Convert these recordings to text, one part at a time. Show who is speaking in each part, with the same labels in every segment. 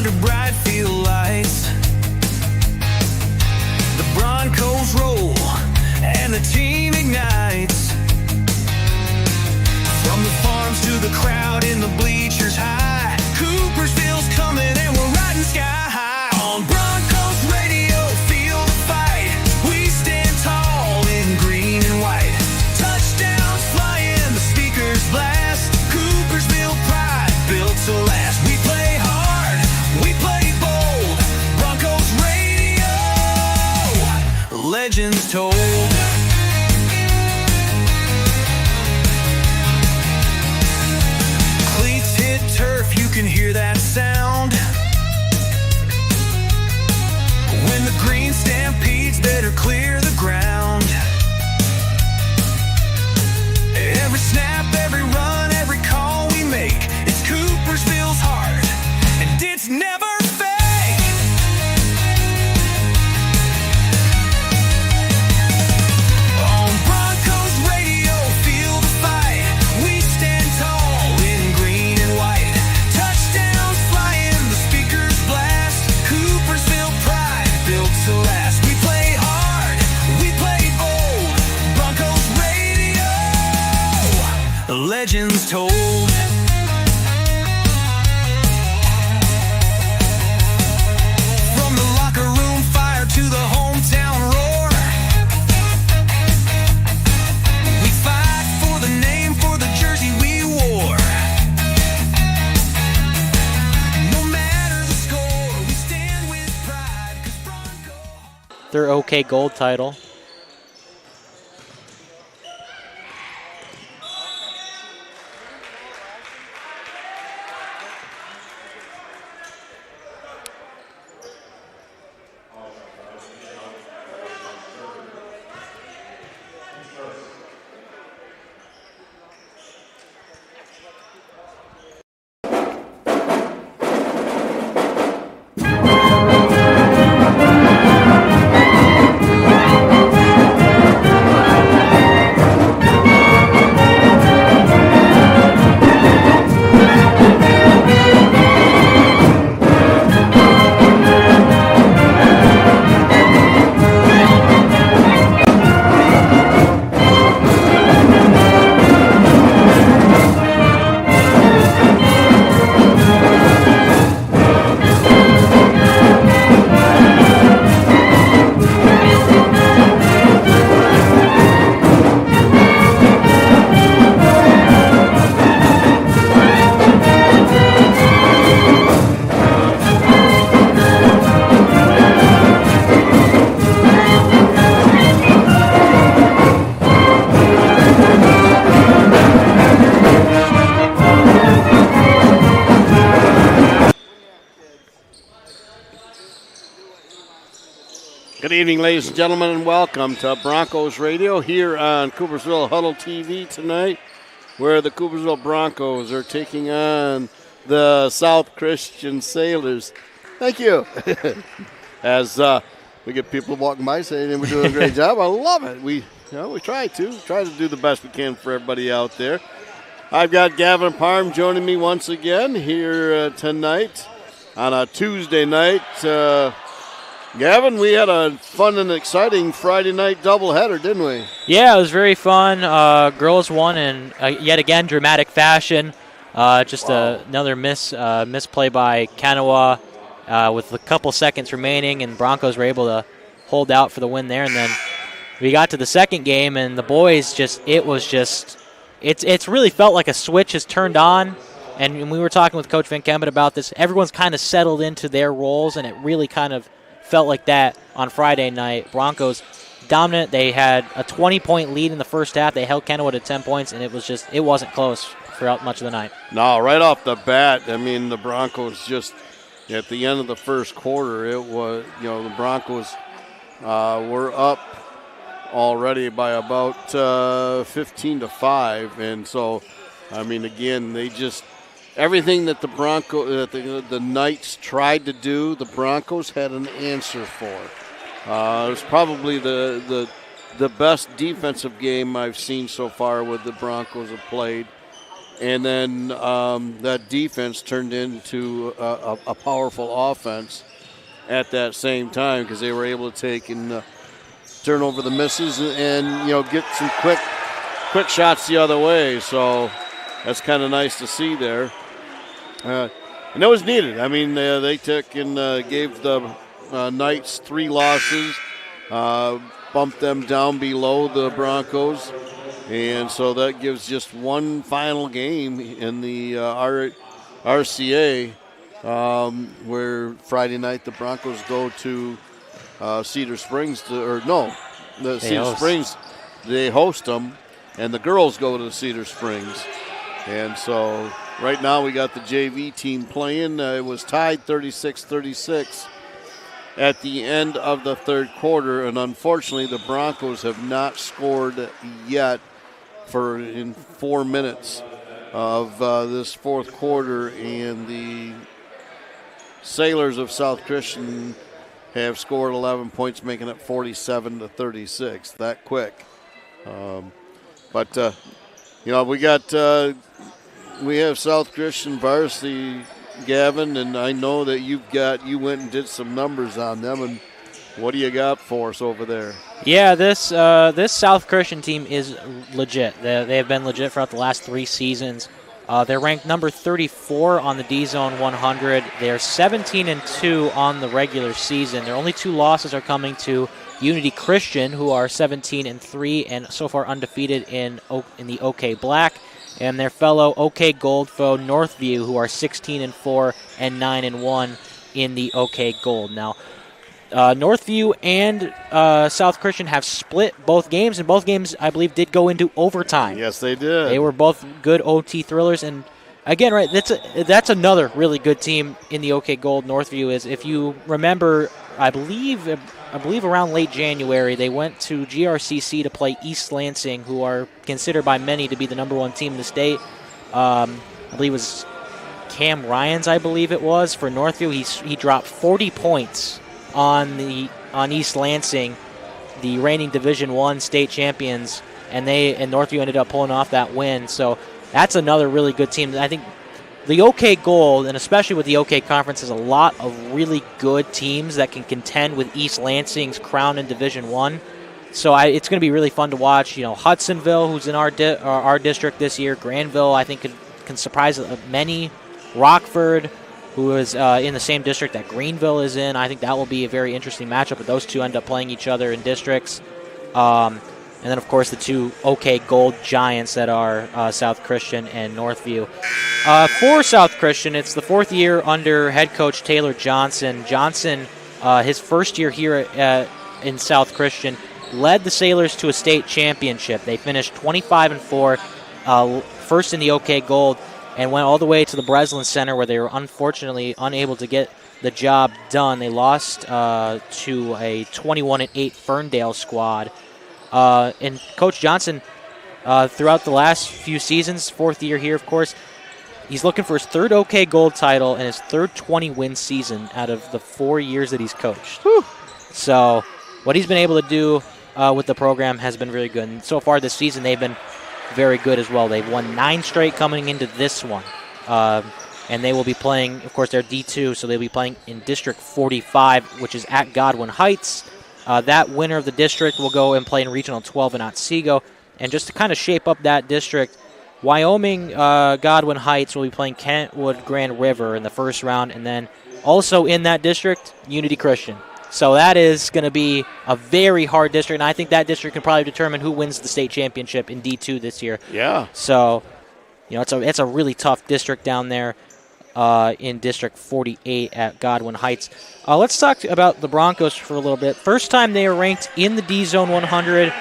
Speaker 1: under bright field lights. The Broncos roll and the team ignites. From the farms to the crowd in the bleachers high, Coopersville's coming and we're riding sky high. On Broncos radio, feel the fight. We stand tall in green and white. Touchdowns flying, the speakers blast. Coopersville pride built to last. We play hard, we play bold. Broncos radio, legends told. Turf, you can hear that sound when the green stampedes better clear the ground. Every snap, every run, every call we make, it's Coopersville's heart, and it's never fake. On Broncos radio, feel the fight. We stand tall in green and white. Touchdowns flying, the speakers blast. Coopersville pride built to last. We play hard, we play bold. Broncos radio, the legends told. From the locker room fire to the hometown roar, we fight for the name, for the jersey we wore. No matter the score, we stand with pride, 'cause Broncos.
Speaker 2: Their OK Gold title.
Speaker 3: Good evening, ladies and gentlemen, and welcome to Broncos Radio here on Coopersville Huddle TV tonight, where the Coopersville Broncos are taking on the South Christian Sailors. Thank you. As we get people walking by saying we're doing a great job. I love it. We try to do the best we can for everybody out there. I've got Gavin Parham joining me once again here tonight on a Tuesday night. Gavin, we had a fun and exciting Friday night doubleheader, didn't we?
Speaker 2: Yeah, it was very fun. Girls won in, yet again, dramatic fashion. Another misplay by Kanawha with a couple seconds remaining, and Broncos were able to hold out for the win there. And then we got to the second game, and the boys it's really felt like a switch has turned on. And we were talking with Coach Van Kempen about this. Everyone's kind of settled into their roles, and it really kind of felt like that on Friday night. Broncos dominant. They had a 20-point lead in the first half. They held Kennewood at 10 points, and it wasn't close throughout much of the night.
Speaker 3: No, right off the bat, I mean, the Broncos just at the end of the first quarter, it was, the Broncos were up already by about 15-5, and so, I mean, again, they just everything that the Knights tried to do, the Broncos had an answer for. It was probably the best defensive game I've seen so far with the Broncos have played. And then that defense turned into a powerful offense at that same time because they were able to take and turn over the misses and get some quick shots the other way. So that's kind of nice to see there. And it was needed. I mean, they took and gave the Knights 3 losses, bumped them down below the Broncos. And so that gives just one final game in the RCA, where Friday night the Broncos go to Cedar Springs Cedar Springs, they host them, and the girls go to Cedar Springs. And so right now we got the JV team playing. It was tied 36-36 at the end of the third quarter, and unfortunately the Broncos have not scored yet in 4 minutes of this fourth quarter, and the Sailors of South Christian have scored 11 points, making it 47-36 that quick. We have South Christian Varsity, Gavin, and I know that you went and did some numbers on them. And what do you got for us over there?
Speaker 2: Yeah, this South Christian team is legit. They have been legit throughout the last 3 seasons. They're ranked number 34 on the D-Zone 100. They're 17-2 on the regular season. Their only 2 losses are coming to Unity Christian, who are 17-3 and so far undefeated in the OK Black, and their fellow OK Gold foe Northview, who are 16-4 and 9-1 in the OK Gold. Now, Northview and South Christian have split both games, and both games, I believe, did go into overtime.
Speaker 3: Yes, they did.
Speaker 2: They were both good OT thrillers, and again, right, that's another really good team in the OK Gold. Northview is, if you remember, I believe around late January, they went to GRCC to play East Lansing, who are considered by many to be the number 1 team in the state. I believe it was Cam Ryans, I believe it was, for Northview. He dropped 40 points on East Lansing, the reigning Division I state champions, and Northview ended up pulling off that win. So that's another really good team. I think the OK Gold, and especially with the OK Conference, has a lot of really good teams that can contend with East Lansing's crown in Division I. So it's going to be really fun to watch. Hudsonville, who's in our district this year, Granville, I think can surprise many. Rockford, who is in the same district that Greenville is in. I think that will be a very interesting matchup, but those two end up playing each other in districts. And then, of course, the 2 OK Gold giants that are South Christian and Northview. For South Christian, it's the 4th year under head coach Taylor Johnson. Johnson, his first year here in South Christian, led the Sailors to a state championship. They finished 25-4, first in the OK Gold, and went all the way to the Breslin Center, where they were unfortunately unable to get the job done. They lost to a 21-8 Ferndale squad. And Coach Johnson, throughout the last few seasons, 4th year here, of course, he's looking for his 3rd OK Gold title and his 3rd 20-win season out of the 4 years that he's coached. Whew. So what he's been able to do with the program has been really good. And so far this season, they've been very good as well. They've won 9 straight coming into this one. And they will be playing, of course, they're D2, so they'll be playing in District 45, which is at Godwin Heights. That winner of the district will go and play in Regional 12 in Otsego. And just to kind of shape up that district, Wyoming Godwin Heights will be playing Kentwood Grand River in the first round. And then also in that district, Unity Christian. So that is going to be a very hard district, and I think that district can probably determine who wins the state championship in D2 this year.
Speaker 3: Yeah.
Speaker 2: So, it's a really tough district down there in District 48 at Godwin Heights. Let's talk about the Broncos for a little bit. First time they are ranked in the D-Zone 100.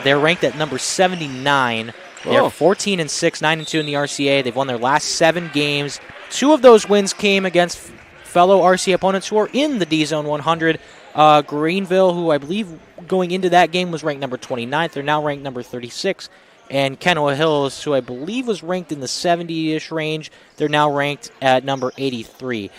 Speaker 2: They're ranked at number 79. They're 14-6, 9-2 in the RCA. They've won their last 7 games. 2 of those wins came against fellow RC opponents who are in the D-Zone 100. Greenville, who I believe going into that game was ranked number 29th. They're now ranked number 36. And Kenowa Hills, who I believe was ranked in the 70-ish range, they're now ranked at number 83.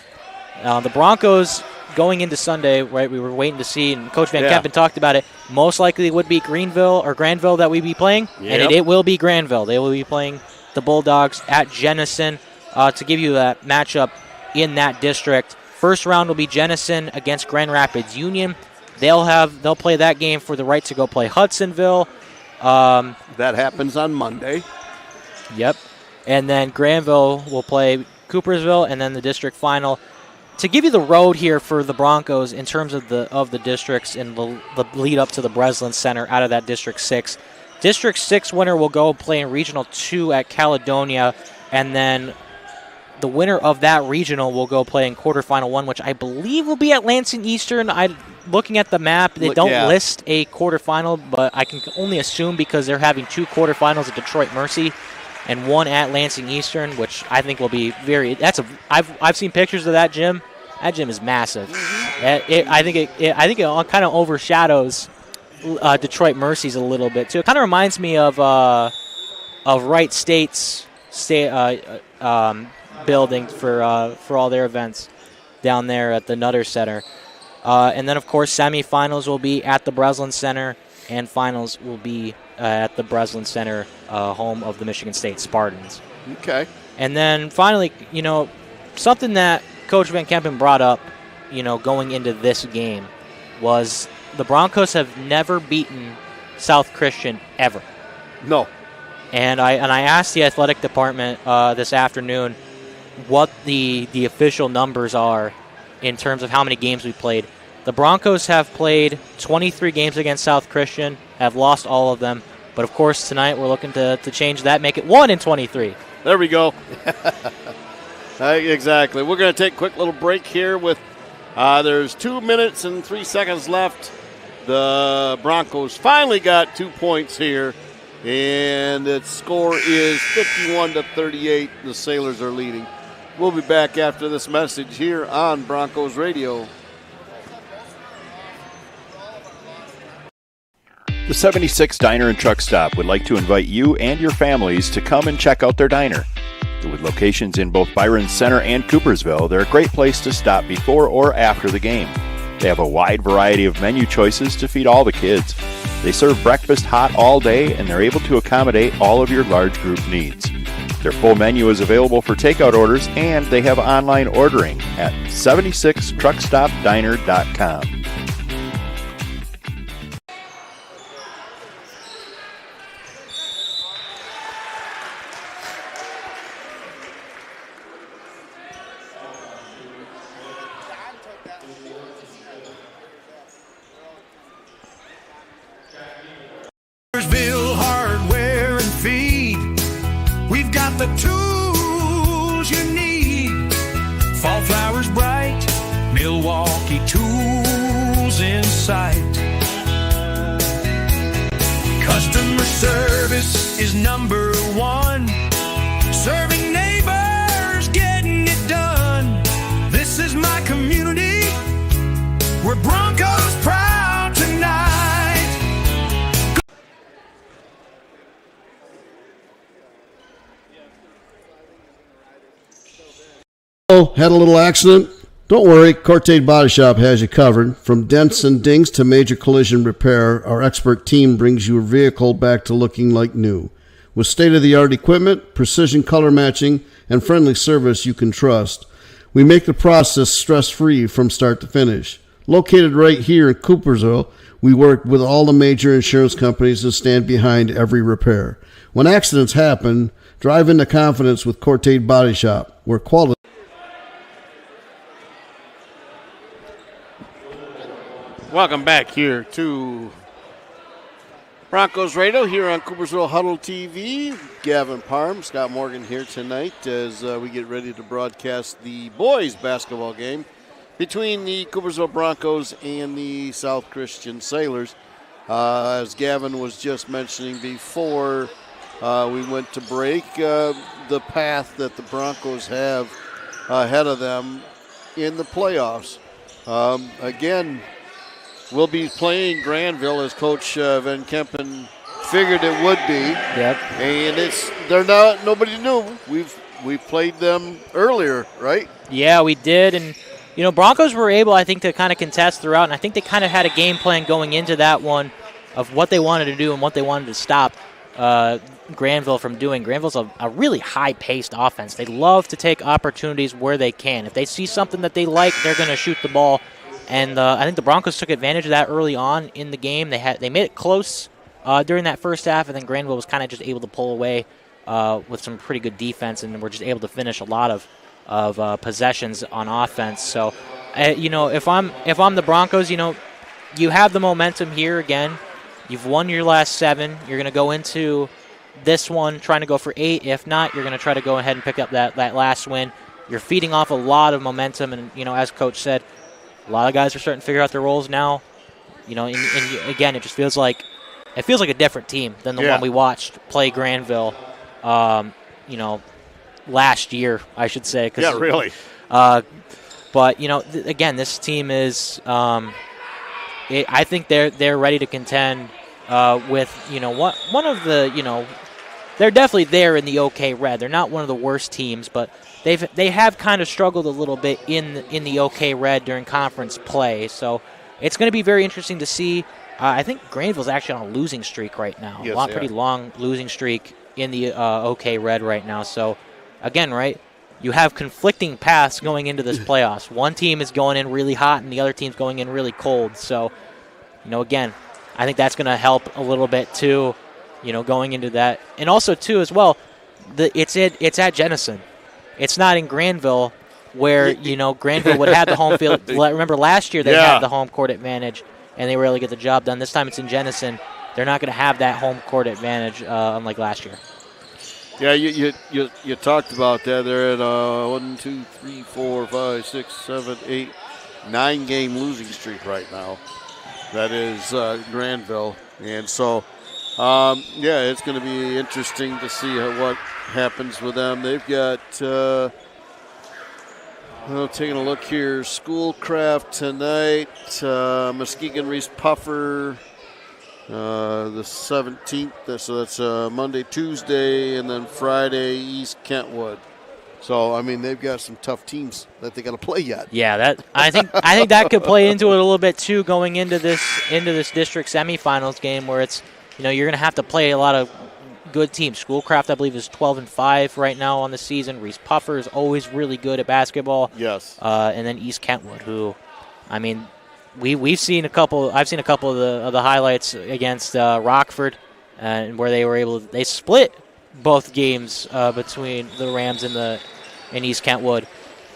Speaker 2: The Broncos, going into Sunday, right, we were waiting to see, and Coach Van Kempen talked about it, most likely it would be Granville that we'd be playing, and it will be Granville. They will be playing the Bulldogs at Jenison to give you that matchup in that district. First round will be Jenison against Grand Rapids Union. They'll play that game for the right to go play Hudsonville.
Speaker 3: That happens on Monday.
Speaker 2: Yep. And then Granville will play Coopersville, and then the district final. To give you the road here for the Broncos in terms of the districts and the lead up to the Breslin Center out of that District 6. District 6 winner will go play in Regional 2 at Caledonia, and then the winner of that regional will go play in quarterfinal 1, which I believe will be at Lansing Eastern. Looking at the map, they don't list a quarterfinal, but I can only assume because they're having 2 quarterfinals at Detroit Mercy and 1 at Lansing Eastern, which I think will be I've seen pictures of that gym. That gym is massive. I think it kind of overshadows Detroit Mercy's a little bit too. It kind of reminds me of Wright State's building for all their events down there at the Nutter Center. And then, of course, semifinals will be at the Breslin Center, and finals will be at the Breslin Center, home of the Michigan State Spartans.
Speaker 3: Okay.
Speaker 2: And then finally, something that Coach Van Kempen brought up, going into this game was the Broncos have never beaten South Christian ever.
Speaker 3: No.
Speaker 2: And I asked the athletic department this afternoon what the official numbers are in terms of how many games we played. The Broncos have played 23 games against South Christian, have lost all of them. But, of course, tonight we're looking to change that, make it 1 in 23.
Speaker 3: There we go. Exactly. We're going to take a quick little break here with there's 2 minutes and 3 seconds left. The Broncos finally got 2 points here, and its score is 51-38. The Sailors are leading. We'll be back after this message here on Broncos Radio.
Speaker 4: The 76 Diner and Truck Stop would like to invite you and your families to come and check out their diner. With locations in both Byron Center and Coopersville, they're a great place to stop before or after the game. They have a wide variety of menu choices to feed all the kids. They serve breakfast hot all day, and they're able to accommodate all of your large group needs. Their full menu is available for takeout orders, and they have online ordering at 76truckstopdiner.com.
Speaker 1: Coopersville Hardware and Feed. We've got the tools you need. Fall flowers bright, Milwaukee tools in sight. Customer service is number 1. Serving neighbors, getting it done. This is my community. We're Broncos proud tonight.
Speaker 5: Had a little accident? Don't worry, Cortate Body Shop has you covered. From dents and dings to major collision repair, our expert team brings your vehicle back to looking like new. With state-of-the-art equipment, precision color matching, and friendly service you can trust, we make the process stress-free from start to finish. Located right here in Coopersville, we work with all the major insurance companies and stand behind every repair. When accidents happen, drive into confidence with Cortate Body Shop, where quality.
Speaker 3: Welcome back here to Broncos Radio here on Coopersville Huddle TV. Gavin Parham, Scott Morgan here tonight as we get ready to broadcast the boys basketball game between the Coopersville Broncos and the South Christian Sailors. As Gavin was just mentioning before we went to break, the path that the Broncos have ahead of them in the playoffs. Again, we'll be playing Granville as Coach Van Kempen figured it would be.
Speaker 2: Yep.
Speaker 3: And nobody knew. We played them earlier, right?
Speaker 2: Yeah, we did. And, Broncos were able, I think, to kind of contest throughout. And I think they kind of had a game plan going into that one of what they wanted to do and what they wanted to stop. Granville from doing. Granville's a really high-paced offense. They love to take opportunities where they can. If they see something that they like, they're going to shoot the ball. And I think the Broncos took advantage of that early on in the game. They made it close during that first half, and then Granville was kind of just able to pull away with some pretty good defense, and were just able to finish a lot of possessions on offense. So, if I'm the Broncos, you have the momentum here again. You've won your last 7. You're going to go into this one trying to go for 8. If not, you're going to try to go ahead and pick up that last win. You're feeding off a lot of momentum, and as Coach said, a lot of guys are starting to figure out their roles now. And again, it just feels like a different team than the one we watched play Granville. Last year, I should say.
Speaker 3: Really.
Speaker 2: But again, this team is. I think they're ready to contend with one of the they're definitely there in the OK Red. They're not one of the worst teams, but they have kind of struggled a little bit in the OK Red during conference play. So it's going to be very interesting to see. I think Granville's actually on a losing streak right now.
Speaker 3: Yes,
Speaker 2: pretty long losing streak in the OK Red right now. So again, right, you have conflicting paths going into this playoffs. One team is going in really hot, and the other team's going in really cold. So, again, I think that's going to help a little bit too, going into that. And also, too, as well, it's at Jenison. It's not in Granville where, Granville would have the home field. Remember last year they had the home court advantage, and they were able to get the job done. This time it's in Jenison. They're not going to have that home court advantage unlike last year.
Speaker 3: Yeah, you talked about that. They're at 1, 2, 3, 4, 5, 6, 7, 8, 9-game losing streak right now. That is Granville, and so it's going to be interesting to see what happens with them. They've got taking a look here. Schoolcraft tonight, Muskegon Reese Puffer. The 17th, so that's Monday, Tuesday, and then Friday, East Kentwood. So, they've got some tough teams that they got to play yet.
Speaker 2: Yeah, I think that could play into it a little bit too, going into this district semifinals game where it's you're going to have to play a lot of good teams. Schoolcraft, I believe, is 12-5 right now on the season. Reese Puffer is always really good at basketball.
Speaker 3: Yes.
Speaker 2: And then East Kentwood, who, I've seen a couple of the highlights against Rockford, and where they split both games between the Rams and East Kentwood,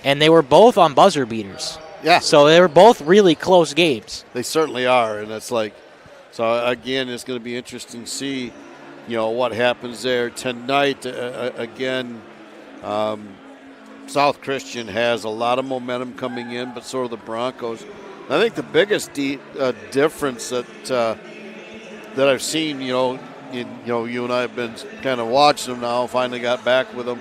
Speaker 2: and they were both on buzzer beaters.
Speaker 3: Yeah.
Speaker 2: So they were both really close games.
Speaker 3: They certainly are, and it's so again, it's going to be interesting to see, what happens there tonight. Again, South Christian has a lot of momentum coming in, but so are the Broncos. I think the biggest difference that I've seen, you and I have been kind of watching them now. Finally got back with them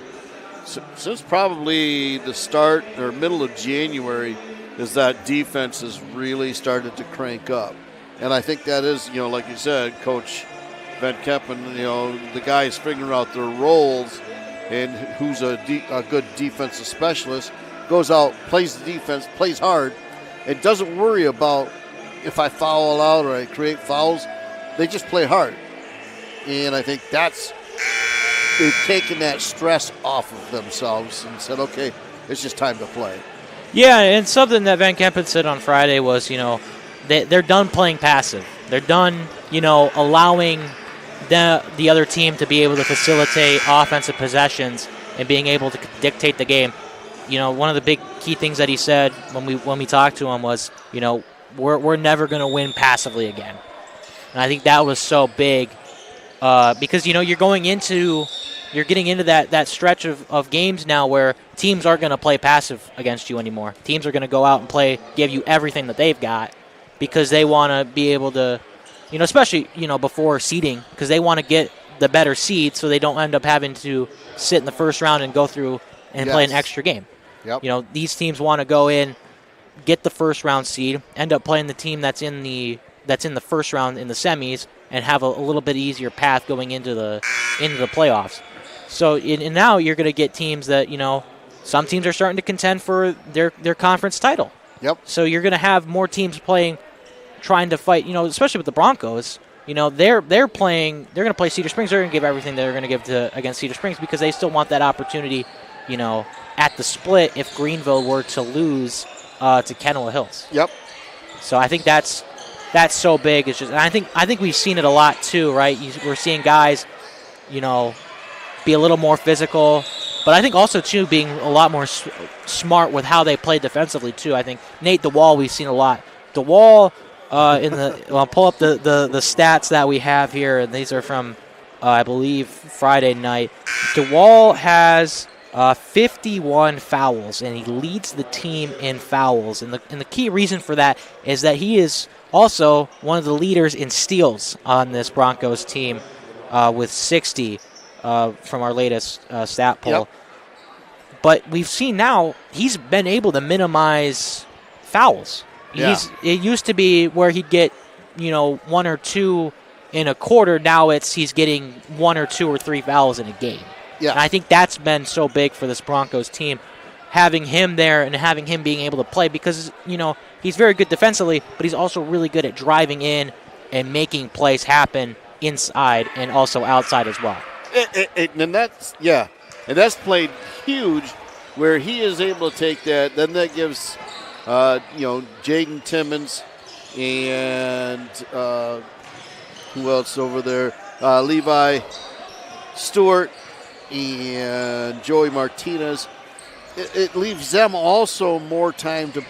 Speaker 3: since probably the start or middle of January. Is that defense has really started to crank up, and I think that is, like you said, Coach Van Keppen, the guys figuring out their roles, and who's a good defensive specialist, goes out, plays the defense, plays hard. It doesn't worry about if I foul out or I create fouls. They just play hard. And I think they've taken that stress off of themselves and said, okay, it's just time to play.
Speaker 2: Yeah, and something that Van Kempen said on Friday was, they're done playing passive. They're done, allowing the other team to be able to facilitate offensive possessions and being able to dictate the game. One of the big key things that he said when we talked to him was, we're never going to win passively again. And I think that was so big because, you're getting into that stretch of games now where teams aren't going to play passive against you anymore. Teams are going to go out and give you everything that they've got because they want to be able to, especially, before seeding, because they want to get the better seed so they don't end up having to sit in the first round and go through and play an extra game.
Speaker 3: Yep.
Speaker 2: These teams want to go in, get the first round seed, end up playing the team that's in the first round in the semis, and have a little bit easier path going into the playoffs. So now you're going to get teams that some teams are starting to contend for their conference title.
Speaker 3: Yep.
Speaker 2: So you're going to have more teams trying to fight. Especially with the Broncos, they're going to play Cedar Springs. They're going to give everything they're going to give against Cedar Springs because they still want that opportunity, at the split if Greenville were to lose to Kennewick Hills.
Speaker 3: Yep.
Speaker 2: So I think that's so big. It's just, and I think we've seen it a lot too, right? We're seeing guys, be a little more physical, but I think also too being a lot more smart with how they play defensively too. I think Nate DeWall, we've seen a lot. DeWall I'll pull up the stats that we have here, and these are from I believe Friday night. DeWall has 51 fouls, and he leads the team in fouls. And the key reason for that is that he is also one of the leaders in steals on this Broncos team with 60 from our latest stat poll.
Speaker 3: Yep.
Speaker 2: But we've seen now he's been able to minimize fouls.
Speaker 3: Yeah.
Speaker 2: It used to be where he'd get, 1 or 2 in a quarter. Now he's getting 1 or 2 or 3 fouls in a game.
Speaker 3: Yeah.
Speaker 2: And I think that's been so big for this Broncos team, having him there and having him being able to play because, he's very good defensively, but he's also really good at driving in and making plays happen inside and also outside as well.
Speaker 3: And that's played huge where he is able to take that. Then that gives, Jaden Timmons and who else over there? Levi Stewart and Joey Martinez. It leaves them also more time to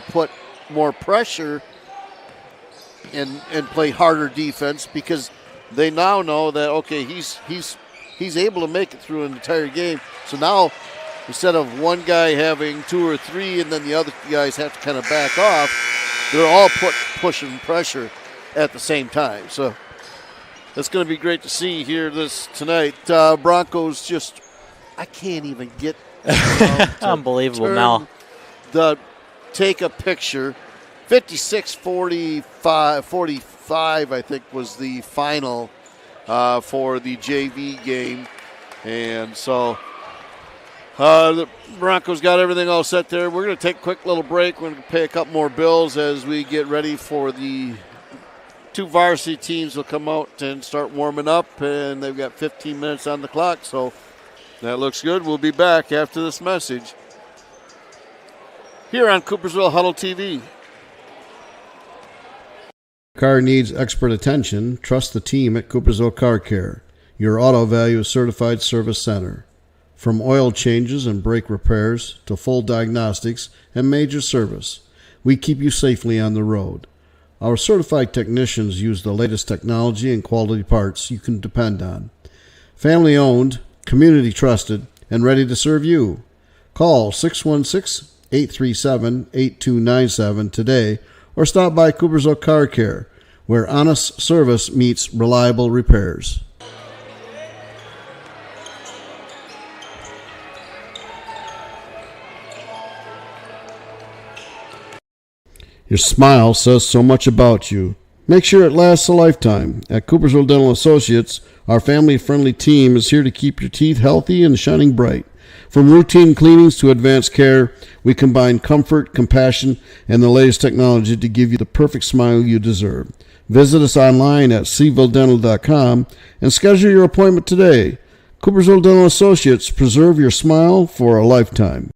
Speaker 3: put more pressure and play harder defense because they now know that, okay, he's able to make it through an entire game. So now instead of one guy having 2 or 3 and then the other guys have to kind of back off, they're all pushing pressure at the same time. So that's going to be great to see here tonight. Broncos I can't even get
Speaker 2: unbelievable, Mel.
Speaker 3: Take a picture. 56-45, I think, was the final for the JV game. And so the Broncos got everything all set there. We're going to take a quick little break. We're going to pay a couple more bills as we get ready for the 2 varsity teams will come out and start warming up, and they've got 15 minutes on the clock. So that looks good. We'll be back after this message here on Coopersville Huddle TV.
Speaker 5: Car needs expert attention. Trust the team at Coopersville Car Care, your auto value certified service center. From oil changes and brake repairs to full diagnostics and major service, we keep you safely on the road. Our certified technicians use the latest technology and quality parts you can depend on. Family owned, community trusted, and ready to serve you. Call 616-837-8297 today or stop by Coopersville Car Care, where honest service meets reliable repairs. Your smile says so much about you. Make sure it lasts a lifetime. At Coopersville Dental Associates, our family-friendly team is here to keep your teeth healthy and shining bright. From routine cleanings to advanced care, we combine comfort, compassion, and the latest technology to give you the perfect smile you deserve. Visit us online at cvilledental.com and schedule your appointment today. Coopersville Dental Associates, preserve your smile for a lifetime.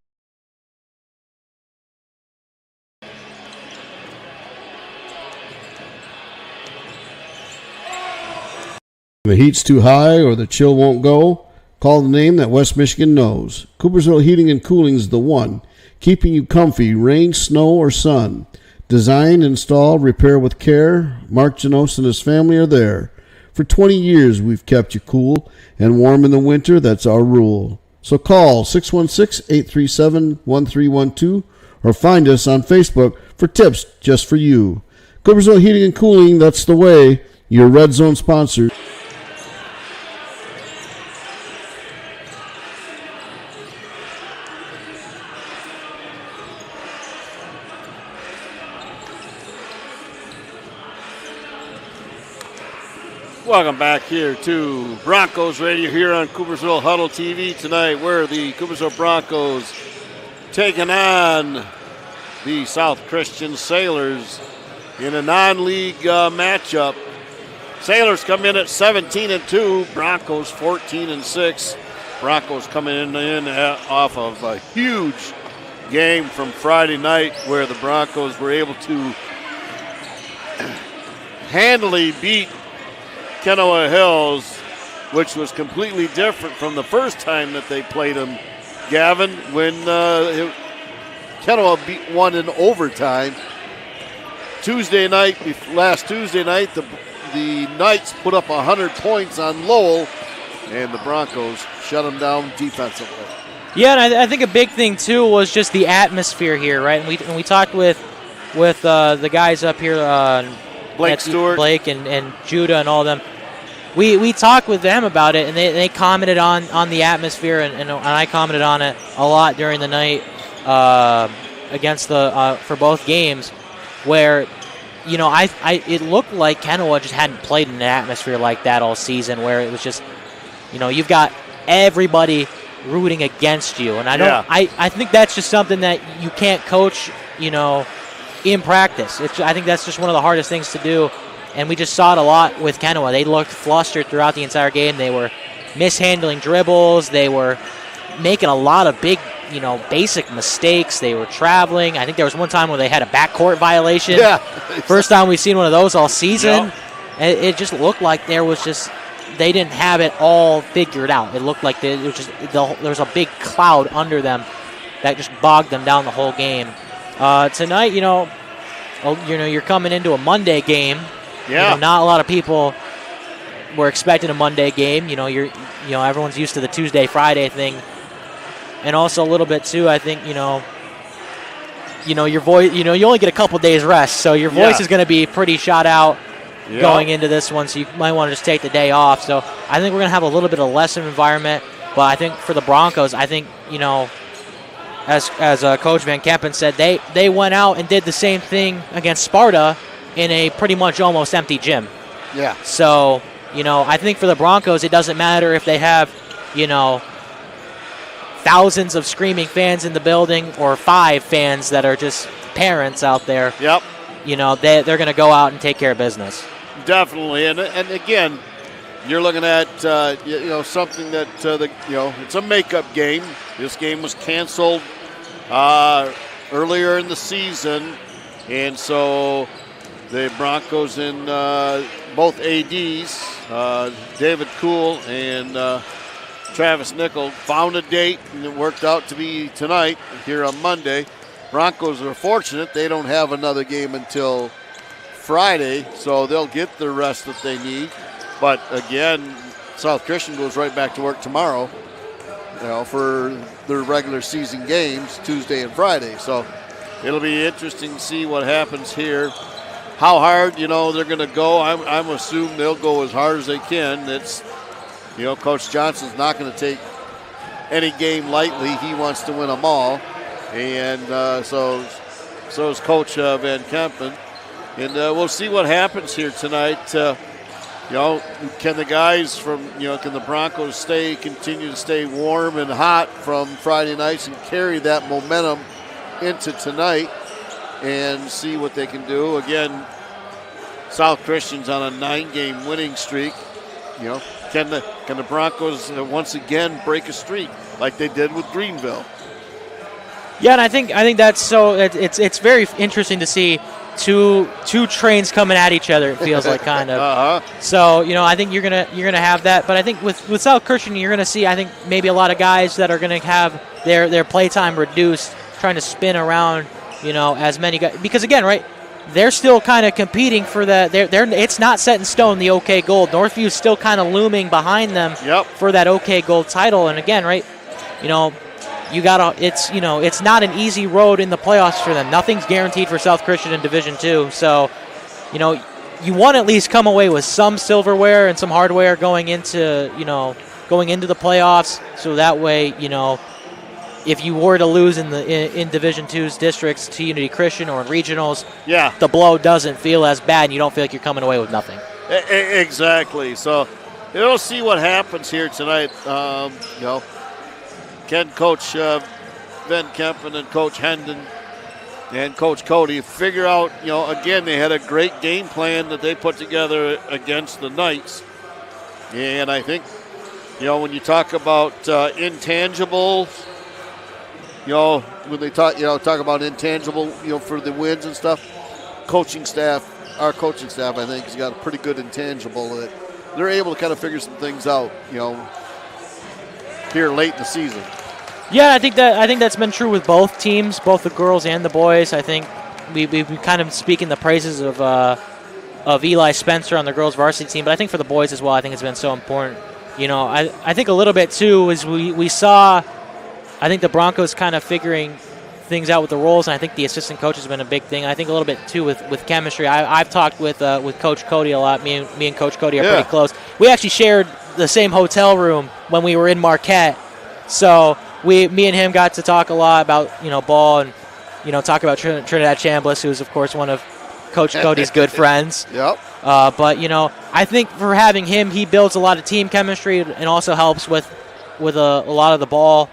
Speaker 5: If the heat's too high or the chill won't go, call the name that West Michigan knows. Coopersville Heating and Cooling is the one, keeping you comfy, rain, snow, or sun. Design, install, repair with care. Mark Janos and his family are there. For 20 years, we've kept you cool and warm in the winter. That's our rule. So call 616-837-1312 or find us on Facebook for tips just for you. Coopersville Heating and Cooling, that's the way. Your Red Zone sponsor.
Speaker 3: Welcome back here to Broncos Radio here on Coopersville Huddle TV tonight, where the Coopersville Broncos taking on the South Christian Sailors in a non-league matchup. Sailors come in at 17-2. Broncos 14-6. Broncos coming in off of a huge game from Friday night where the Broncos were able to handily beat Kenowa Hills, which was completely different from the first time that they played them, Gavin, when Kenowa won in overtime. Last Tuesday night, the Knights put up 100 points on Lowell, and the Broncos shut them down defensively.
Speaker 2: Yeah, and I think a big thing too was just the atmosphere here, right? And we talked with the guys up here,
Speaker 3: Blake Stewart,
Speaker 2: Blake and Judah and all of them. We talked with them about it, and they commented on the atmosphere, and I commented on it a lot during the night against for both games, where it looked like Kenowa just hadn't played in an atmosphere like that all season, where it was just you've got everybody rooting against you, and I think that's just something that you can't coach in practice. I think that's just one of the hardest things to do. And we just saw it a lot with Kenowa. They looked flustered throughout the entire game. They were mishandling dribbles. They were making a lot of big, basic mistakes. They were traveling. I think there was one time where they had a backcourt violation.
Speaker 3: Yeah.
Speaker 2: First time we've seen one of those all season.
Speaker 3: Yep.
Speaker 2: It just looked like they didn't have it all figured out. It looked like there was a big cloud under them that just bogged them down the whole game. Tonight, you're coming into a Monday game.
Speaker 3: Yeah.
Speaker 2: Not a lot of people were expecting a Monday game. Everyone's used to the Tuesday, Friday thing, and also a little bit too. I think your voice. You only get a couple days rest, so your voice is going to be pretty shot out going into this one. So you might want to just take the day off. So I think we're going to have a little bit of less of environment. But I think for the Broncos, I think as Coach Van Kempen said, they went out and did the same thing against Sparta in a pretty much almost empty gym.
Speaker 3: Yeah.
Speaker 2: So, I think for the Broncos, it doesn't matter if they have, thousands of screaming fans in the building or 5 fans that are just parents out there.
Speaker 3: Yep.
Speaker 2: They're going to go out and take care of business.
Speaker 3: Definitely. And again, you're looking at, something that, it's a makeup game. This game was canceled earlier in the season, and so the Broncos and both ADs, David Kuhl and Travis Nickel, found a date, and it worked out to be tonight here on Monday. Broncos are fortunate. They don't have another game until Friday, so they'll get the rest that they need. But, again, South Christian goes right back to work tomorrow, for their regular season games, Tuesday and Friday. So it'll be interesting to see what happens here. How hard, they're going to go. I'm assuming they'll go as hard as they can. It's, Coach Johnson's not going to take any game lightly. He wants to win them all. And so is Coach Van Kempen. And we'll see what happens here tonight. Can the guys can the Broncos continue to stay warm and hot from Friday nights and carry that momentum into tonight and see what they can do? Again, South Christian's on a 9-game winning streak. Can the Broncos once again break a streak like they did with Greenville?
Speaker 2: Yeah, and I think that's so. It's very interesting to see two trains coming at each other. It feels like kind of.
Speaker 3: Uh-huh.
Speaker 2: So I think you're gonna have that, but I think with South Christian you're gonna see maybe a lot of guys that are gonna have their play time reduced, trying to spin around as many guys, because again, right, they're still kind of competing for the. It's not set in stone, the OK Gold. Northview's still kind of looming behind them for that OK Gold title, and again, right, you gotta. It's not an easy road in the playoffs for them. Nothing's guaranteed for South Christian in Division II. So, you want to at least come away with some silverware and some hardware going into the playoffs. So that way, if you were to lose in Division II's districts to Unity Christian or in regionals, the blow doesn't feel as bad, and you don't feel like you're coming away with nothing.
Speaker 3: Exactly. So we'll see what happens here tonight. Can Coach Van Kempen and Coach Hendon and Coach Cody figure out, again, they had a great game plan that they put together against the Knights. And I think, when you talk about intangibles, when they talk about intangible, for the wins and stuff, our coaching staff, I think, has got a pretty good intangible that they're able to kind of figure some things out, here late in the season.
Speaker 2: Yeah, I think that's been true with both teams, both the girls and the boys. I think we've been kind of speaking the praises of Eli Spencer on the girls varsity team, but I think for the boys as well, I think it's been so important. I think a little bit too is we saw, I think the Broncos kind of figuring things out with the roles, and I think the assistant coach has been a big thing. I think a little bit too with chemistry. I've talked with Coach Cody a lot. Me and Coach Cody are pretty close. We actually shared the same hotel room when we were in Marquette, so me and him got to talk a lot about ball and talk about Trinidad Chambliss, who is of course one of Coach Cody's good friends.
Speaker 3: Yep.
Speaker 2: But I think for having him, he builds a lot of team chemistry and also helps with a lot of the ball.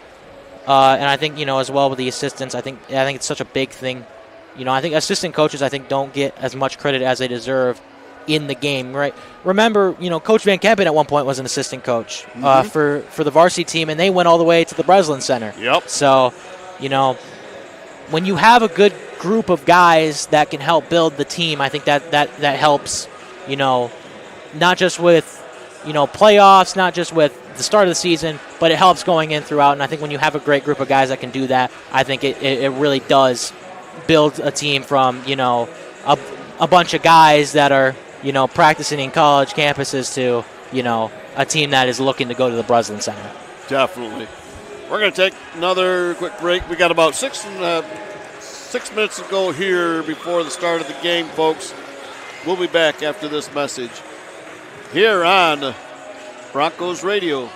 Speaker 2: And I think as well with the assistants, I think it's such a big thing. I think assistant coaches don't get as much credit as they deserve in the game, right? Remember, Coach Van Kempen at one point was an assistant coach for the varsity team, and they went all the way to the Breslin Center.
Speaker 3: Yep.
Speaker 2: So, when you have a good group of guys that can help build the team, I think that helps, not just with, playoffs, not just with the start of the season, but it helps going in throughout. And I think when you have a great group of guys that can do that, I think it really does build a team from, a bunch of guys that are, practicing in college campuses to, a team that is looking to go to the Breslin Center.
Speaker 3: Definitely. We're going to take another quick break. We got about 6 minutes to go here before the start of the game, folks. We'll be back after this message here on Broncos Radio.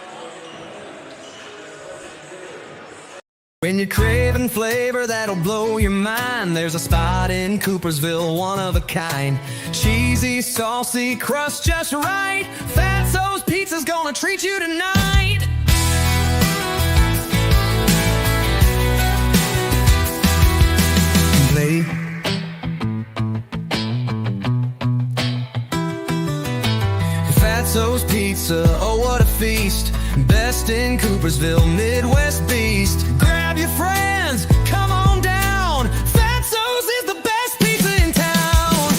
Speaker 1: When you're craving flavor that'll blow your mind, there's a spot in Coopersville, one of a kind. Cheesy, saucy, crust just right. Fatso's Pizza's gonna treat you tonight. Play. Fatso's Pizza, oh what a feast. Best in Coopersville, Midwest Beast. Grab your friends, come on down. Fatso's is the best pizza in town.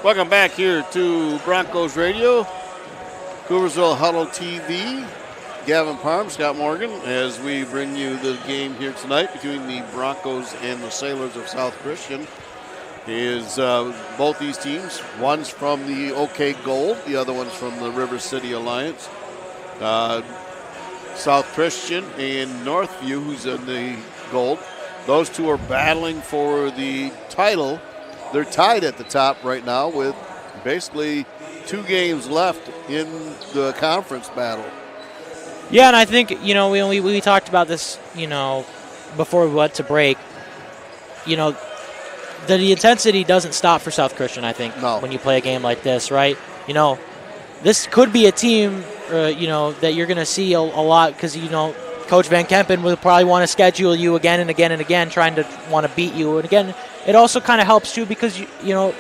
Speaker 3: Welcome back here to Broncos Radio, Coopersville Huddle TV. Gavin Parham, Scott Morgan, as we bring you the game here tonight between the Broncos and the Sailors of South Christian. Is both these teams, one's from the OK Gold, the other one's from the River City Alliance. South Christian and Northview, who's in the Gold, those two are battling for the title. They're tied at the top right now with basically 2 games left in the conference battle.
Speaker 2: Yeah, and I think, we talked about this, before we went to break. The intensity doesn't stop for South Christian, I think, when you play a game like this, right? This could be a team, that you're going to see a lot because, Coach Van Kempen will probably want to schedule you again and again and again, trying to want to beat you. And again, it also kind of helps, too, because, you're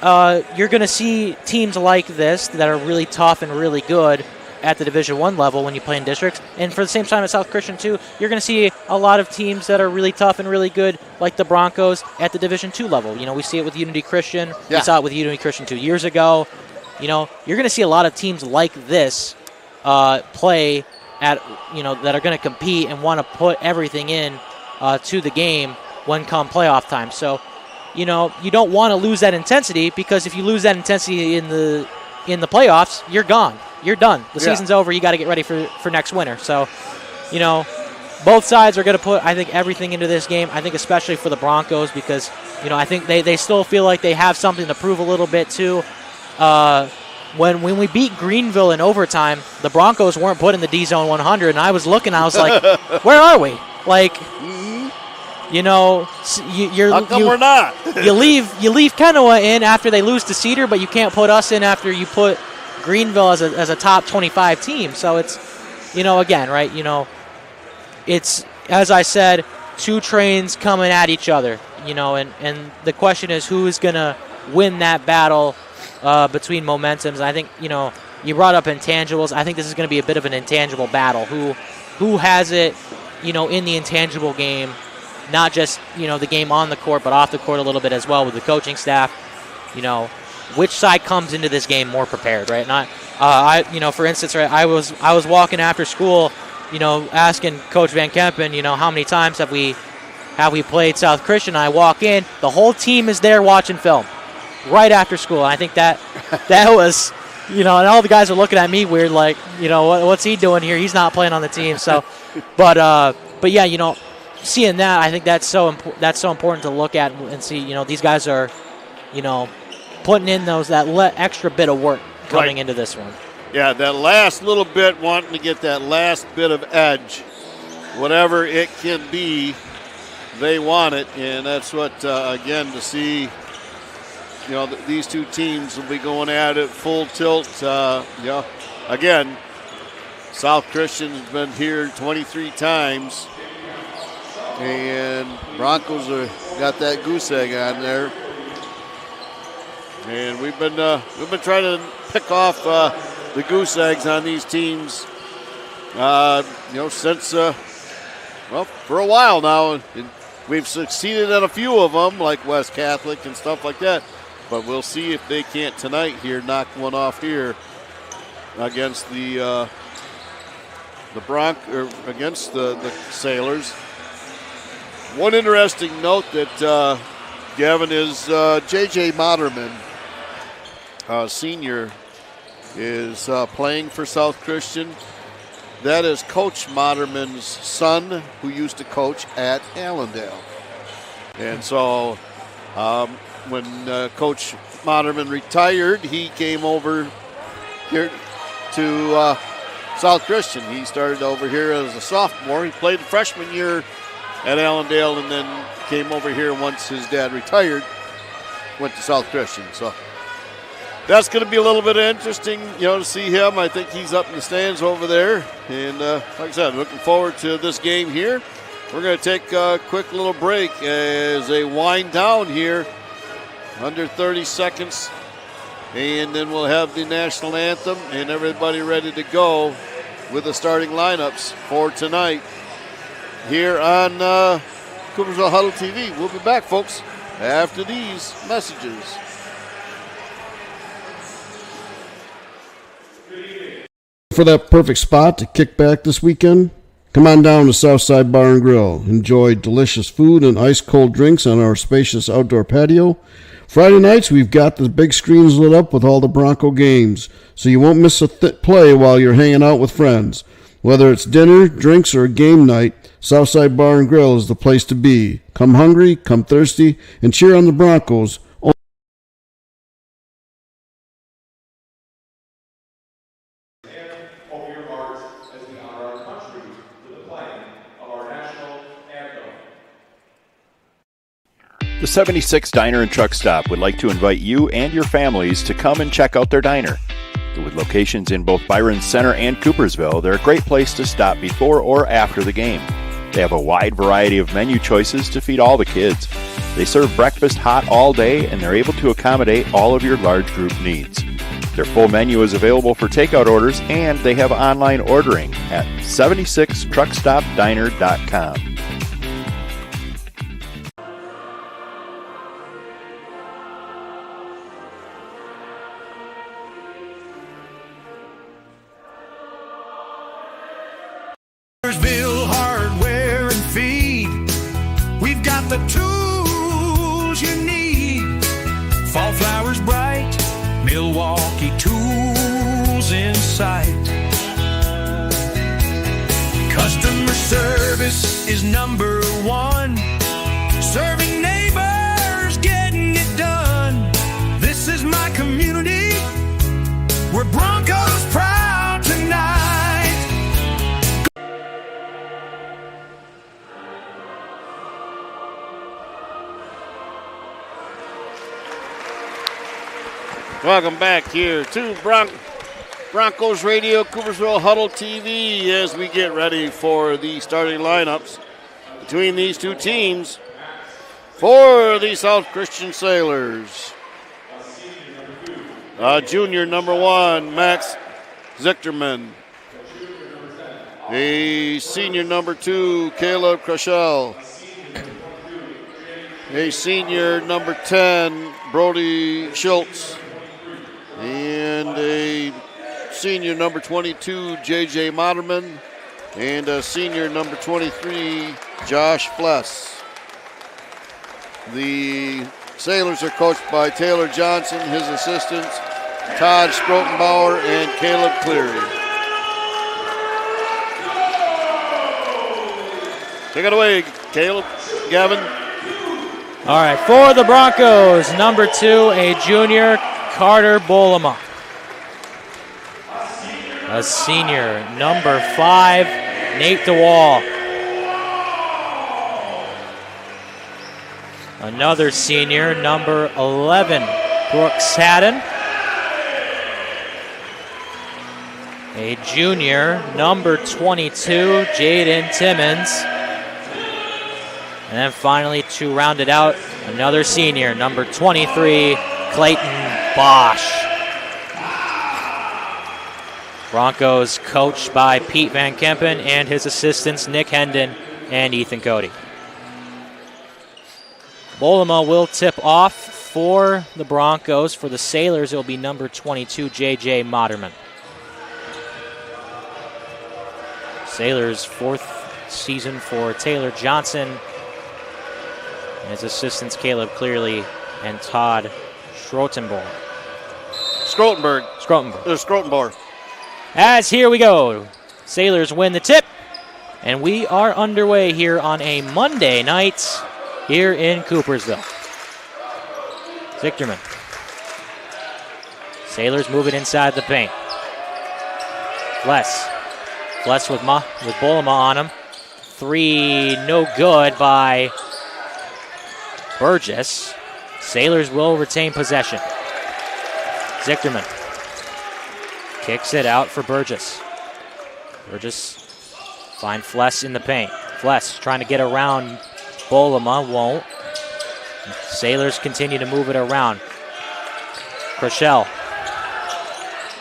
Speaker 2: going to see teams like this that are really tough and really good at the Division I level when you play in districts. And for the same time at South Christian, too, you're going to see a lot of teams that are really tough and really good, like the Broncos, at the Division II level. We see it with Unity Christian. Yeah. We saw it with Unity Christian 2 years ago. You're going to see a lot of teams like this play at, that are going to compete and want to put everything in to the game when come playoff time. So, you don't want to lose that intensity, because if you lose that intensity in the playoffs, you're gone. You're done. The season's over. You got to get ready for next winter. So, both sides are going to put, I think, everything into this game. I think especially for the Broncos because, I think they still feel like they have something to prove a little bit too. When we beat Greenville in overtime, the Broncos weren't put in the D-Zone 100, and I was looking. I was like, where are we? Like, you know,
Speaker 3: How come we're not?
Speaker 2: you leave Kenowa in after they lose to Cedar, but you can't put us in after you put Greenville as a top 25 team. So it's, you know, again, right, you know, it's, as I said, two trains coming at each other, you know, and the question is who is going to win that battle between momentums. And I think, you know, you brought up intangibles. I think this is going to be a bit of an intangible battle. Who has it, you know, in the intangible game, not just, you know, the game on the court, but off the court a little bit as well with the coaching staff. You know, which side comes into this game more prepared, right? Not, you know, for instance, right, I was walking after school, you know, asking Coach Van Kempen, you know, how many times have we played South Christian? I walk in, the whole team is there watching film right after school. And I think that was, you know, and all the guys are looking at me weird, like, you know, what's he doing here? He's not playing on the team. So, but yeah, you know, seeing that, I think that's so important to look at and see. You know, these guys are, you know, putting in that extra bit of work coming into this one.
Speaker 3: Yeah, that last little bit, wanting to get that last bit of edge, whatever it can be, they want it, and that's what again to see. You know, these two teams will be going at it full tilt. Yeah, again, South Christian's been here 23 times, and Broncos got that goose egg on there. And we've been trying to pick off the goose eggs on these teams, you know, since well, for a while now. And we've succeeded at a few of them, like West Catholic and stuff like that. But we'll see if they can't tonight here knock one off here against the against the Sailors. One interesting note that Gavin is J.J. Moderman, senior, is playing for South Christian. That is Coach Moderman's son, who used to coach at Allendale. And so when Coach Moderman retired, he came over here to South Christian. He started over here as a sophomore. He played the freshman year at Allendale and then came over here once his dad retired, went to South Christian. So that's going to be a little bit interesting, you know, to see him. I think he's up in the stands over there. And like I said, looking forward to this game here. We're going to take a quick little break as they wind down here, under 30 seconds. And then we'll have the national anthem and everybody ready to go with the starting lineups for tonight here on Coopersville Huddle TV. We'll be back, folks, after these messages.
Speaker 5: For that perfect spot to kick back this weekend, come on down to Southside Bar and Grill. Enjoy delicious food and ice-cold drinks on our spacious outdoor patio. Friday nights, we've got the big screens lit up with all the Bronco games, so you won't miss a play while you're hanging out with friends. Whether it's dinner, drinks, or a game night, Southside Bar and Grill is the place to be. Come hungry, come thirsty, and cheer on the Broncos.
Speaker 4: The 76 Diner and Truck Stop would like to invite you and your families to come and check out their diner. With locations in both Byron Center and Coopersville, they're a great place to stop before or after the game. They have a wide variety of menu choices to feed all the kids. They serve breakfast hot all day, and they're able to accommodate all of your large group needs. Their full menu is available for takeout orders, and they have online ordering at 76truckstopdiner.com.
Speaker 1: Coopersville Hardware and Feed. We've got the tools you need. Fall flowers bright, Milwaukee tools in sight. Customer service is number one. Serving neighbors, getting it done. This is my community. We're Broncos proud tonight.
Speaker 3: Welcome back here to Broncos Radio, Coopersville Huddle TV, as we get ready for the starting lineups between these two teams for the South Christian Sailors. Junior number 1, Max Zichterman. A senior number 2, Caleb Krashel. A senior number 10, Brody Schultz. And a senior number 22, J.J. Moderman. And a senior number 23, Josh Fless. The Sailors are coached by Taylor Johnson, his assistants, Todd Sprotenbauer, and Caleb Cleary. Take it away, Caleb, Gavin.
Speaker 2: All right, for the Broncos, number 2, a junior, Carter Bolema. A senior, number 5, Nate DeWall. Another senior, number 11, Brooks Haddon. A junior, number 22, Jaden Timmons. And then finally, to round it out, another senior, number 23, Clayton Bosch. Broncos coached by Pete Van Kempen and his assistants, Nick Hendon and Ethan Cody. Bolema will tip off for the Broncos. For the Sailors, it will be number 22, J.J. Moderman. Sailors' 4th season for Taylor Johnson. And his assistants, Caleb Clearly and Todd Schrotenborg.
Speaker 3: Schrotenborg.
Speaker 2: As here we go. Sailors win the tip. And we are underway here on a Monday night here in Coopersville. Zichterman. Sailors move it inside the paint. Fless with Bolema on him. 3, no good by Burgess. Sailors will retain possession. Zichterman kicks it out for Burgess. Burgess find Fless in the paint. Fless trying to get around Bolema, won't. Sailors continue to move it around. Krashel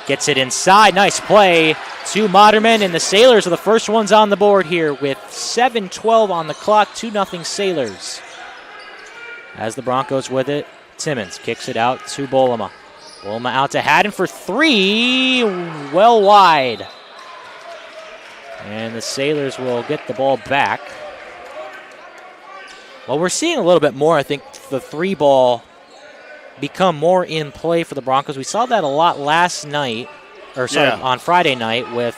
Speaker 2: gets it inside. Nice play to Moderman, and the Sailors are the first ones on the board here with 7:12 on the clock. 2-0 Sailors. As the Broncos with it, Timmons kicks it out to Bolema. Bolema out to Haddon for 3, well wide. And the Sailors will get the ball back. Well, we're seeing a little bit more, I think, the 3 ball become more in play for the Broncos. We saw that a lot last night, on Friday night with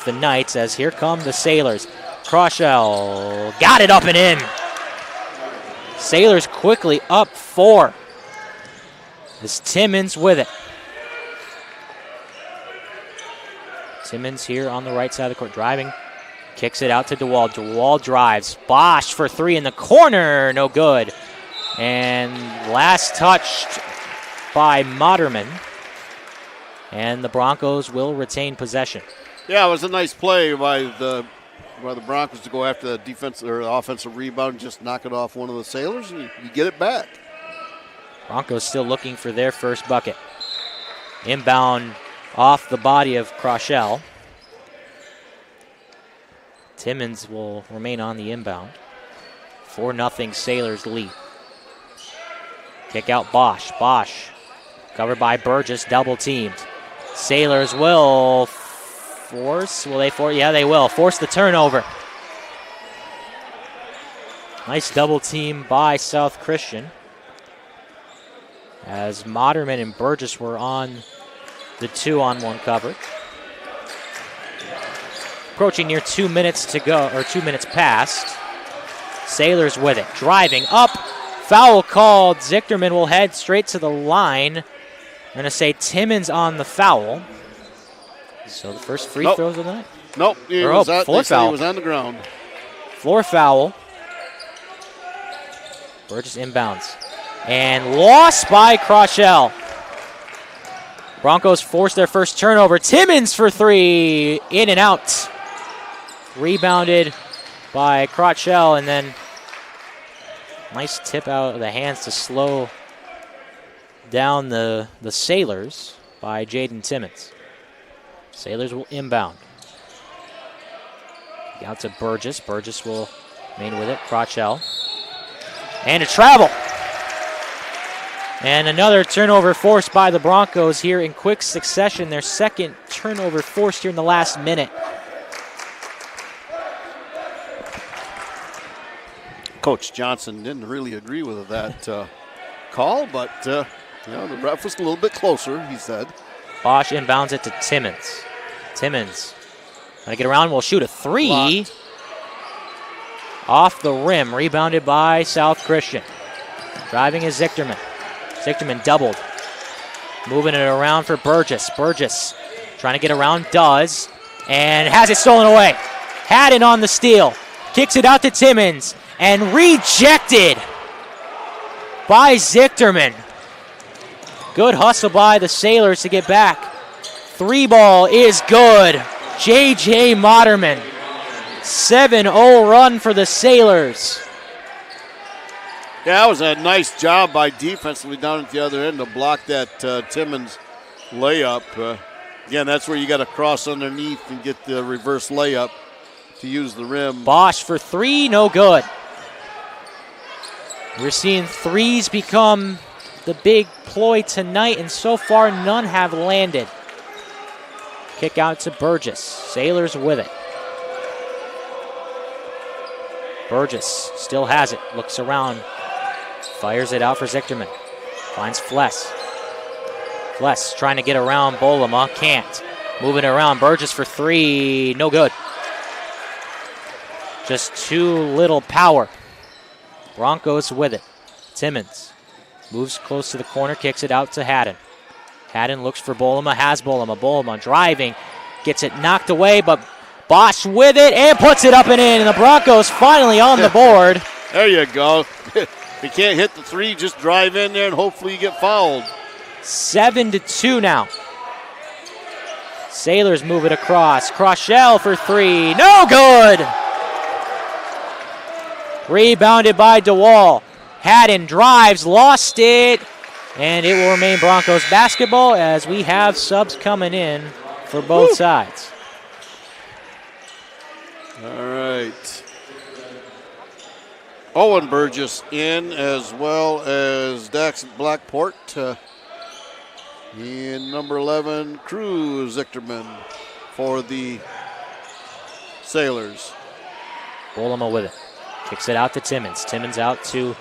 Speaker 2: the Knights, as here come the Sailors. Kroschel got it up and in. Sailors quickly up 4. As Timmons with it. Timmons here on the right side of the court, driving. Kicks it out to DeWall. DeWall drives. Bosch for 3 in the corner. No good. And last touched by Moderman. And the Broncos will retain possession.
Speaker 3: Yeah, it was a nice play by the Broncos to go after the defense or offensive rebound and just knock it off one of the Sailors, and you get it back.
Speaker 2: Broncos still looking for their first bucket. Inbound off the body of Kroschel. Timmons will remain on the inbound. 4-0 Sailors lead. Kick out Bosch. Bosch covered by Burgess, double teamed. Sailors will force. Will they force? Yeah, they will. Force the turnover. Nice double team by South Christian. As Moderman and Burgess were on the 2-on-1 coverage. Approaching near 2 minutes to go, or 2 minutes past. Sailors with it. Driving up. Foul called. Zichterman will head straight to the line. I'm going to say Timmons on the foul. So the first free throws of the night.
Speaker 3: Nope.
Speaker 2: Floor foul.
Speaker 3: He was on the ground.
Speaker 2: Floor foul. Burgess inbounds. And lost by Kroschel. Broncos force their first turnover. Timmons for three. In and out. Rebounded by Crotchell, and then nice tip out of the hands to slow down the Sailors by Jaden Timmons. Sailors will inbound. Out to Burgess. Burgess will remain with it. Crotchell. And a travel. And another turnover forced by the Broncos here in quick succession. Their second turnover forced here in the last minute.
Speaker 3: Coach Johnson didn't really agree with that call, but the ref was a little bit closer, he said.
Speaker 2: Bosch inbounds it to Timmons. Timmons going to get around, will shoot a three.
Speaker 3: Blocked.
Speaker 2: Off the rim, rebounded by South Christian. Driving is Zichterman. Zichterman doubled. Moving it around for Burgess. Burgess trying to get around, does, and has it stolen away. Haddon on the steal. Kicks it out to Timmons, and rejected by Zichterman. Good hustle by the Sailors to get back. Three ball is good. J.J. Moderman. 7-0 run for the Sailors.
Speaker 3: Yeah, that was a nice job by defensively down at the other end to block that Timmons layup. Again, that's where you got to cross underneath and get the reverse layup to use the rim.
Speaker 2: Bosch for three, no good. We're seeing threes become the big ploy tonight, and so far none have landed. Kick out to Burgess. Sailors with it. Burgess still has it. Looks around. Fires it out for Zichterman. Finds Fless. Fless trying to get around Bolema. Can't. Moving around. Burgess for three. No good. Just too little power. Broncos with it. Timmons moves close to the corner. Kicks it out to Haddon. Haddon looks for Bolema. Has Bolema. Bolema driving. Gets it knocked away, but Bosch with it and puts it up and in. And the Broncos finally on the board.
Speaker 3: There you go. If you can't hit the three, just drive in there and hopefully you get fouled.
Speaker 2: 7-2 now. Sailors move it across. Crotchell for three. No good. Rebounded by DeWall. Haddon drives, lost it, and it will remain Broncos basketball as we have subs coming in for both sides.
Speaker 3: All right. Owen Burgess in, as well as Dax Blackport. And number 11, Cruz Zichterman for the Sailors.
Speaker 2: Bolema with it. Kicks it out to Timmons. Timmons out to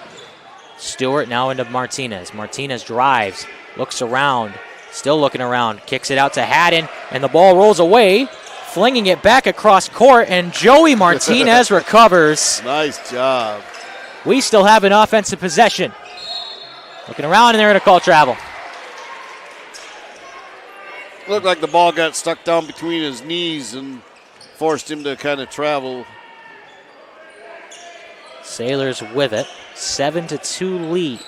Speaker 2: Stewart, now into Martinez. Martinez drives, looks around, still looking around, kicks it out to Haddon, and the ball rolls away, flinging it back across court, and Joey Martinez recovers.
Speaker 3: Nice job.
Speaker 2: We still have an offensive possession. Looking around, and they're going to call travel.
Speaker 3: Looked like the ball got stuck down between his knees and forced him to kind of travel.
Speaker 2: Sailors with it. 7-2 lead.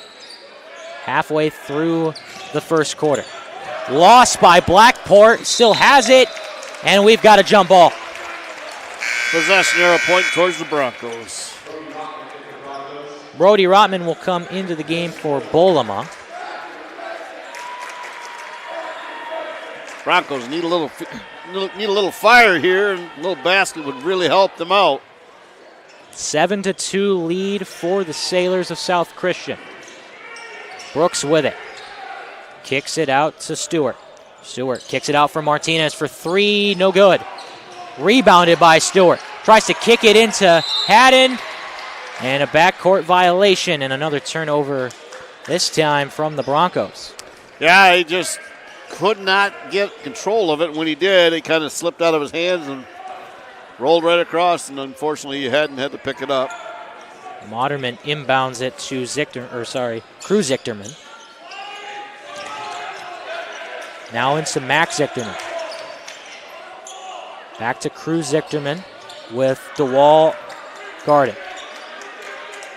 Speaker 2: Halfway through the first quarter. Lost by Blackport. Still has it. And we've got a jump ball.
Speaker 3: Possession arrow point towards the Broncos.
Speaker 2: Brody Rotman will come into the game for Bolema.
Speaker 3: Broncos need a little fire here, and a little basket would really help them out.
Speaker 2: 7-2 lead for the Sailors of South Christian. Brooks with it. Kicks it out to Stewart. Stewart kicks it out for Martinez for three. No good. Rebounded by Stewart. Tries to kick it into Haddon. And a backcourt violation and another turnover, this time from the Broncos.
Speaker 3: Yeah, he just could not get control of it. When he did, it kind of slipped out of his hands and rolled right across, and unfortunately he had to pick it up.
Speaker 2: Moderman inbounds it to Cruz Zichterman. Now into Max Zichterman. Back to Cruz Zichterman with DeWall guarding.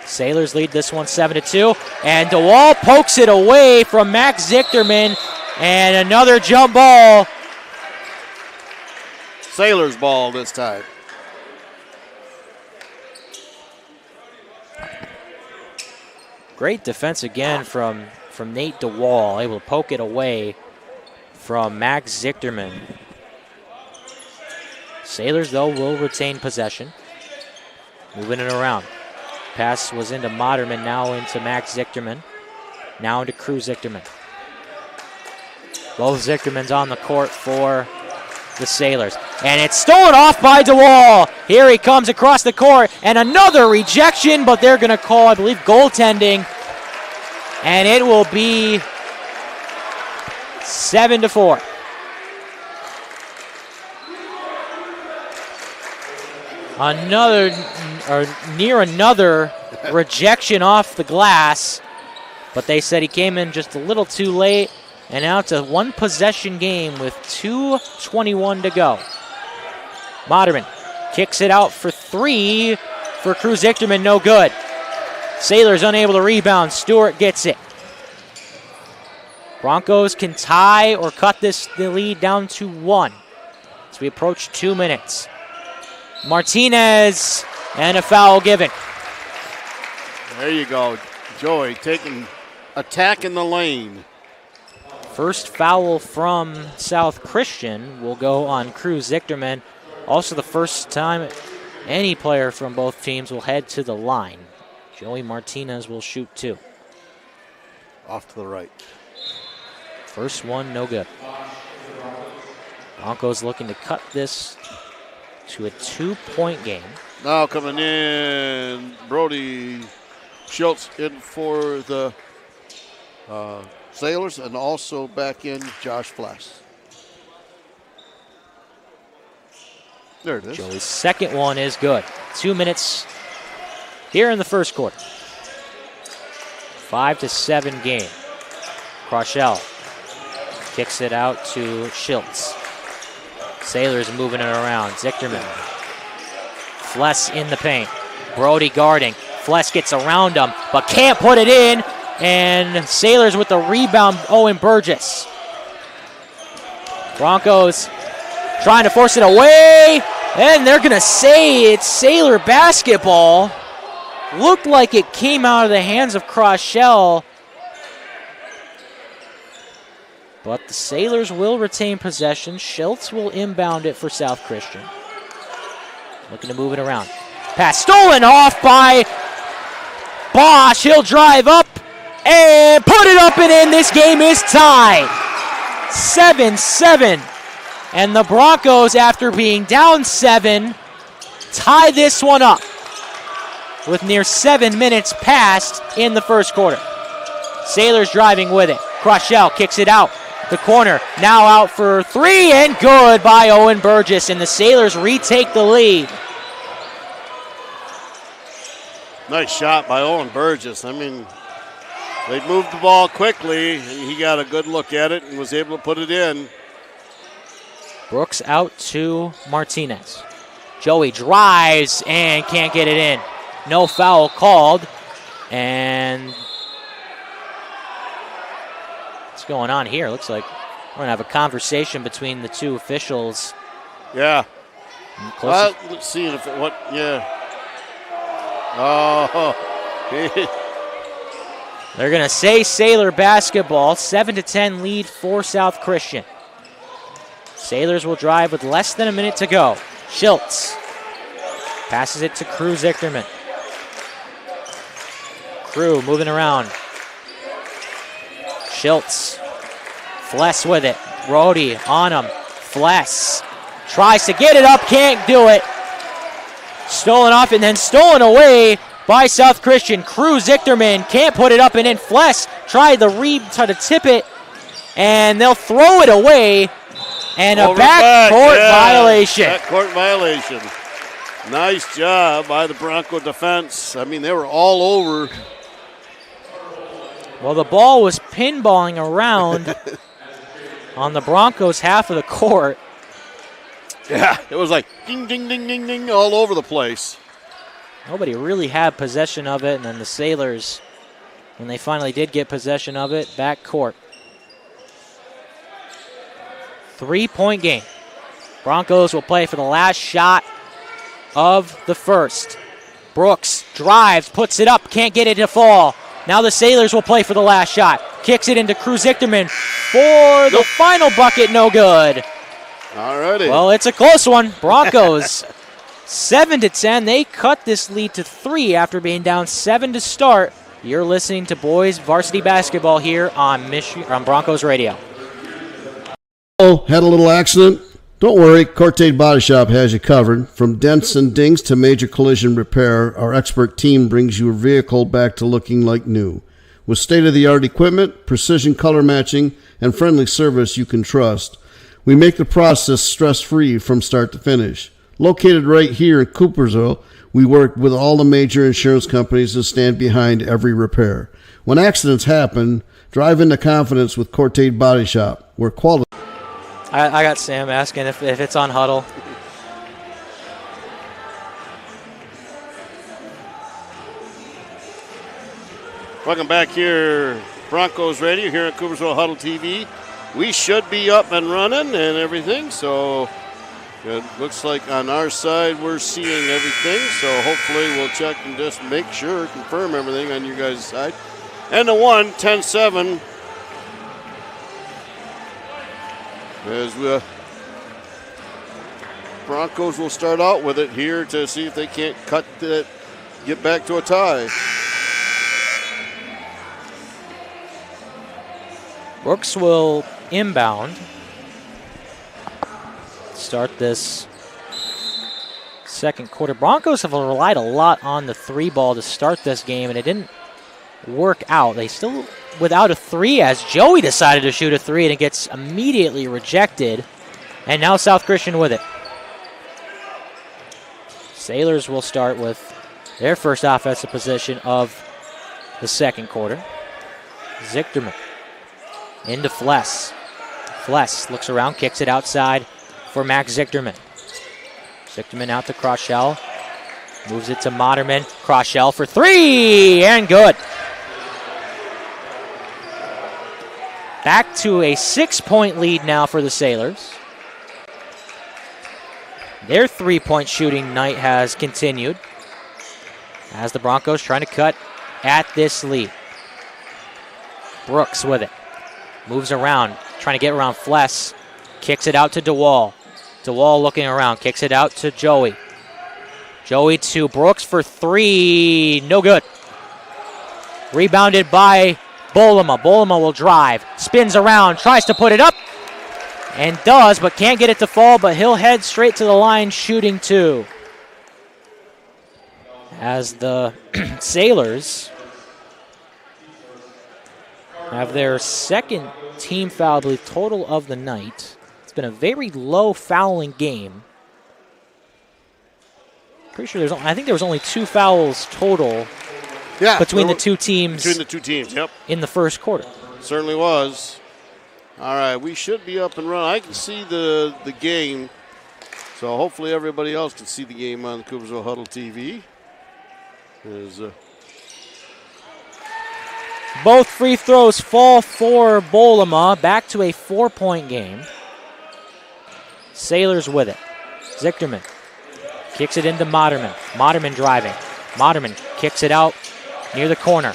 Speaker 2: Sailors lead this one 7-2, and DeWall pokes it away from Max Zichterman, And another jump ball.
Speaker 3: Sailors ball this time.
Speaker 2: Great defense again from Nate DeWall, able to poke it away from Max Zichterman. Sailors, though, will retain possession. Moving it around. Pass was into Moderman, now into Max Zichterman. Now into Crew Zichterman. Both Zichtermans on the court for the Sailors. And it's stolen off by DeWall. Here he comes across the court. And another rejection, but they're going to call, I believe, goaltending. And it will be 7-4. Near another rejection off the glass. But they said he came in just a little too late. And now it's a one-possession game with 2:21 to go. Moderman kicks it out for three for Crew Zichterman, no good. Sailors unable to rebound. Stewart gets it. Broncos can tie or cut the lead down to 1 as we approach 2 minutes. Martinez and a foul given.
Speaker 3: There you go. Joey attacking the lane.
Speaker 2: First foul from South Christian will go on Crew Zichterman. Also the first time any player from both teams will head to the line. Joey Martinez will shoot 2.
Speaker 3: Off to the right.
Speaker 2: First one, no good. Broncos looking to cut this to a 2-point game.
Speaker 3: Now coming in, Brody Schultz in for the Sailors, and also back in Josh Flass. There it is.
Speaker 2: Joey's second one is good. 2 minutes here in the first quarter. 5-7 game. Crochelle kicks it out to Schultz. Sailors moving it around. Zichterman. Fless in the paint. Brody guarding. Fless gets around him, but can't put it in. And Sailors with the rebound, Owen Burgess. Broncos trying to force it away. And they're going to say it's Sailor basketball. Looked like it came out of the hands of Crochelle. But the Sailors will retain possession. Schultz will inbound it for South Christian. Looking to move it around. Pass stolen off by Bosch. He'll drive up and put it up and in. This game is tied. 7-7. And the Broncos, after being down 7, tie this one up with near 7 minutes passed in the first quarter. Sailors driving with it. Crochelle kicks it out. The corner now out for 3 and good by Owen Burgess. And the Sailors retake the lead.
Speaker 3: Nice shot by Owen Burgess. I mean, they moved the ball quickly. He got a good look at it and was able to put it in.
Speaker 2: Brooks out to Martinez. Joey drives and can't get it in. No foul called. And what's going on here? Looks like we're going to have a conversation between the two officials.
Speaker 3: Yeah. Let's see yeah. Oh.
Speaker 2: They're going to say Sailor basketball. 7-10 lead for South Christian. Sailors will drive with less than a minute to go. Schultz passes it to Crew Zichterman. Crew moving around. Schultz. Fless with it. Brody on him. Fless tries to get it up, can't do it. Stolen off and then stolen away by South Christian. Crew Zichterman can't put it up and in. Fless tried to tip it, and they'll throw it away. And a backcourt violation.
Speaker 3: Backcourt violation. Nice job by the Bronco defense. I mean, they were all over.
Speaker 2: Well, the ball was pinballing around on the Broncos' half of the court.
Speaker 3: Yeah, it was like ding, ding, ding, ding, ding all over the place.
Speaker 2: Nobody really had possession of it, and then the Sailors, when they finally did get possession of it, backcourt. 3-point game. Broncos will play for the last shot of the first. Brooks drives, puts it up, can't get it to fall. Now the Sailors will play for the last shot. Kicks it into Cruz Zichterman for the final bucket, no good.
Speaker 3: All righty.
Speaker 2: Well, it's a close one. Broncos 7-10. They cut this lead to 3 after being down 7 to start. You're listening to boys varsity basketball here on Broncos Radio.
Speaker 5: Oh, had a little accident? Don't worry, Cortate Body Shop has you covered. From dents and dings to major collision repair, our expert team brings your vehicle back to looking like new. With state-of-the-art equipment, precision color matching, and friendly service you can trust, we make the process stress-free from start to finish. Located right here in Coopersville, we work with all the major insurance companies and stand behind every repair. When accidents happen, drive into confidence with Cortate Body Shop, where quality...
Speaker 2: I got Sam asking if it's on huddle.
Speaker 3: Welcome back here, Broncos Radio, here at Coopersville Huddle TV. We should be up and running and everything, so it looks like on our side we're seeing everything, so hopefully we'll check and just make sure, confirm everything on you guys' side. And the 10-7. As Broncos will start out with it here to see if they can't get back to a tie.
Speaker 2: Brooks will inbound. Start this second quarter. Broncos have relied a lot on the 3-ball to start this game, and it didn't work out. They still without a 3 as Joey decided to shoot a 3, and it gets immediately rejected. And now South Christian with it. Sailors will start with their first offensive possession of the second quarter. Zichterman into Fless. Fless looks around, kicks it outside for Max Zichterman. Zichterman out to Crochell. Moves it to Moderman. Crochell for 3, and good. Back to a 6-point lead now for the Sailors. Their 3-point shooting night has continued as the Broncos trying to cut at this lead. Brooks with it. Moves around, trying to get around Fless. Kicks it out to DeWall. DeWall looking around, kicks it out to Joey. Joey to Brooks for 3, no good. Rebounded by Bolema. Bolema will drive, spins around, tries to put it up, and does, but can't get it to fall, but he'll head straight to the line shooting 2. As the Sailors have their second team foul, I believe, total of the night. It's been a very low fouling game. Pretty sure I think there was only 2 fouls total between the two teams.
Speaker 3: Between the two teams, yep.
Speaker 2: In the first quarter.
Speaker 3: Certainly was. All right, we should be up and running. I can see the game, so hopefully everybody else can see the game on the Coopersville Huddle TV.
Speaker 2: Both free throws fall for Bolema. Back to a 4-point game. Sailors with it. Zichterman kicks it into Moderman. Moderman driving. Moderman kicks it out near the corner.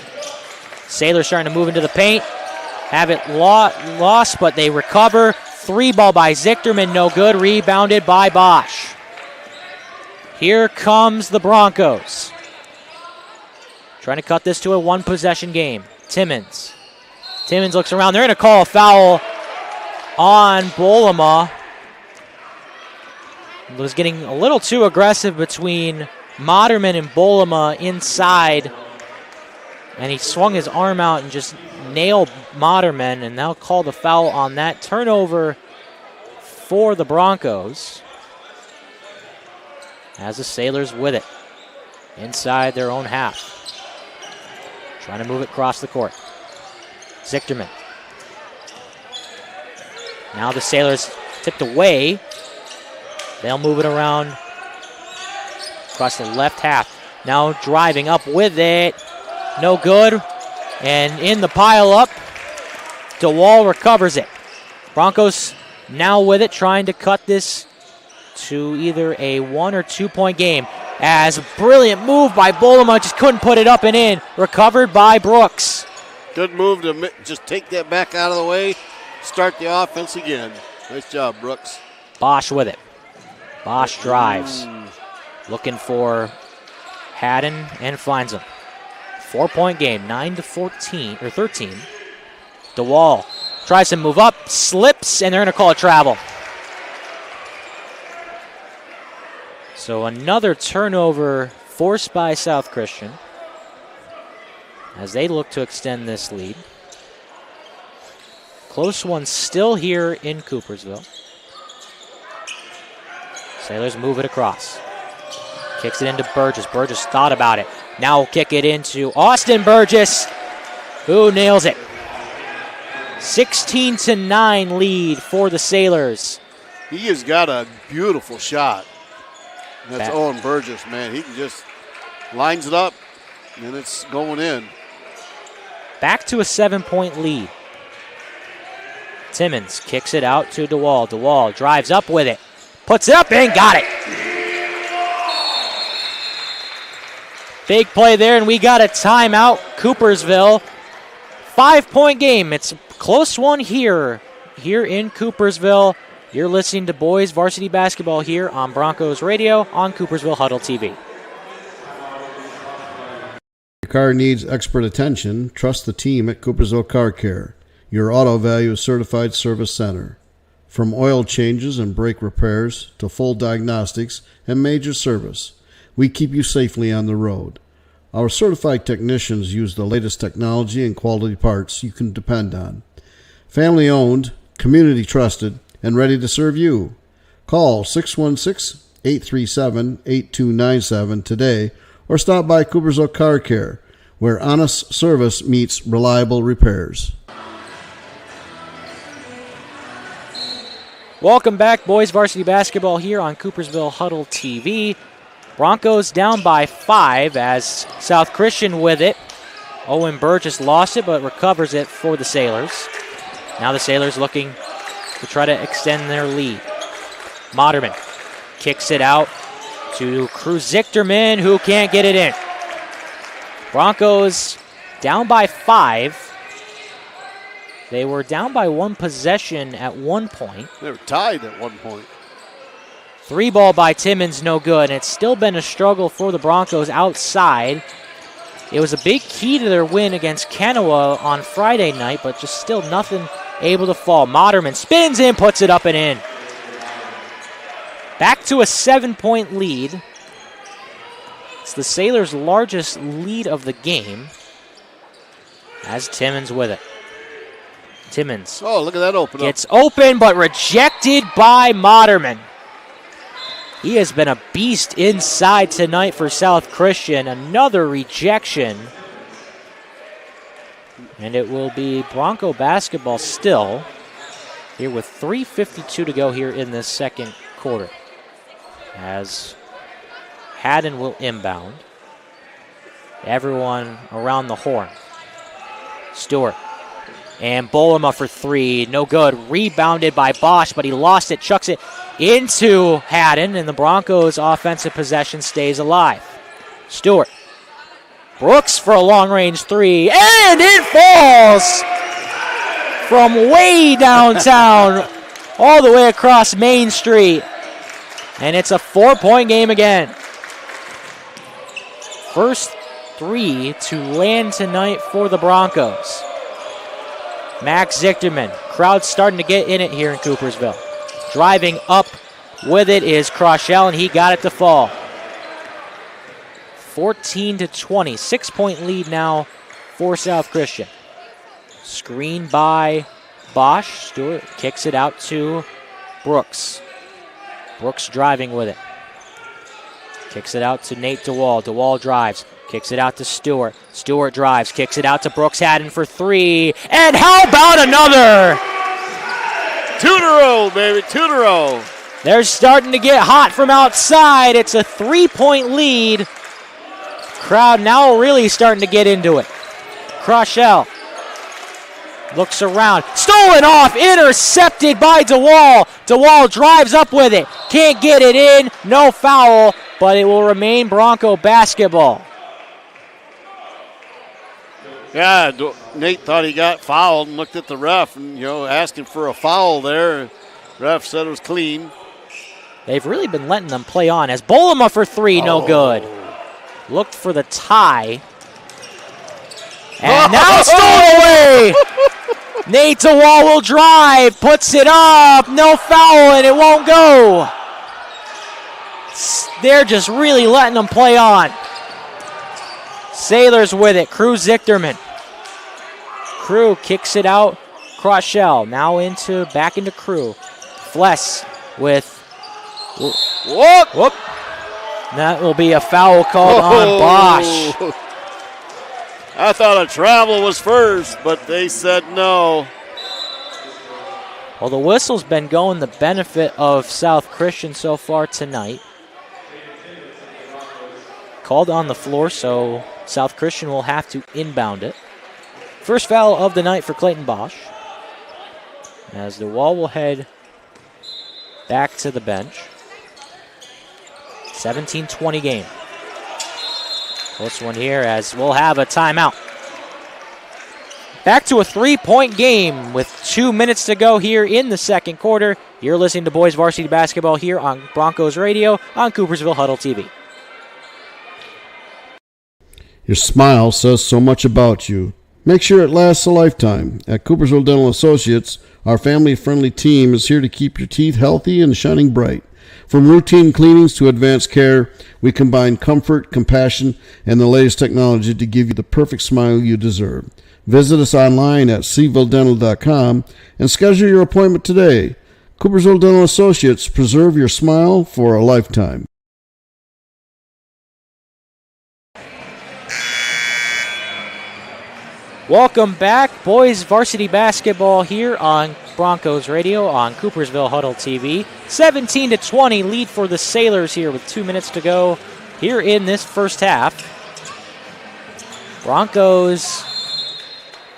Speaker 2: Sailors starting to move into the paint. Have it lost, but they recover. 3-ball by Zichterman, no good. Rebounded by Bosch. Here comes the Broncos. Trying to cut this to a 1-possession game. Timmons. Timmons looks around. They're going to call a foul on Bolema. It was getting a little too aggressive between Moderman and Bolema inside. And he swung his arm out and just nailed Moderman, and they'll call the foul on that. Turnover for the Broncos. As the Sailors with it. Inside their own half. Trying to move it across the court. Zichterman. Now the Sailors tipped away. They'll move it around across the left half. Now driving up with it. No good. And in the pile up, DeWall recovers it. Broncos now with it, trying to cut this to either a 1 or 2 point game. As a brilliant move by Bolema, just couldn't put it up and in. Recovered by Brooks.
Speaker 3: Good move to just take that back out of the way, start the offense again. Nice job, Brooks.
Speaker 2: Bosch with it. Bosch drives. Looking for Haddon and finds him. 4 point game, 9-14 or 13. DeWall tries to move up, slips, and they're going to call it travel. So another turnover forced by South Christian as they look to extend this lead. Close one still here in Coopersville. Sailors move it across. Kicks it into Burgess. Burgess thought about it. Now will kick it into Austin Burgess, who nails it. 16-9 lead for the Sailors.
Speaker 3: He has got a beautiful shot. That's
Speaker 2: Back.
Speaker 3: Owen Burgess, man. He just lines it up, and it's going in.
Speaker 2: Back to a 7 point lead. Timmons kicks it out to DeWall. DeWall drives up with it. Puts it up and got it. Big play there, and we got a timeout. Coopersville. 5 point game. It's a close one here in Coopersville. You're listening to Boys Varsity Basketball here on Broncos Radio on Coopersville Huddle TV.
Speaker 5: Your car needs expert attention. Trust the team at Coopersville Car Care, your Auto Value Certified Service Center. From oil changes and brake repairs to full diagnostics and major service, we keep you safely on the road. Our certified technicians use the latest technology and quality parts you can depend on. Family owned, community trusted, and ready to serve you. Call 616-837-8297 today or stop by Coopersville Car Care, where honest service meets reliable repairs.
Speaker 2: Welcome back, Boys Varsity Basketball here on Coopersville Huddle TV. Broncos down by 5 as South Christian with it. Owen Burgess lost it but recovers it for the Sailors. Now the Sailors looking to try to extend their lead. Moderman kicks it out to Zichterman, who can't get it in. Broncos down by 5. They were down by 1 possession at one point.
Speaker 3: They were tied at one point.
Speaker 2: 3 ball by Timmons, no good. And it's still been a struggle for the Broncos outside. It was a big key to their win against Kanawha on Friday night, but just still nothing able to fall. Moderman spins in, puts it up and in. Back to a 7 point lead. It's the Sailors' largest lead of the game as Timmons with it. Timmons.
Speaker 3: Oh, look at that open up.
Speaker 2: Gets open, but rejected by Moderman. He has been a beast inside tonight for South Christian. Another rejection. And it will be Bronco basketball still here with 3:52 to go here in this second quarter. As Haddon will inbound. Everyone around the horn. Stewart. And Bolema for 3. No good. Rebounded by Bosch, but he lost it. Chucks it into Haddon, and the Broncos' offensive possession stays alive. Stewart. Brooks for a long-range 3. And it falls from way downtown all the way across Main Street. And it's a 4 point game again. First 3 to land tonight for the Broncos. Max Zichterman. Crowd's starting to get in it here in Coopersville. Driving up with it is Crochelle, and he got it to fall. 14-20. 6 point lead now for South Christian. Screen by Bosch. Stewart kicks it out to Brooks. Brooks driving with it. Kicks it out to Nate DeWall. DeWall drives. Kicks it out to Stewart. Stewart drives. Kicks it out to Brooks Haddon for 3. And how about another?
Speaker 3: 2 in a row, baby. 2 in a row.
Speaker 2: They're starting to get hot from outside. It's a 3 point lead. Crowd now really starting to get into it. Crochelle Looks around. Stolen off. Intercepted by DeWall. DeWall drives up with it. Can't get it in. No foul, but it will remain Bronco basketball.
Speaker 3: Yeah, Nate thought he got fouled and looked at the ref and, asking for a foul there. Ref said it was clean.
Speaker 2: They've really been letting them play on. As Bolema for three, no good. Looked for the tie. And now stolen away. Nate DeWall will drive, puts it up, no foul, and it won't go. They're just really letting them play on. Sailors with it, Crew Zichterman. Crew kicks it out, cross shell, now back into Crew. Fless with, whoop. That will be a foul called on Bosch.
Speaker 3: I thought a travel was first, but they said no.
Speaker 2: Well, the whistle's been going the benefit of South Christian so far tonight. Called on the floor, so South Christian will have to inbound it. First foul of the night for Clayton Bosch. As DeWall will head back to the bench. 17-20 game. Close one here as we'll have a timeout. Back to a 3-point game with 2 minutes to go here in the second quarter. You're listening to Boys Varsity Basketball here on Broncos Radio on Coopersville Huddle TV.
Speaker 5: Your smile says so much about you. Make sure it lasts a lifetime. At Coopersville Dental Associates, our family-friendly team is here to keep your teeth healthy and shining bright. From routine cleanings to advanced care, we combine comfort, compassion, and the latest technology to give you the perfect smile you deserve. Visit us online at cvilledental.com and schedule your appointment today. Coopersville Dental Associates, preserve your smile for a lifetime.
Speaker 2: Welcome back, Boys Varsity Basketball here on Broncos Radio on Coopersville Huddle TV. 17-20 lead for the Sailors here with 2 minutes to go here in this first half. Broncos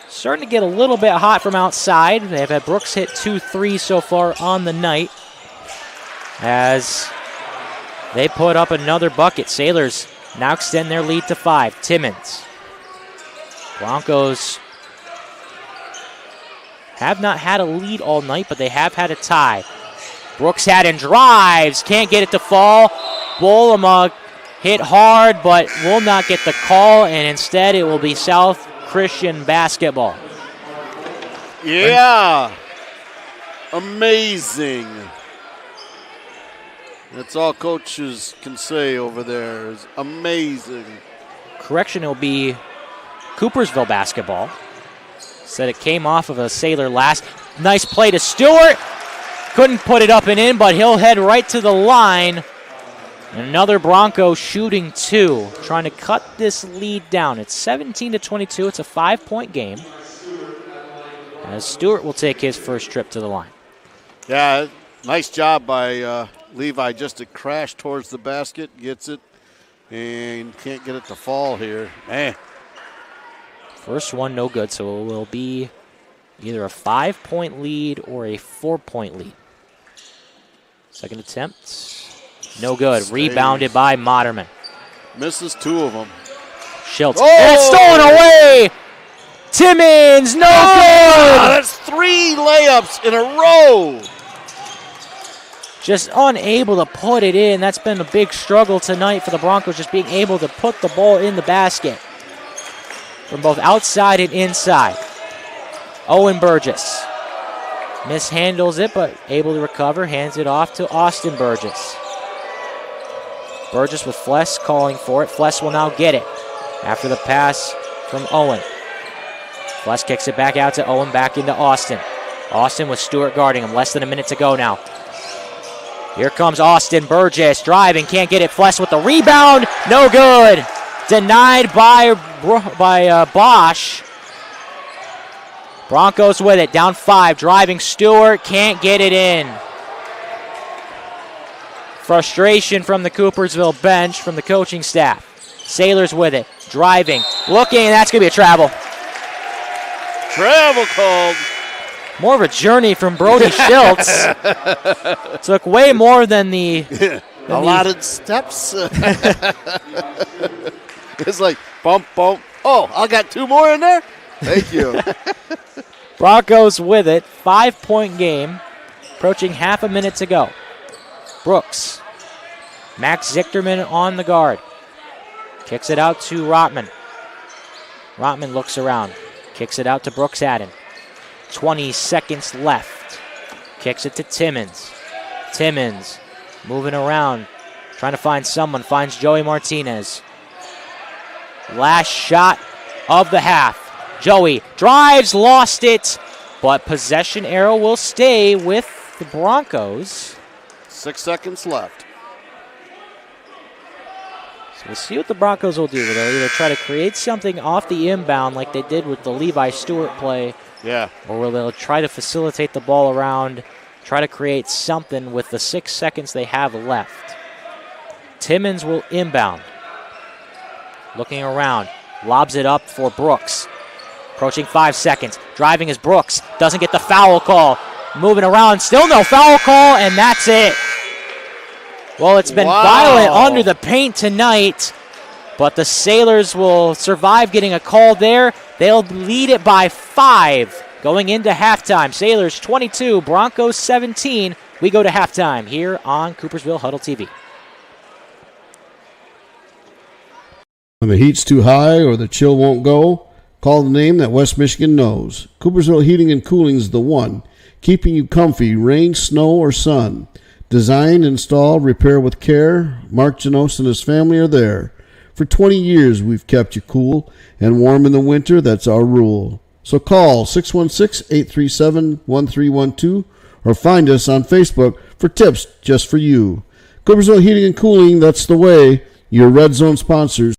Speaker 2: starting to get a little bit hot from outside. They've had Brooks hit 2 threes so far on the night as they put up another bucket. Sailors now extend their lead to 5. Timmons. Broncos have not had a lead all night, but they have had a tie. Brooks had and drives. Can't get it to fall. Bolema hit hard, but will not get the call, and instead it will be South Christian basketball.
Speaker 3: Yeah. Amazing. That's all coaches can say over there is amazing.
Speaker 2: Correction, it will be Coopersville basketball. Said it came off of a Sailor last. Nice play to Stewart. Couldn't put it up and in, but he'll head right to the line. Another Bronco shooting 2, trying to cut this lead down. It's 17-22. It's a 5-point game. As Stewart will take his first trip to the line.
Speaker 3: Yeah, nice job by Levi just to crash towards the basket, gets it, and can't get it to fall here. Man.
Speaker 2: First one, no good, so it will be either a 5-point lead or a 4-point lead. Second attempt, no good. Rebounded by Moderman.
Speaker 3: Misses 2 of them.
Speaker 2: Schiltz, and it's stolen away! Timmons, no good!
Speaker 3: That's 3 layups in a row!
Speaker 2: Just unable to put it in. That's been a big struggle tonight for the Broncos, just being able to put the ball in the basket. From both outside and inside. Owen Burgess mishandles it, but able to recover. Hands it off to Austin Burgess. Burgess with Fless calling for it. Fless will now get it after the pass from Owen. Fless kicks it back out to Owen, back into Austin. Austin with Stewart guarding him. Less than a minute to go now. Here comes Austin Burgess driving. Can't get it. Fless with the rebound. No good. Denied by Bosch. Broncos with it, down 5, driving Stewart, can't get it in. Frustration from the Coopersville bench, from the coaching staff. Sailors with it, driving, looking, and that's going to be a travel.
Speaker 3: Travel called.
Speaker 2: More of a journey from Brody Schultz. Took way more than the
Speaker 3: allotted steps. It's like bump, bump. Oh, I got 2 more in there? Thank you.
Speaker 2: Broncos with it. 5-point game. Approaching half a minute to go. Brooks. Max Zichterman on the guard. Kicks it out to Rotman. Rotman looks around. Kicks it out to Brooks Adden. 20 seconds left. Kicks it to Timmons. Timmons moving around. Trying to find someone. Finds Joey Martinez. Last shot of the half. Joey drives, lost it. But possession arrow will stay with the Broncos.
Speaker 3: 6 seconds left.
Speaker 2: So we'll see what the Broncos will do. They'll either try to create something off the inbound like they did with the Levi Stewart play.
Speaker 3: Yeah.
Speaker 2: Or will they try to facilitate the ball around, try to create something with the 6 seconds they have left. Timmons will inbound. Looking around, lobs it up for Brooks. Approaching 5 seconds. Driving is Brooks. Doesn't get the foul call. Moving around, still no foul call, and that's it. Well, it's been violent under the paint tonight, but the Sailors will survive getting a call there. They'll lead it by 5 going into halftime. Sailors 22, Broncos 17. We go to halftime here on Coopersville Huddle TV.
Speaker 5: When the heat's too high or the chill won't go, call the name that West Michigan knows. Coopersville Heating and Cooling is the one, keeping you comfy, rain, snow, or sun. Design, install, repair with care. Mark Janos and his family are there. For 20 years, we've kept you cool and warm in the winter. That's our rule. So call 616-837-1312 or find us on Facebook for tips just for you. Coopersville Heating and Cooling, that's the way. Your Red Zone sponsors.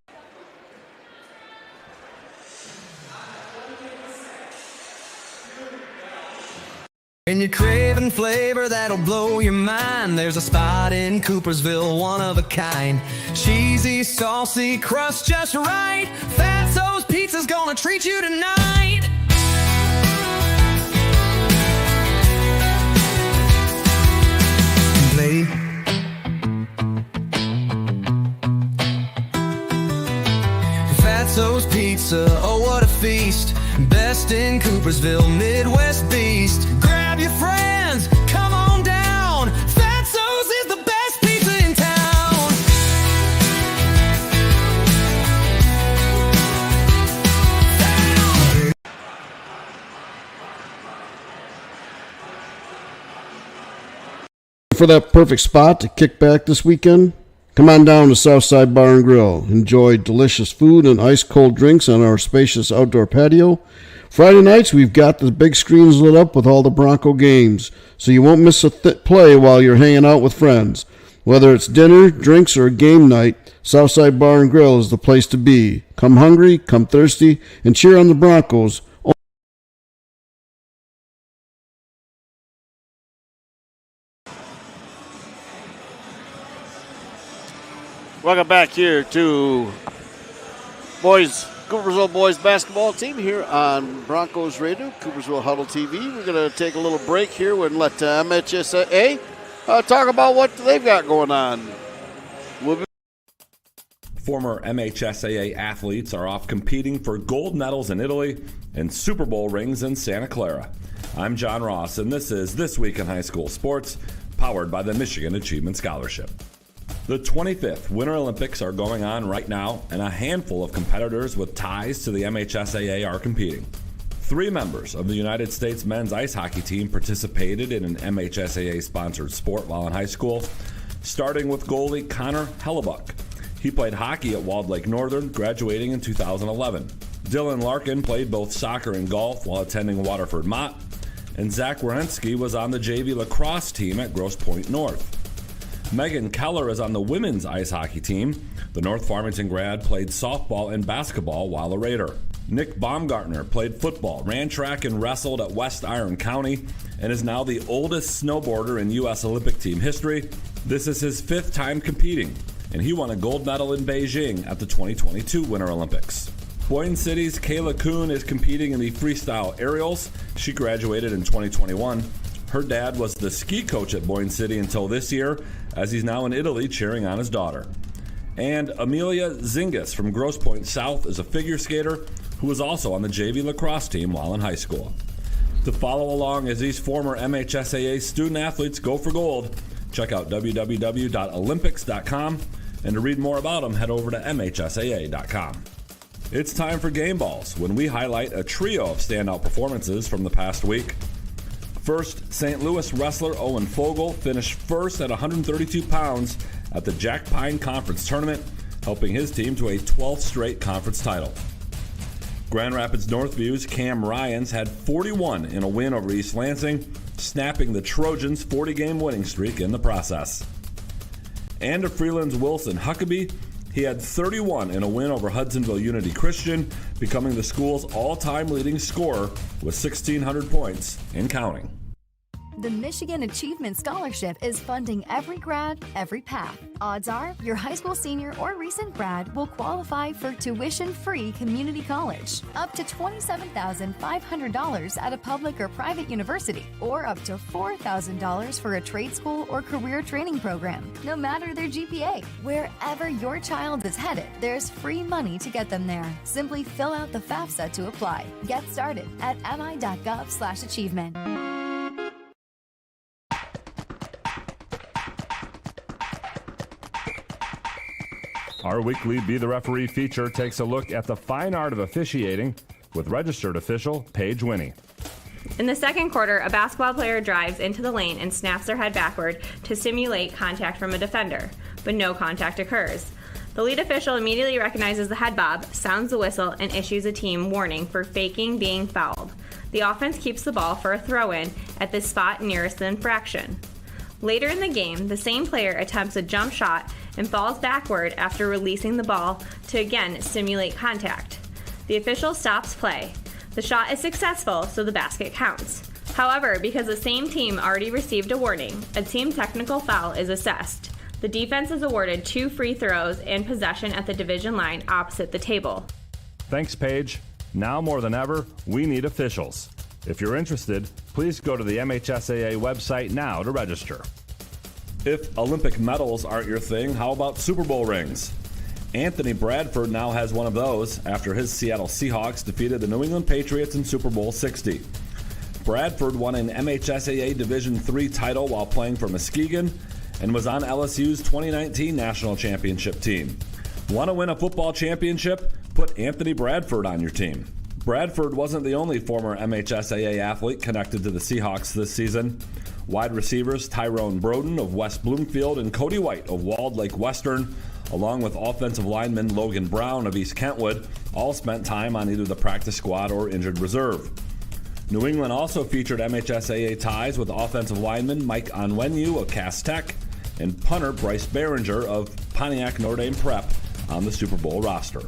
Speaker 1: When you're craving flavor that'll blow your mind, there's a spot in Coopersville, one of a kind. Cheesy, saucy, crust just right. Fatso's Pizza's gonna treat you tonight. Play. Fatso's Pizza, oh what a feast. Best in Coopersville, Midwest Beast. Grab your friends, come on down. Fatso's is the best pizza in town.
Speaker 5: For that perfect spot to kick back this weekend, come on down to Southside Bar and Grill. Enjoy delicious food and ice-cold drinks on our spacious outdoor patio. Friday nights, we've got the big screens lit up with all the Bronco games, so you won't miss a play while you're hanging out with friends. Whether it's dinner, drinks, or a game night, Southside Bar and Grill is the place to be. Come hungry, come thirsty, and cheer on the Broncos.
Speaker 3: Welcome back here to Coopersville Boys basketball team here on Broncos Radio, Coopersville Huddle TV. We're going to take a little break here and let MHSAA talk about what they've got going on.
Speaker 6: Former MHSAA athletes are off competing for gold medals in Italy and Super Bowl rings in Santa Clara. I'm John Ross, and this is This Week in High School Sports, powered by the Michigan Achievement Scholarship. The 25th Winter Olympics are going on right now, and a handful of competitors with ties to the MHSAA are competing. 3 members of the United States men's ice hockey team participated in an MHSAA-sponsored sport while in high school, starting with goalie Connor Hellebuck. He played hockey at Walled Lake Northern, graduating in 2011. Dylan Larkin played both soccer and golf while attending Waterford Mott, and Zach Wierenski was on the JV lacrosse team at Grosse Pointe North. Megan Keller is on the women's ice hockey team. The North Farmington grad played softball and basketball while a Raider. Nick Baumgartner played football, ran track and wrestled at West Iron County, and is now the oldest snowboarder in U.S. Olympic team history. This is his 5th time competing, and he won a gold medal in Beijing at the 2022 Winter Olympics. Boyne City's Kayla Kuhn is competing in the freestyle aerials. She graduated in 2021. Her dad was the ski coach at Boyne City until this year, as he's now in Italy cheering on his daughter. And Amelia Zingis from Grosse Pointe South is a figure skater who was also on the JV lacrosse team while in high school. To follow along as these former MHSAA student athletes go for gold, check out www.olympics.com, and to read more about them, head over to mhsaa.com. It's time for Game Balls, when we highlight a trio of standout performances from the past week. First, St. Louis wrestler Owen Fogel finished first at 132 pounds at the Jack Pine Conference Tournament, helping his team to a 12th straight conference title. Grand Rapids Northview's Cam Ryans had 41 in a win over East Lansing, snapping the Trojans' 40-game winning streak in the process. And to Freeland's Wilson Huckabee, he had 31 in a win over Hudsonville Unity Christian, becoming the school's all-time leading scorer with 1,600 points and counting.
Speaker 7: The Michigan Achievement Scholarship is funding every grad, every path. Odds are your high school senior or recent grad will qualify for tuition-free community college, up to $27,500 at a public or private university, or up to $4,000 for a trade school or career training program, no matter their GPA. Wherever your child is headed, there's free money to get them there. Simply fill out the FAFSA to apply. Get started at mi.gov/achievement.
Speaker 6: Our weekly Be the Referee feature takes a look at the fine art of officiating with registered official Paige Winnie.
Speaker 8: In the second quarter, a basketball player drives into the lane and snaps their head backward to simulate contact from a defender, but no contact occurs. The lead official immediately recognizes the head bob, sounds the whistle, and issues a team warning for faking being fouled. The offense keeps the ball for a throw-in at the spot nearest the infraction. Later in the game, the same player attempts a jump shot and falls backward after releasing the ball to again simulate contact. The official stops play. The shot is successful, so the basket counts. However, because the same team already received a warning, a team technical foul is assessed. The defense is awarded 2 free throws and possession at the division line opposite the table.
Speaker 6: Thanks, Paige. Now more than ever, we need officials. If you're interested, please go to the MHSAA website now to register. If Olympic medals aren't your thing, how about Super Bowl rings? Anthony Bradford now has one of those after his Seattle Seahawks defeated the New England Patriots in Super Bowl 60. Bradford won an MHSAA Division III title while playing for Muskegon and was on LSU's 2019 national championship team. Want to win a football championship? Put Anthony Bradford on your team. Bradford wasn't the only former MHSAA athlete connected to the Seahawks this season. Wide receivers Tyrone Broden of West Bloomfield and Cody White of Walled Lake Western, along with offensive lineman Logan Brown of East Kentwood, all spent time on either the practice squad or injured reserve. New England also featured MHSAA ties with offensive lineman Mike Onwenu of Cass Tech and punter Bryce Behringer of Pontiac Notre Dame Prep on the Super Bowl roster.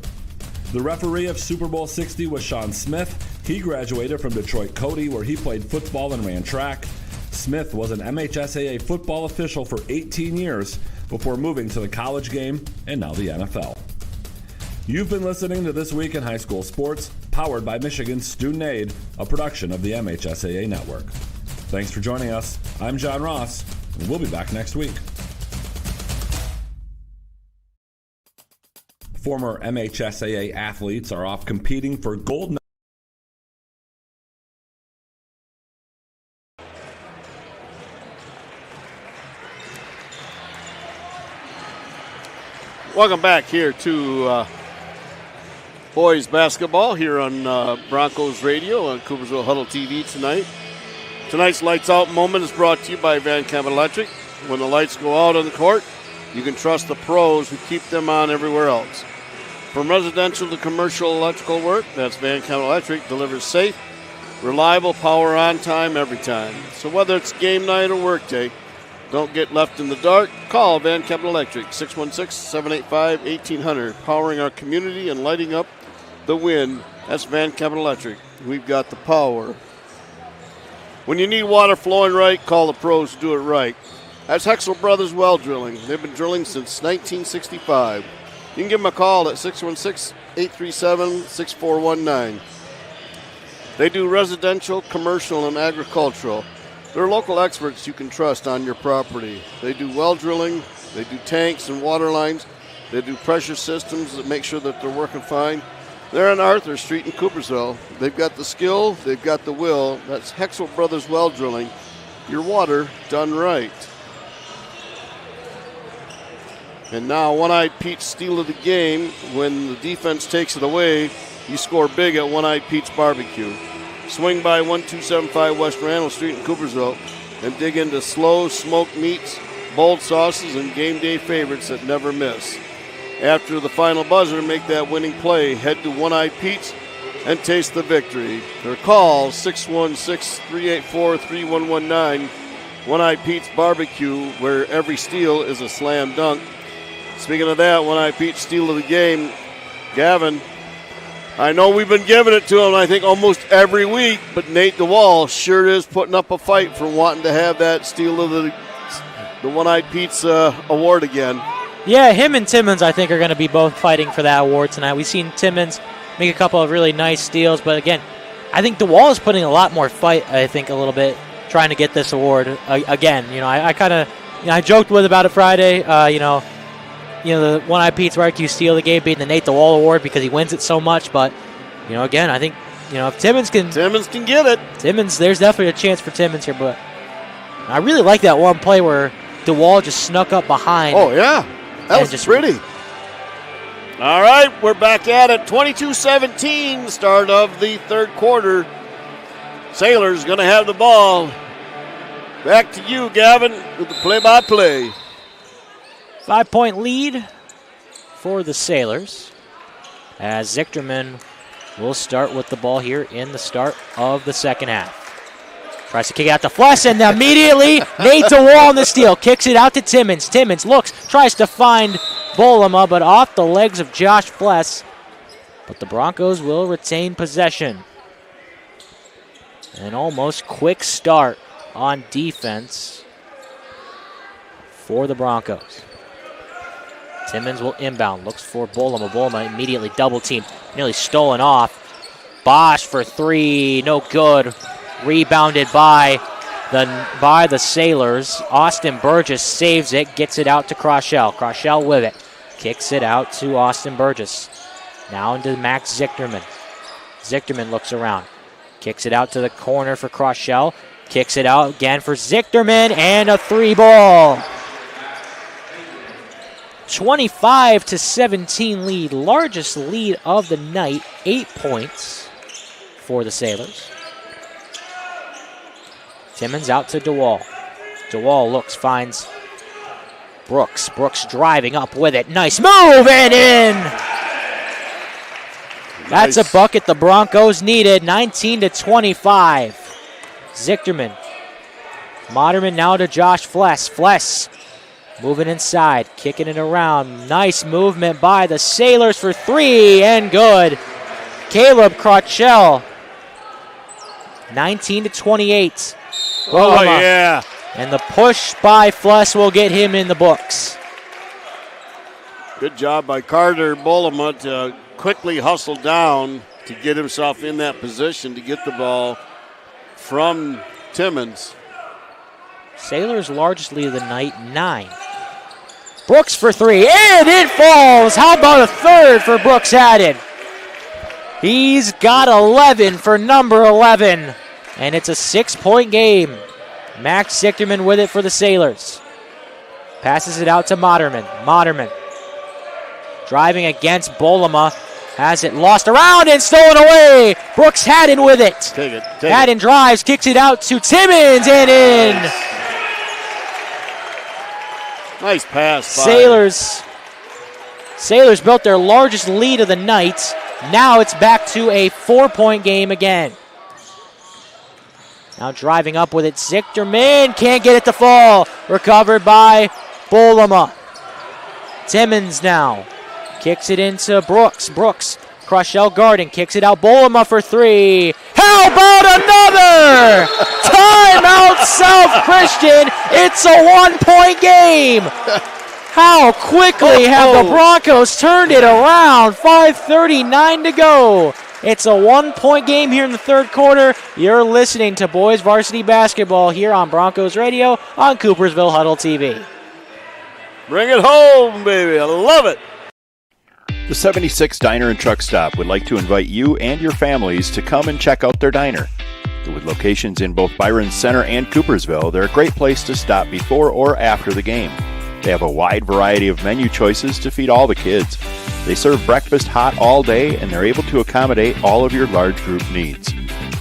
Speaker 6: The referee of Super Bowl 60 was Sean Smith. He graduated from Detroit Cody, where he played football and ran track. Smith was an MHSAA football official for 18 years before moving to the college game and now the NFL. You've been listening to This Week in High School Sports, powered by Michigan Student Aid, a production of the MHSAA Network. Thanks for joining us. I'm John Ross, and we'll be back next week. Former MHSAA athletes are off competing for gold medals.
Speaker 3: Welcome back here to boys basketball here on Broncos Radio on Coopersville Huddle TV tonight. Tonight's Lights Out moment is brought to you by Van Camp Electric. When the lights go out on the court, you can trust the pros who keep them on everywhere else. From residential to commercial electrical work, that's Van Camp Electric, delivers safe, reliable power on time every time. So whether it's game night or work day, don't get left in the dark. Call Van Camp Electric, 616-785-1800, powering our community and lighting up the wind. That's Van Camp Electric. We've got the power. When you need water flowing right, call the pros to do it right. That's Hexel Brothers Well Drilling. They've been drilling since 1965. You can give them a call at 837-6419. They do residential, commercial, and agricultural. They're local experts you can trust on your property. They do well drilling, they do tanks and water lines, they do pressure systems that make sure that they're working fine. They're on Arthur Street in Coopersville. They've got the skill, they've got the will. That's Hexel Brothers Well Drilling. Your water done right. And now One-Eyed Pete's steal of the game. When the defense takes it away, you score big at One-Eyed Pete's Barbecue. Swing by 1275 West Randall Street in Coopersville and dig into slow smoked meats, bold sauces, and game day favorites that never miss. After the final buzzer, make that winning play. Head to One-Eyed Pete's and taste the victory. Or call 616-384-3119. One-Eyed Pete's Barbecue, where every steal is a slam dunk. Speaking of that, One-Eyed Pete's steal of the game, Gavin, I know we've been giving it to him, I think, almost every week, but Nate DeWall sure is putting up a fight for wanting to have that steal of the One-Eyed Pete's award again.
Speaker 2: Yeah, him and Timmons, I think, are going to be both fighting for that award tonight. We've seen Timmons make a couple of really nice steals, but again, I think DeWall is putting a lot more fight, I think, a little bit, trying to get this award again. I kind of, I joked with about it Friday, the One-Eyed Pete's Barbecue steal of the game being the Nate DeWall award because he wins it so much. But, again, I think, if Timmons can
Speaker 3: get it.
Speaker 2: Timmons, there's definitely a chance for Timmons here. But I really like that one play where DeWall just snuck up behind.
Speaker 3: Oh, yeah. That was just pretty. All right, we're back at it. 22-17, start of the third quarter. Sailors going to have the ball. Back to you, Gavin, with the play-by-play.
Speaker 2: 5-point lead for the Sailors as Zichterman will start with the ball here in the start of the second half. Tries to kick it out to Fless, and immediately Nate DeWall on the steal. Kicks it out to Timmons. Timmons looks, tries to find Bolema, but off the legs of Josh Fless. But the Broncos will retain possession. An almost quick start on defense for the Broncos. Timmons will inbound, looks for Bolema. Bolema immediately double teamed, nearly stolen off. Bosch for three, no good. Rebounded by the Sailors. Austin Burgess saves it, gets it out to Crochell. Crochell with it, kicks it out to Austin Burgess. Now into Max Zichterman. Zichterman looks around, kicks it out to the corner for Crochell. Kicks it out again for Zichterman, and a three ball. 25-17 lead, largest lead of the night, 8 points for the Sailors. Timmons out to DeWall. DeWall looks, finds Brooks. Brooks driving up with it. Nice move and in. That's a bucket the Broncos needed. 19-25. Zichterman. Moderman now to Josh Fless. Fless moving inside, kicking it around. Nice movement by the Sailors for three, and good. Caleb Crochell. 19-28.
Speaker 3: Oh, yeah.
Speaker 2: And the push by Fless will get him in the books.
Speaker 3: Good job by Carter Bolema to quickly hustle down to get himself in that position to get the ball from Timmons.
Speaker 2: Sailors' largest lead of the night, 9. Brooks for three, and it falls. How about a third for Brooks Haddon? He's got 11 for number 11, and it's a 6-point game. Max Zichterman with it for the Sailors. Passes it out to Moderman. Moderman driving against Bolema. Has it lost around and stolen away. Brooks Haddon with it.
Speaker 3: Take it.
Speaker 2: Haddon drives, kicks it out to Timmons, and in.
Speaker 3: Nice pass.
Speaker 2: Sailors built their largest lead of the night. Now it's back to a 4-point game again. Now driving up with it, Zichterman can't get it to fall. Recovered by Bolema. Timmons now kicks it into Brooks. Brooks, Crochell guarding, kicks it out. Bolema for three. How about another? Timeout South Christian. It's a 1-point game. How quickly have the Broncos turned it around? 5:39 to go. It's a 1-point game here in the third quarter. You're listening to Boys Varsity Basketball here on Broncos Radio on Coopersville Huddle TV.
Speaker 3: Bring it home, baby. I love it.
Speaker 4: The 76 Diner and Truck Stop would like to invite you and your families to come and check out their diner. With locations in both Byron Center and Coopersville, they're a great place to stop before or after the game. They have a wide variety of menu choices to feed all the kids. They serve breakfast hot all day, and they're able to accommodate all of your large group needs.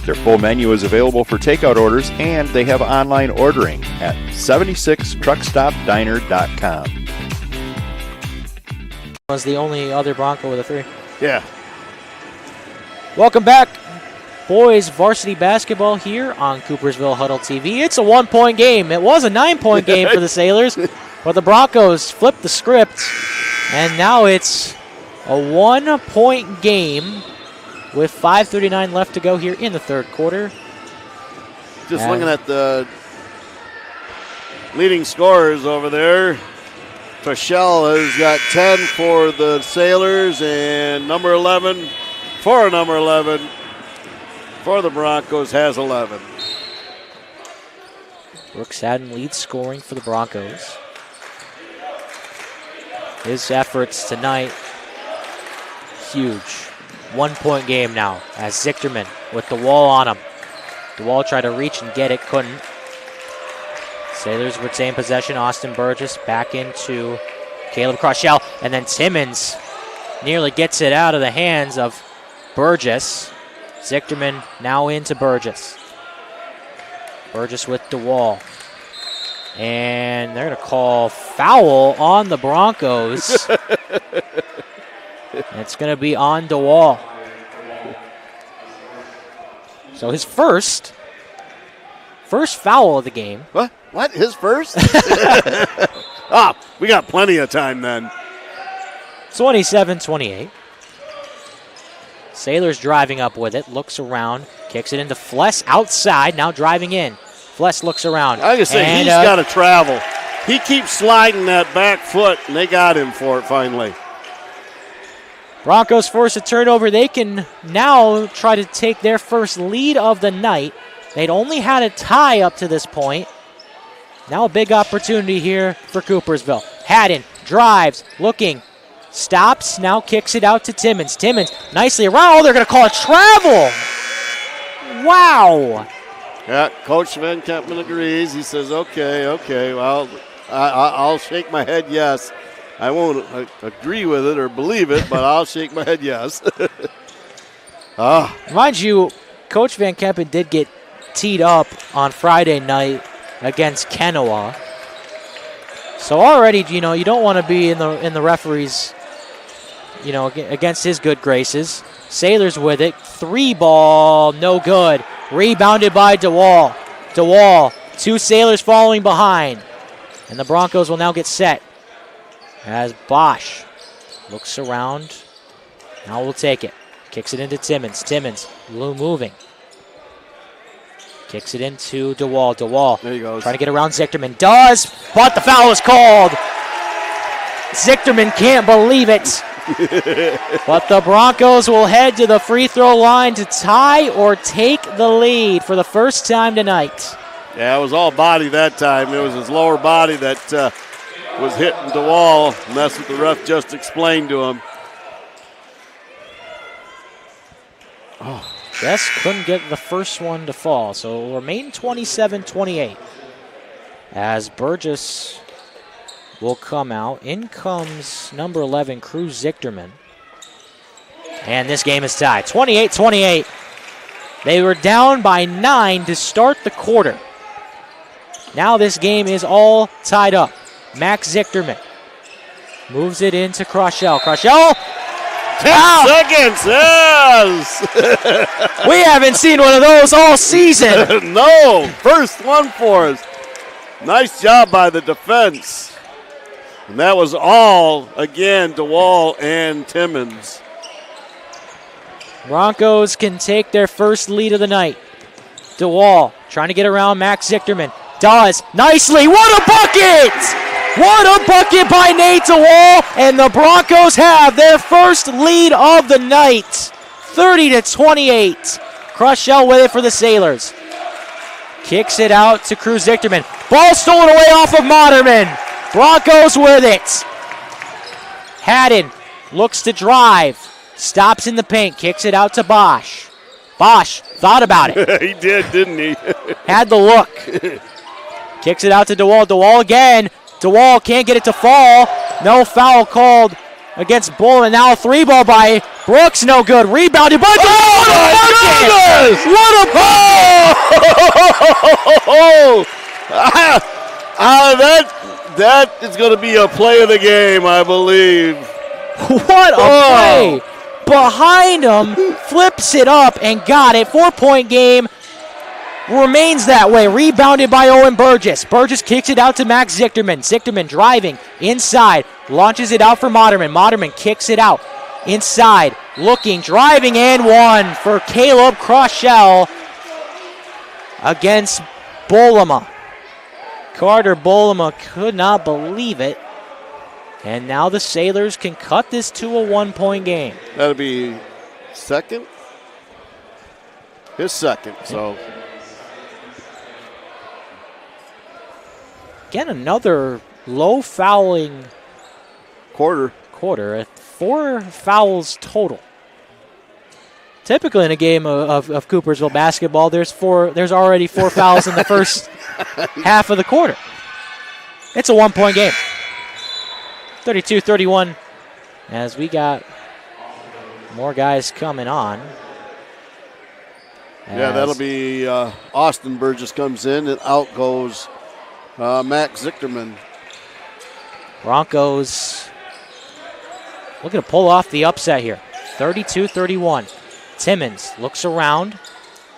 Speaker 4: Their full menu is available for takeout orders, and they have online ordering at 76truckstopdiner.com.
Speaker 2: Was the only other Bronco with a 3.
Speaker 3: Yeah.
Speaker 2: Welcome back, boys varsity basketball here on Coopersville Huddle TV. It's a 1-point game. It was a 9-point game for the Sailors, but the Broncos flipped the script, and now it's a 1-point game with 5:39 left to go here in the third quarter.
Speaker 3: Just looking at the leading scorers over there. Treshelle has got 10 for the Sailors, and number 11 for the Broncos has 11.
Speaker 2: Brooks Haddon leads scoring for the Broncos. His efforts tonight, huge. 1-point game now as Zichterman with the wall on him. The wall tried to reach and get it, couldn't. Sailors retain possession. Austin Burgess back into Caleb Crochelle, and then Timmons nearly gets it out of the hands of Burgess. Zichterman now into Burgess. Burgess with the wall. And they're going to call foul on the Broncos. It's going to be on DeWall. So his first foul of the game.
Speaker 3: What? His first? We got plenty of time then.
Speaker 2: 27-28. Sailors driving up with it, looks around, kicks it into Fless outside, now driving in. Fless looks around.
Speaker 3: I can say he's got to travel. He keeps sliding that back foot, and they got him for it finally.
Speaker 2: Broncos force a turnover. They can now try to take their first lead of the night. They'd only had a tie up to this point. Now a big opportunity here for Coopersville. Haddon drives, looking, stops, now kicks it out to Timmons. Timmons nicely around. Oh, they're going to call it travel. Wow.
Speaker 3: Yeah, Coach Van Kempman agrees. He says, okay, well, I'll shake my head yes. I won't agree with it or believe it, but I'll shake my head yes.
Speaker 2: Mind you, Coach Van Kempen did get teed up on Friday night against Kenowa. So already, you don't want to be in the referee's, against his good graces. Sailors with it. 3-ball, no good. Rebounded by DeWall. DeWall, 2 Sailors following behind. And the Broncos will now get set. As Bosch looks around. Now we'll take it. Kicks it into Timmons. Timmons moving. Kicks it into DeWall. DeWall
Speaker 3: there he goes.
Speaker 2: Trying to get around Zichterman. Does, but the foul is called. Zichterman can't believe it. But the Broncos will head to the free throw line to tie or take the lead for the first time tonight.
Speaker 3: Yeah, it was all body that time. It was his lower body that was hitting the wall, and that's what the ref just explained to him.
Speaker 2: Just couldn't get the first one to fall, so it will remain 27-28. As Burgess will come out. In comes number 11, Cruz Zichterman. And this game is tied. 28-28. They were down by 9 to start the quarter. Now this game is all tied up. Max Zichterman moves it into Crochelle. Crochelle.
Speaker 3: 10 seconds, yes!
Speaker 2: We haven't seen one of those all season.
Speaker 3: No, first one for us. Nice job by the defense. And that was all, again, DeWall and Timmons.
Speaker 2: Broncos can take their first lead of the night. DeWall trying to get around Max Zichterman. Does nicely. What a bucket! What a bucket by Nate DeWall, and the Broncos have their first lead of the night, 30-28. Crushell with it for the Sailors. Kicks it out to Cruz Zichterman. Ball stolen away off of Moderman. Broncos with it. Haddon looks to drive. Stops in the paint. Kicks it out to Bosch. Bosch thought about it.
Speaker 3: He did, didn't he?
Speaker 2: Had the look. Kicks it out to DeWall. DeWall again. DeWall can't get it to fall. No foul called against Bull. And now a 3-ball by Brooks. No good. Rebounded by DeWall. What a
Speaker 3: That is going to be a play of the game, I believe.
Speaker 2: What a play. Behind him, flips it up and got it. 4-point game. Remains that way. Rebounded by Owen Burgess. Burgess kicks it out to Max Zichterman. Zichterman driving inside. Launches it out for Moderman. Moderman kicks it out inside. Looking, driving, and one for Caleb Crushell against Bolema. Carter Bolema could not believe it. And now the Sailors can cut this to a 1-point game.
Speaker 3: That'll be second? His second, so.
Speaker 2: Again, another low fouling
Speaker 3: quarter.
Speaker 2: 4 fouls total. Typically in a game of Coopersville basketball, there's already 4 fouls in the first half of the quarter. It's a 1-point game. 32-31 as we got more guys coming on.
Speaker 3: Yeah, that'll be Austin Burgess comes in and out goes Max Zichterman.
Speaker 2: Broncos looking to pull off the upset here. 32-31. Timmons looks around,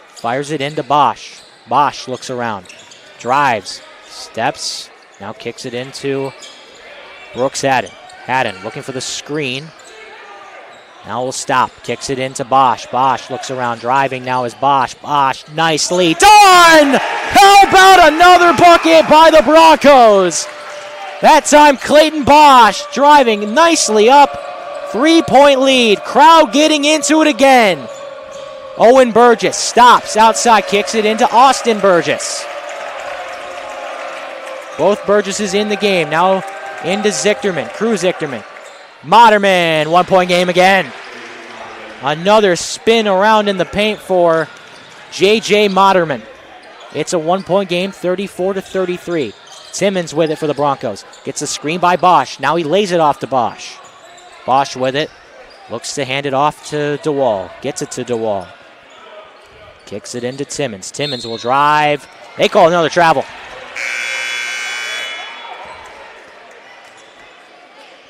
Speaker 2: fires it into Bosch. Bosch looks around, drives, steps, now kicks it into Brooks Haddon. Haddon looking for the screen. Now will stop. Kicks it into Bosch. Bosch looks around. Driving now is Bosch. Bosch nicely done! How about another bucket by the Broncos? That time Clayton Bosch driving nicely up. 3-point lead. Crowd getting into it again. Owen Burgess stops outside. Kicks it into Austin Burgess. Both Burgesses in the game. Now into Zichterman. Cruz Zichterman. Moderman, 1-point game again. Another spin around in the paint for J.J. Moderman. It's a 1-point game, 34-33. Timmons with it for the Broncos. Gets a screen by Bosch. Now he lays it off to Bosch. Bosch with it. Looks to hand it off to DeWall. Gets it to DeWall. Kicks it into Timmons. Timmons will drive. They call another travel.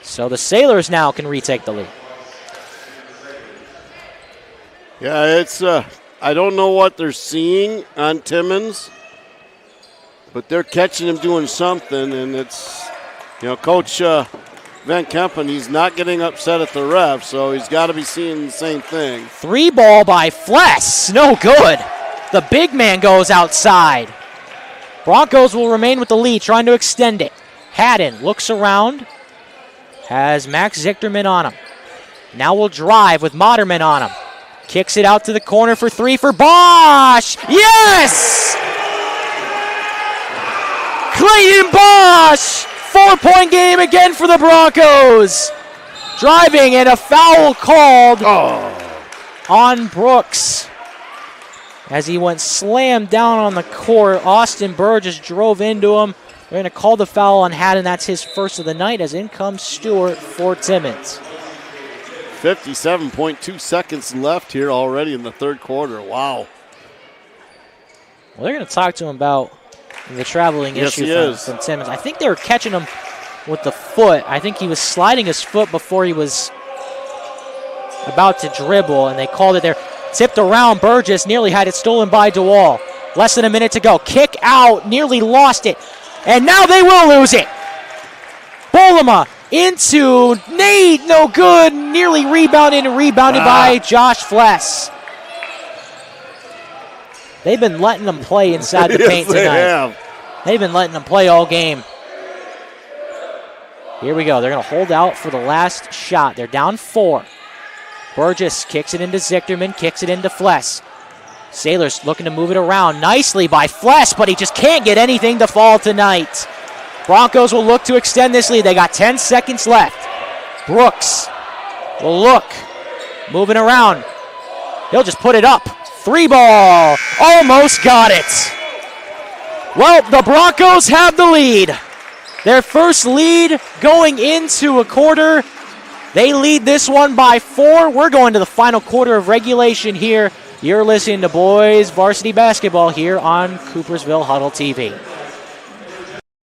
Speaker 2: So the Sailors now can retake the lead.
Speaker 3: Yeah, it's I don't know what they're seeing on Timmons, but they're catching him doing something, and it's, Coach Van Kempen, he's not getting upset at the ref, so he's got to be seeing the same thing.
Speaker 2: 3-ball by Fless, no good. The big man goes outside. Broncos will remain with the lead, trying to extend it. Haddon looks around. Has Max Zichterman on him. Now will drive with Moderman on him. Kicks it out to the corner for 3 for Bosch. Yes! Clayton Bosch! 4-point game again for the Broncos. Driving and a foul called on Brooks. As he went slam down on the court, Austin Burgess drove into him. They're going to call the foul on Haddon. That's his first of the night as in comes Stewart for Timmons.
Speaker 3: 57.2 seconds left here already in the third quarter. Wow.
Speaker 2: Well, they're going to talk to him about the traveling issue from Timmons. I think they were catching him with the foot. I think he was sliding his foot before he was about to dribble, and they called it there. Tipped around, Burgess nearly had it stolen by DeWall. Less than a minute to go. Kick out, nearly lost it. And now they will lose it. Bolema into Nate, no good. Nearly rebounded by Josh Fless. They've been letting them play inside the paint tonight. They've been letting them play all game. Here we go. They're going to hold out for the last shot. They're down 4. Burgess kicks it into Zichterman, kicks it into Fless. Sailors looking to move it around nicely by Fless, but he just can't get anything to fall tonight. Broncos will look to extend this lead. They got 10 seconds left. Brooks will look. Moving around. He'll just put it up. 3 ball. Almost got it. Well, the Broncos have the lead. Their first lead going into a quarter. They lead this one by 4. We're going to the final quarter of regulation here. You're listening to Boys Varsity Basketball here on Coopersville Huddle TV.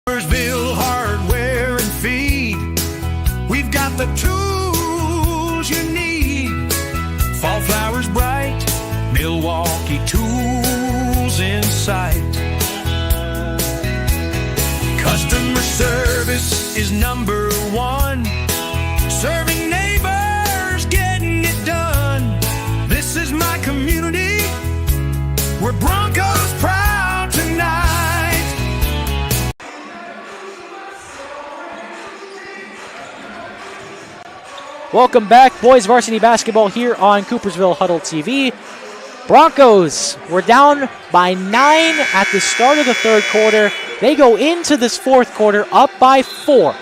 Speaker 1: Coopersville Hardware and Feed. We've got the tools you need. Fall flowers bright, Milwaukee tools in sight. Customer service is number 1. Serving neighbors, getting it done. This is my community. We're Broncos proud tonight.
Speaker 2: Welcome back, Boys Varsity Basketball here on Coopersville Huddle TV. Broncos were down by 9 at the start of the third quarter. They go into this fourth quarter up by 4.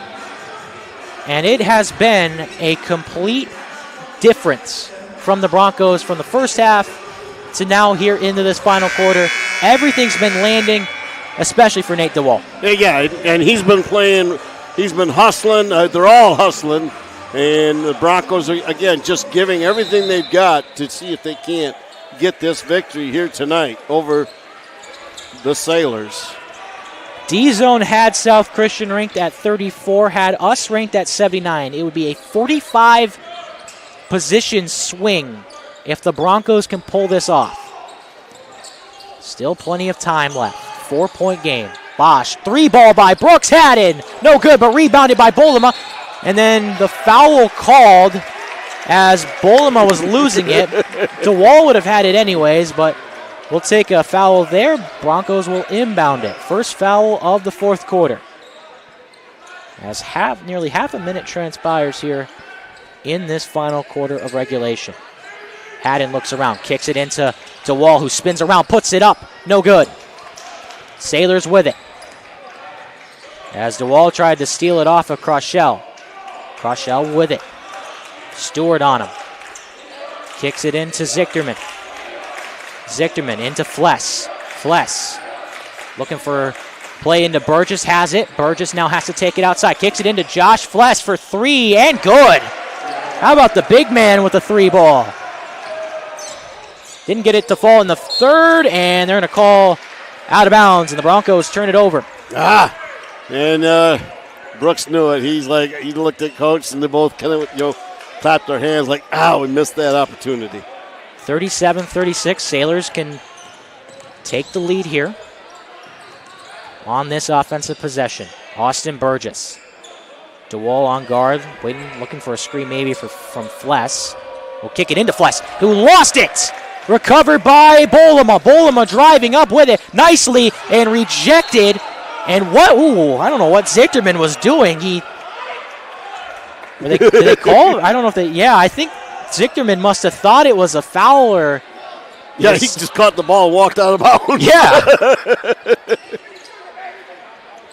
Speaker 2: And it has been a complete difference from the Broncos from the first half to now here into this final quarter. Everything's been landing, especially for Nate DeWall.
Speaker 3: Yeah, and he's been playing, he's been hustling. They're all hustling. And the Broncos are, again, just giving everything they've got to see if they can't get this victory here tonight over the Sailors.
Speaker 2: D-Zone had South Christian ranked at 34, had us ranked at 79. It would be a 45 position swing if the Broncos can pull this off. Still plenty of time left. 4-point game. Bosch, 3 ball by Brooks, had it. No good, but rebounded by Bolema. And then the foul called as Bolema was losing it. DeWall would have had it anyways, but we'll take a foul there. Broncos will inbound it. First foul of the fourth quarter. As nearly half a minute transpires here in this final quarter of regulation. Haddon looks around, kicks it into DeWall, who spins around, puts it up. No good. Sailors with it. As DeWall tried to steal it off of Crochelle. Crochelle with it. Stewart on him. Kicks it into Zichterman. Zichterman into Fless. Fless looking for play into Burgess, has it. Burgess now has to take it outside. Kicks it into Josh Fless for 3 and good. How about the big man with the 3 ball? Didn't get it to fall in the third, and they're going to call out of bounds, and the Broncos turn it over.
Speaker 3: And Brooks knew it. He looked at Coach, and they both kind of, clapped their hands like, we missed that opportunity.
Speaker 2: 37-36, Sailors can take the lead here on this offensive possession. Austin Burgess. DeWall on guard, looking for a screen maybe from Fless. Will kick it into Fless, who lost it! Recovered by Bolema. Bolema driving up with it nicely and rejected. And I don't know what Zichterman was doing. Did they call? I don't know if I think Zichterman must have thought it was a foul or.
Speaker 3: Yeah, he just caught the ball and walked out of bounds.
Speaker 2: Yeah.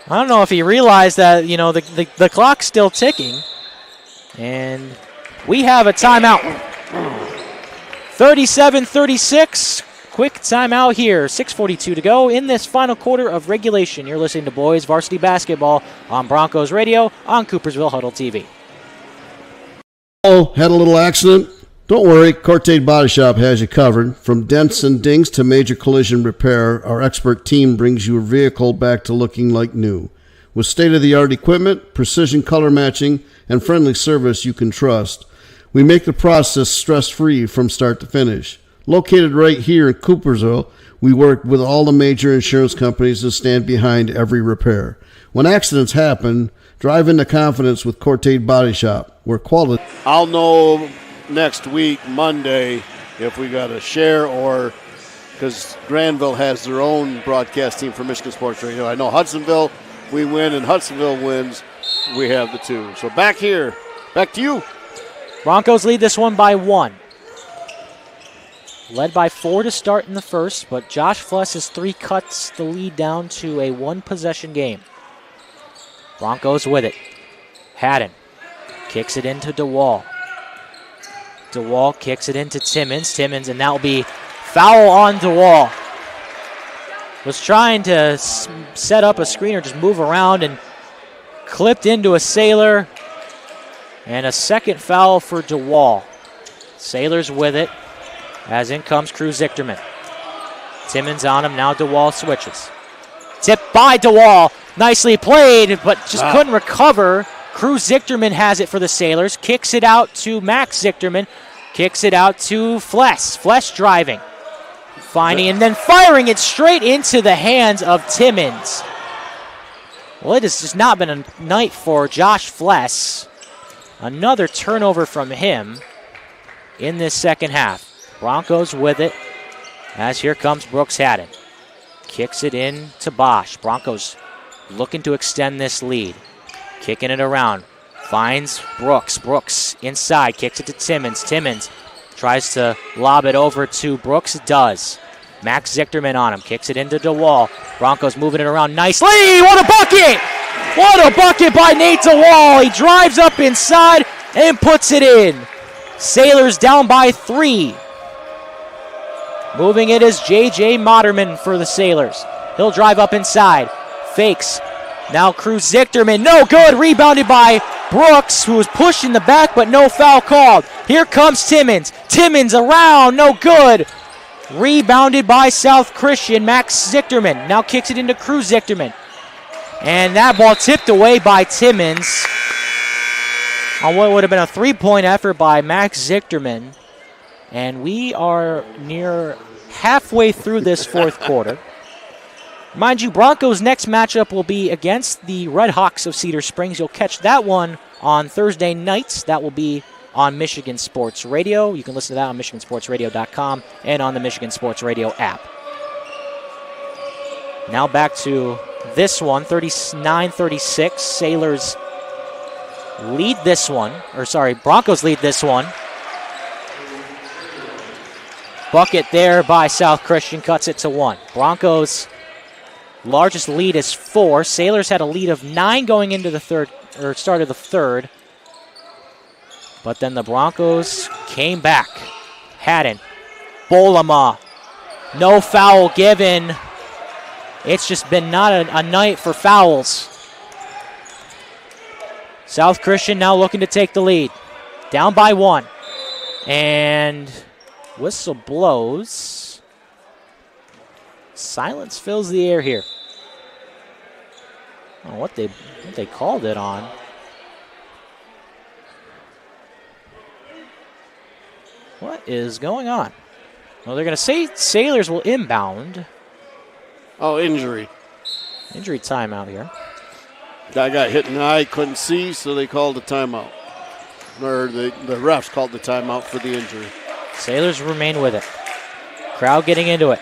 Speaker 2: I don't know if he realized that, the clock's still ticking. And we have a timeout. 37-36. Quick timeout here. 6:42 to go in this final quarter of regulation. You're listening to Boys Varsity Basketball on Broncos Radio on Coopersville Huddle TV.
Speaker 5: Had a little accident? Don't worry, Cortate Body Shop has you covered. From dents and dings to major collision repair, our expert team brings your vehicle back to looking like new. With state-of-the-art equipment, precision color matching, and friendly service you can trust, we make the process stress-free from start to finish. Located right here in Coopersville, we work with all the major insurance companies that stand behind every repair. When accidents happen, drive into confidence with Cortate Body Shop, where quality...
Speaker 3: I'll know next week, Monday, if we got to share or... Because Granville has their own broadcast team for Michigan Sports Radio. I know Hudsonville, we win, and Hudsonville wins. we have the 2. So back here. Back to you.
Speaker 2: Broncos lead this one by 1. Led by 4 to start in the first, but Josh Fless's 3 cuts the lead down to a 1-possession game. Broncos with it. Haddon kicks it into DeWall. DeWall kicks it into Timmons. And that will be foul on DeWall. Was trying to set up a screen or just move around and clipped into a Sailor. And a second foul for DeWall. Sailors with it as in comes Cruz Zichterman. Timmons on him. Now DeWall switches. Tipped by DeWall. Nicely played, but just couldn't recover. Cruz Zichterman has it for the Sailors. Kicks it out to Max Zichterman. Kicks it out to Fless. Fless driving. Finding and then firing it straight into the hands of Timmons. Well, it has just not been a night for Josh Fless. Another turnover from him in this second half. Broncos with it as here comes Brooks Haddon. Kicks it in to Bosch. Broncos looking to extend this lead. Kicking it around. Finds Brooks. Brooks inside. Kicks it to Timmons. Timmons tries to lob it over to Brooks. Does. Max Zichterman on him. Kicks it into DeWall. Broncos moving it around nicely. What a bucket! What a bucket by Nate DeWall. He drives up inside and puts it in. Sailors down by 3. Moving it is J.J. Moderman for the Sailors. He'll drive up inside. Fakes. Now Cruz Zichterman. No good. Rebounded by Brooks, who was pushing the back, but no foul called. Here comes Timmons. Timmons around. No good. Rebounded by South Christian. Max Zichterman now kicks it into Cruz Zichterman. And that ball tipped away by Timmons on what would have been a 3-point effort by Max Zichterman. And we are near halfway through this fourth quarter. Mind you, Broncos' next matchup will be against the Red Hawks of Cedar Springs. You'll catch that one on Thursday nights. That will be on Michigan Sports Radio. You can listen to that on MichiganSportsRadio.com and on the Michigan Sports Radio app. Now back to this one, 39-36. Sailors lead this one. Broncos lead this one. Bucket there by South Christian, cuts it to 1. Broncos' largest lead is 4. Sailors had a lead of 9 going into the start of the third. But then the Broncos came back. Haddon, Bolama, no foul given. It's just been not a night for fouls. South Christian now looking to take the lead. Down by 1. And whistle blows. Silence fills the air here. I don't know what they called it on. What is going on? Well, they're going to say Sailors will inbound.
Speaker 3: Oh, injury.
Speaker 2: Injury timeout here.
Speaker 3: Guy got hit in the eye, couldn't see, so they called a timeout. Or the refs called the timeout for the injury.
Speaker 2: Sailors remain with it. Crowd getting into it.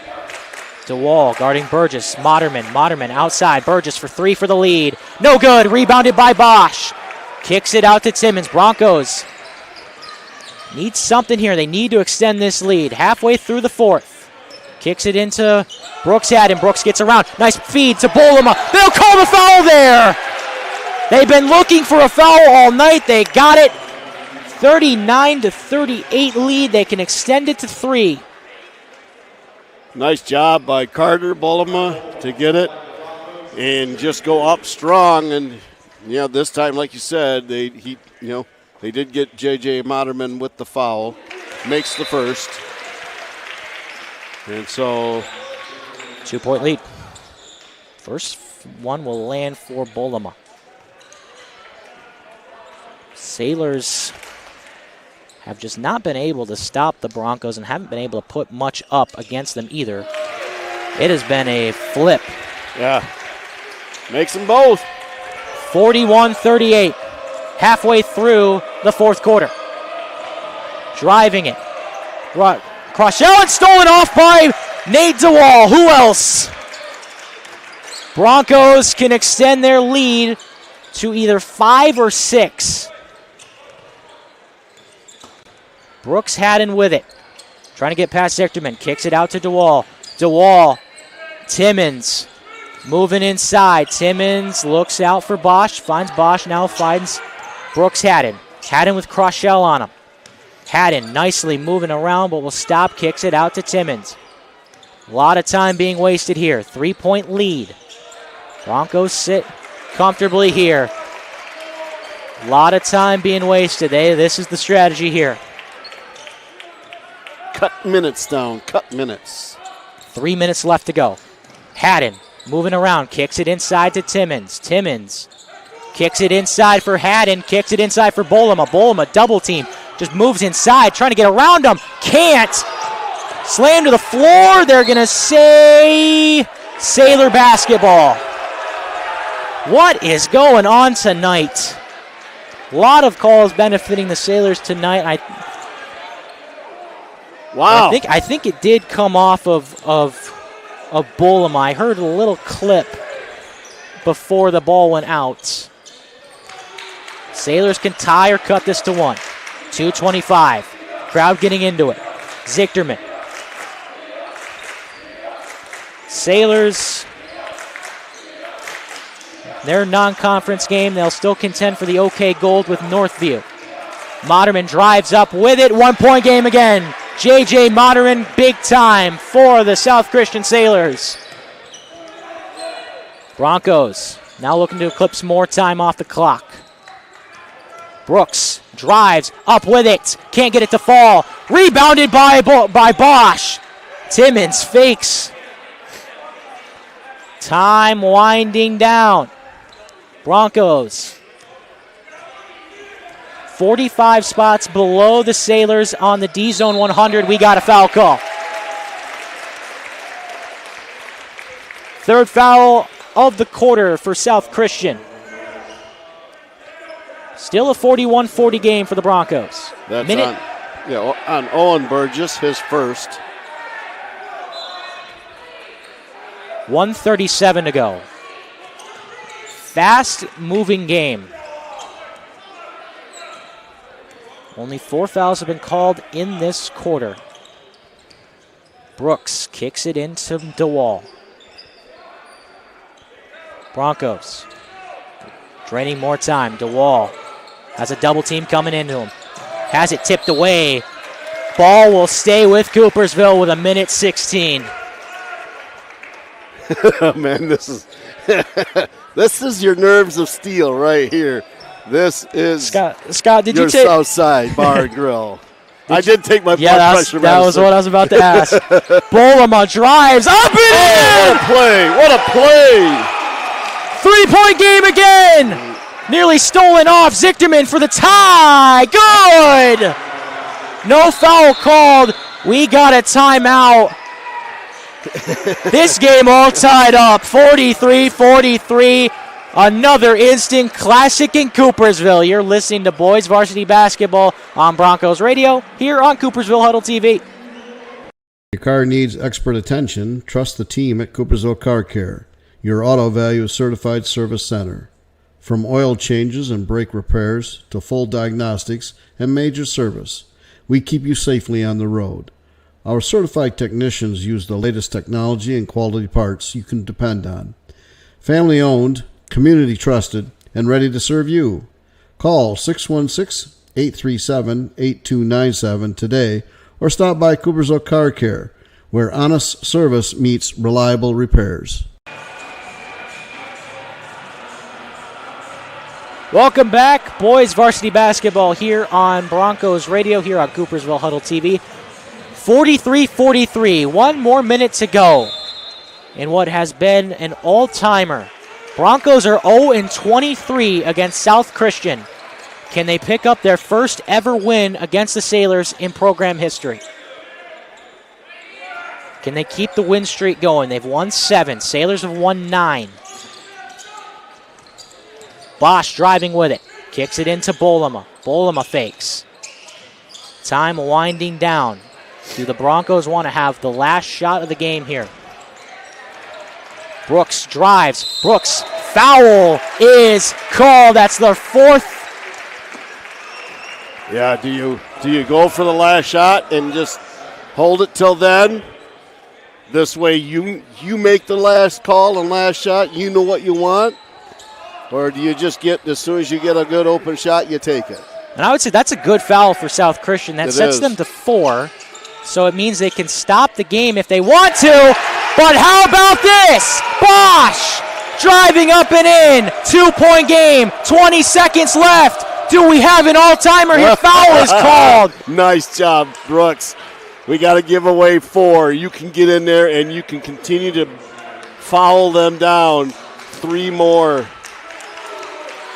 Speaker 2: DeWall guarding Burgess. Moderman outside. Burgess for 3 for the lead. No good. Rebounded by Bosch. Kicks it out to Timmons. Broncos need something here. They need to extend this lead. Halfway through the fourth. Kicks it into Brooks Haddon. Brooks gets around. Nice feed to Bolama. They'll call the foul there. They've been looking for a foul all night. They got it. 39-38 lead. They can extend it to 3.
Speaker 3: Nice job by Carter Bolama to get it and just go up strong. And this time, like you said, they did get J.J. Moderman with the foul. Makes the first. And so
Speaker 2: 2-point lead. First one will land for Bolama. Sailors have just not been able to stop the Broncos and haven't been able to put much up against them either. It has been a flip.
Speaker 3: Yeah. Makes them both.
Speaker 2: 41-38. Halfway through the fourth quarter. Driving it. Crochell and stolen off by Nate DeWall. Who else? Broncos can extend their lead to either 5 or 6. Brooks Haddon with it. Trying to get past Zichterman. Kicks it out to DeWall. DeWall. Timmons. Moving inside. Timmons looks out for Bosch. Finds Bosch. Now finds Brooks Haddon. Haddon with cross shell on him. Haddon nicely moving around, but will stop. Kicks it out to Timmons. A lot of time being wasted here. 3-point lead. Broncos sit comfortably here. A lot of time being wasted. This is the strategy here.
Speaker 3: Cut minutes down. Cut minutes.
Speaker 2: 3 minutes left to go. Haddon moving around. Kicks it inside to Timmons. Timmons kicks it inside for Haddon. Kicks it inside for Bolema. Bolema double team. Just moves inside. Trying to get around him. Can't. Slam to the floor. They're going to say Sailor basketball. What is going on tonight? A lot of calls benefiting the Sailors tonight.
Speaker 3: Wow.
Speaker 2: I think it did come off of Bolema. I heard a little clip before the ball went out. Sailors can tie or cut this to 1. 2:25. Crowd getting into it. Zichterman. Sailors, their non-conference game, they'll still contend for the OK Gold with Northview. Moderman drives up with it. 1-point game again. J.J. Moderman, big time for the South Christian Sailors. Broncos now looking to eclipse more time off the clock. Brooks drives up with it. Can't get it to fall. Rebounded by Bosch. Timmons fakes. Time winding down. Broncos 45 spots below the Sailors on the D-Zone 100. We got a foul call. Third foul of the quarter for South Christian. Still a 41-40 game for the Broncos.
Speaker 3: That's on Owen Burgess, his first.
Speaker 2: 1:37 to go. Fast-moving game. Only 4 fouls have been called in this quarter. Brooks kicks it into DeWall. Broncos draining more time. DeWall has a double team coming into him. Has it tipped away. Ball will stay with Coopersville with 1:16.
Speaker 3: Man, this is this is your nerves of steel right here. This is
Speaker 2: Scott, did
Speaker 3: your
Speaker 2: you take
Speaker 3: Southside Bar and Grill. I did take my blood pressure
Speaker 2: that was
Speaker 3: medicine.
Speaker 2: what I was about to ask. Bolema drives up and in!
Speaker 3: What a play! What a play!
Speaker 2: 3-point game again! Nearly stolen off. Zichterman for the tie. Good! No foul called. We got a timeout. This game all tied up. 43-43. Another instant classic in Coopersville. You're listening to Boys Varsity Basketball on Broncos Radio here on Coopersville Huddle TV.
Speaker 5: Your car needs expert attention. Trust the team at Coopersville Car Care, your Auto Value Certified Service Center. From oil changes and brake repairs to full diagnostics and major service, we keep you safely on the road. Our certified technicians use the latest technology and quality parts you can depend on. Family owned, community trusted, and ready to serve you. Call 616-837-8297 today or stop by Coopersville Car Care, where honest service meets reliable repairs.
Speaker 2: Welcome back, Boys Varsity Basketball here on Broncos Radio, here on Coopersville Huddle TV. 43-43, 1 more minute to go in what has been an all-timer. Broncos are 0-23 against South Christian. Can they pick up their first ever win against the Sailors in program history? Can they keep the win streak going? They've won 7. Sailors have won 9. Bosch driving with it. Kicks it into Bolema. Bolema fakes. Time winding down. Do the Broncos want to have the last shot of the game here? Brooks drives. Brooks foul is called. That's the fourth.
Speaker 3: Yeah, do you go for the last shot and just hold it till then? This way you make the last call and last shot, you know what you want? Or do you just get, as soon as you get a good open shot, you take it?
Speaker 2: And I would say that's a good foul for South Christian. That sets them to 4. So it means they can stop the game if they want to. But how about this? Bosch driving up and in. 2-point game. 20 seconds left. Do we have an all-timer here? Foul is called.
Speaker 3: Nice job, Brooks. We got to give away 4. You can get in there and you can continue to foul them down. 3 more.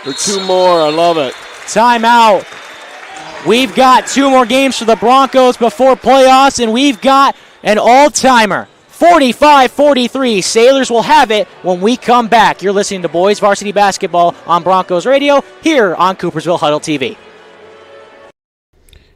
Speaker 3: Or 2 more. I love it.
Speaker 2: Timeout. We've got 2 more games for the Broncos before playoffs, and we've got an all-timer. 45-43. Sailors will have it when we come back. You're listening to Boys Varsity Basketball on Broncos Radio here on Coopersville Huddle TV.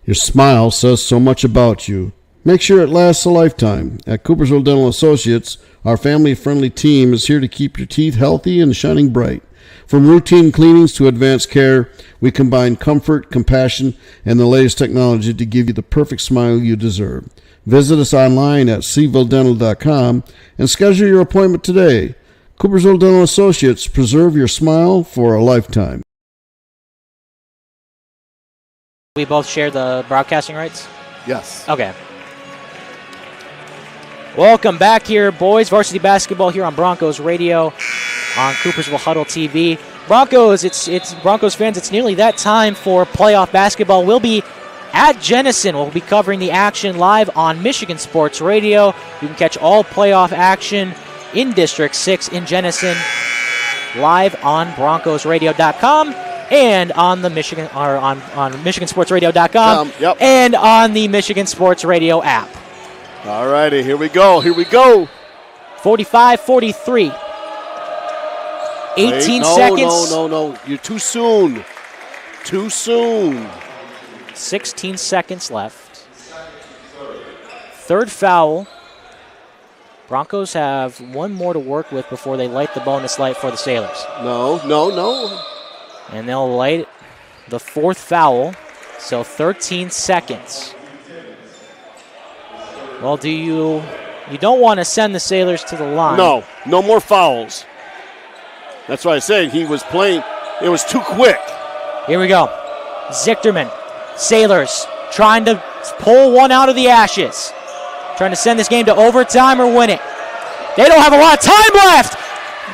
Speaker 5: Your smile says so much about you. Make sure it lasts a lifetime. At Coopersville Dental Associates, our family-friendly team is here to keep your teeth healthy and shining bright. From routine cleanings to advanced care, we combine comfort, compassion, and the latest technology to give you the perfect smile you deserve. Visit us online at cvilledental.com and schedule your appointment today. Coopersville Dental Associates, preserve your smile for a lifetime.
Speaker 2: We both share the broadcasting rights?
Speaker 3: Yes.
Speaker 2: Okay. Welcome back here, Boys Varsity Basketball here on Broncos Radio on Coopersville Huddle TV. Broncos, it's Broncos fans, it's nearly that time for playoff basketball. We'll be at Jenison. We'll be covering the action live on Michigan Sports Radio. You can catch all playoff action in District 6 in Jenison live on BroncosRadio.com and on the Michigan or on MichiganSportsRadio.com and on the Michigan Sports Radio app.
Speaker 3: All righty, here we go.
Speaker 2: 45-43. 18 seconds.
Speaker 3: No. You're too soon.
Speaker 2: 16 seconds left. Third foul. Broncos have 1 more to work with before they light the bonus light for the Sailors.
Speaker 3: No.
Speaker 2: And they'll light the 4th foul. So 13 seconds. Well, you don't want to send the Sailors to the line.
Speaker 3: No more fouls. That's why I said he was playing. It was too quick.
Speaker 2: Here we go. Zichterman. Sailors trying to pull one out of the ashes. Trying to send this game to overtime or win it. They don't have a lot of time left.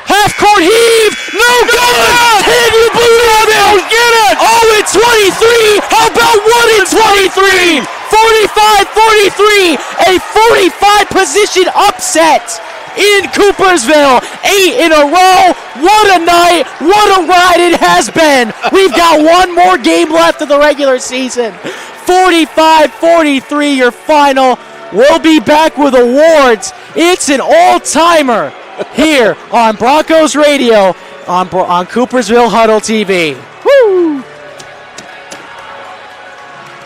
Speaker 2: Half-court heave. No good. Can you believe it? Get it. 0-23. How about 1-23? 45-43. A 45-position upset in Coopersville. 8 in a row. What a night. What a ride it has been. We've got 1 more game left of the regular season. 45-43 your final. We'll be back with awards. It's an all-timer here on Broncos Radio on Coopersville Huddle TV. Woo!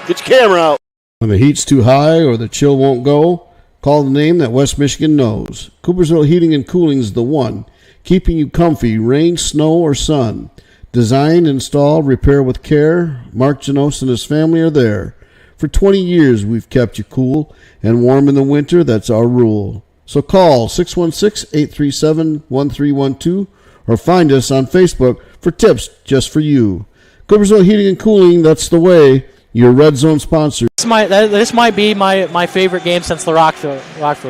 Speaker 3: Get your camera out.
Speaker 5: When the heat's too high or the chill won't go, call the name that West Michigan knows. Coopersville Heating and Cooling is the one, keeping you comfy, rain, snow, or sun. Design, install, repair with care. Mark Janos and his family are there. For 20 years, we've kept you cool and warm in the winter. That's our rule. So call 616-837-1312 or find us on Facebook for tips just for you. Coopersville Heating and Cooling, that's the way. Your Red Zone sponsor.
Speaker 2: This might be my favorite game since the Rockville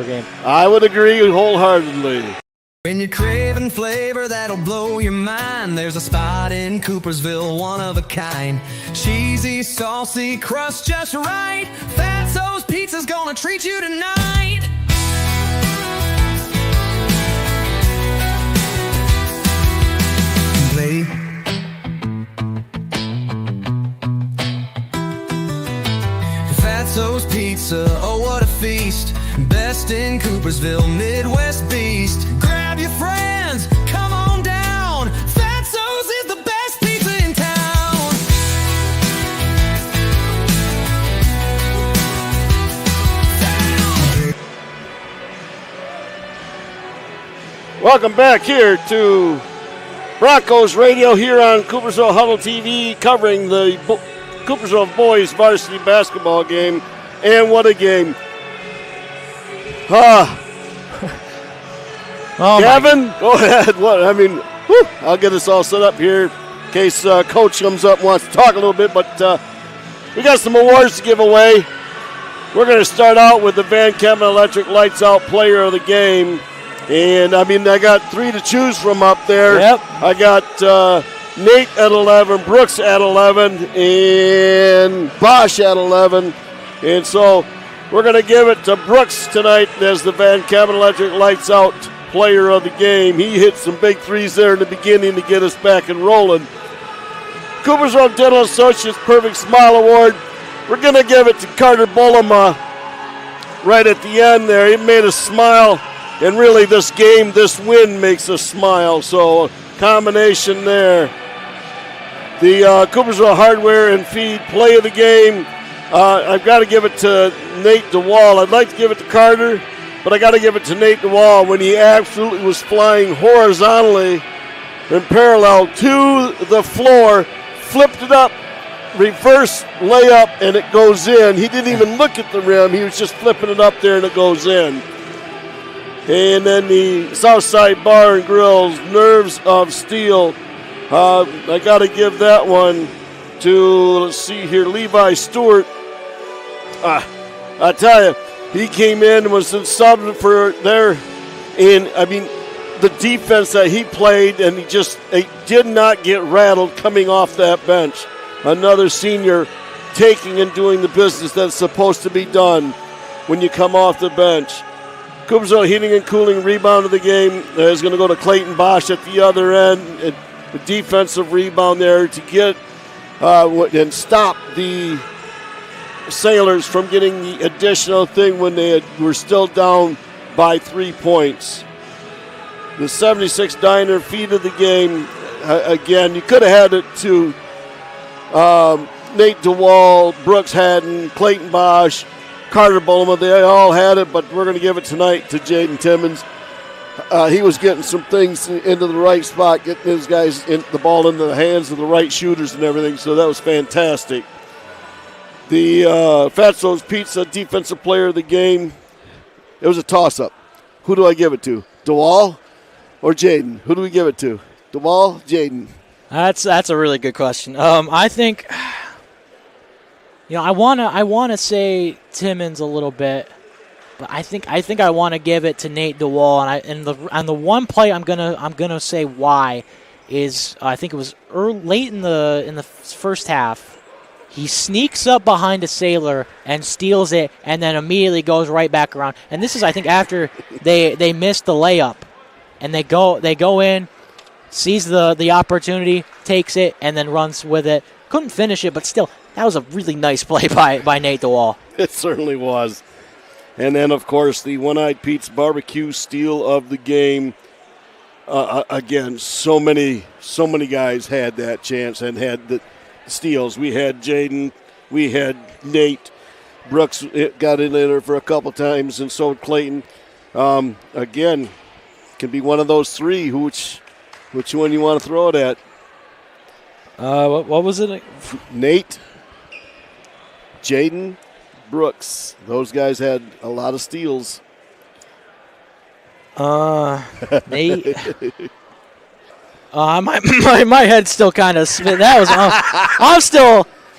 Speaker 2: game.
Speaker 3: I would agree wholeheartedly.
Speaker 1: When you're craving flavor that'll blow your mind, there's a spot in Coopersville, one of a kind. Cheesy, saucy, crust just right. Fatso's Pizza's gonna treat you tonight. Play. Fatso's Pizza, oh what a feast. Best in Coopersville, Midwest Beast. Grab your friends, come on down. Fatso's is the best pizza in town.
Speaker 3: Welcome back here to Broncos Radio here on Coopersville Huddle TV, covering the Coopersville boys varsity basketball game. And what a game. Gavin, go ahead. I'll get us all set up here in case Coach comes up and wants to talk a little bit. But we got some awards to give away. We're going to start out with the Van Kempen Electric Lights Out Player of the Game. And, I got 3 to choose from up there.
Speaker 2: Yep.
Speaker 3: I got Nate at 11, Brooks at 11, and Bosch at 11. And so we're going to give it to Brooks tonight as the Van Kempen Electric Lights Out Player of the Game. He hit some big threes there in the beginning to get us back and rolling. Coopersville Dental Associates Perfect Smile Award. We're going to give it to Carter Bulema right at the end there. He made us smile. And really, this game, this win makes us smile. So, combination there. The Coopersville Hardware and Feed Play of the Game. I've got to give it to Nate DeWall. I'd like to give it to Carter, but I got to give it to Nate DeWall when he absolutely was flying horizontally and parallel to the floor, flipped it up, reverse layup, and it goes in. He didn't even look at the rim. He was just flipping it up there, and it goes in. And then the Southside Bar and Grill's Nerves of Steel. I got to give that one to, let's see here, Levi Stewart. I tell you, he came in and was subbed for there. And, the defense that he played, and he did not get rattled coming off that bench. Another senior taking and doing the business that's supposed to be done when you come off the bench. Coopersville Heating and Cooling rebound of the game is going to go to Clayton Bosch at the other end. The defensive rebound there to get and stop the Sailors from getting the additional thing when they were still down by 3 points. The 76 Diner feed of the game. Again, you could have had it to Nate DeWall, Brooks Haddon, Clayton Bosch, Carter Bulema. They all had it, but we're going to give it tonight to Jaden Timmons. He was getting some things into the right spot, getting his guys the ball into the hands of the right shooters and everything, so that was fantastic. The Fatso's Pizza Defensive Player of the Game, it was a toss-up. Who do I give it to, DeWall or Jaden? Who do we give it to, DeWall, Jaden?
Speaker 2: That's a really good question. I think, I wanna say Timmons a little bit, but I think I want to give it to Nate DeWall, and the one play I'm gonna say why is I think it was late in the first half. He sneaks up behind a Sailor and steals it, and then immediately goes right back around. And this is, I think, after they missed the layup, and they go in, sees the opportunity, takes it, and then runs with it. Couldn't finish it, but still, that was a really nice play by Nate DeWall.
Speaker 3: It certainly was. And then, of course, the One-Eyed Pete's Barbecue steal of the game. Again, so many guys had that chance and had the steals. We had Jaden, we had Nate. Brooks got in there for a couple times, and so did Clayton. Again, can be one of those three. Which one you want to throw it at?
Speaker 2: What was it?
Speaker 3: Nate, Jaden, Brooks. Those guys had a lot of steals.
Speaker 2: Nate. My head's still kind of spin. That was.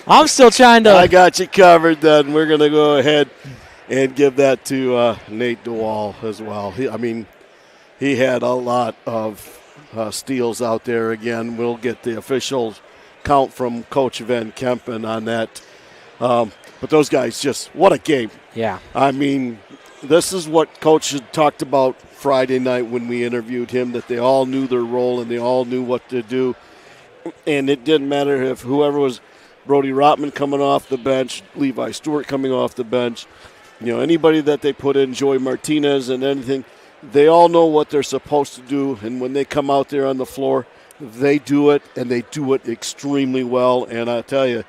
Speaker 2: I'm still trying to.
Speaker 3: I got you covered. Then we're gonna go ahead and give that to Nate DeWall as well. He had a lot of steals out there. Again, we'll get the official count from Coach Van Kempen on that. But those guys what a game.
Speaker 2: Yeah.
Speaker 3: This is what Coach had talked about Friday night when we interviewed him, that they all knew their role and they all knew what to do. And it didn't matter if whoever was Brody Rotman coming off the bench, Levi Stewart coming off the bench, anybody that they put in, Joey Martinez and anything, they all know what they're supposed to do. And when they come out there on the floor, they do it, and they do it extremely well. And I tell you,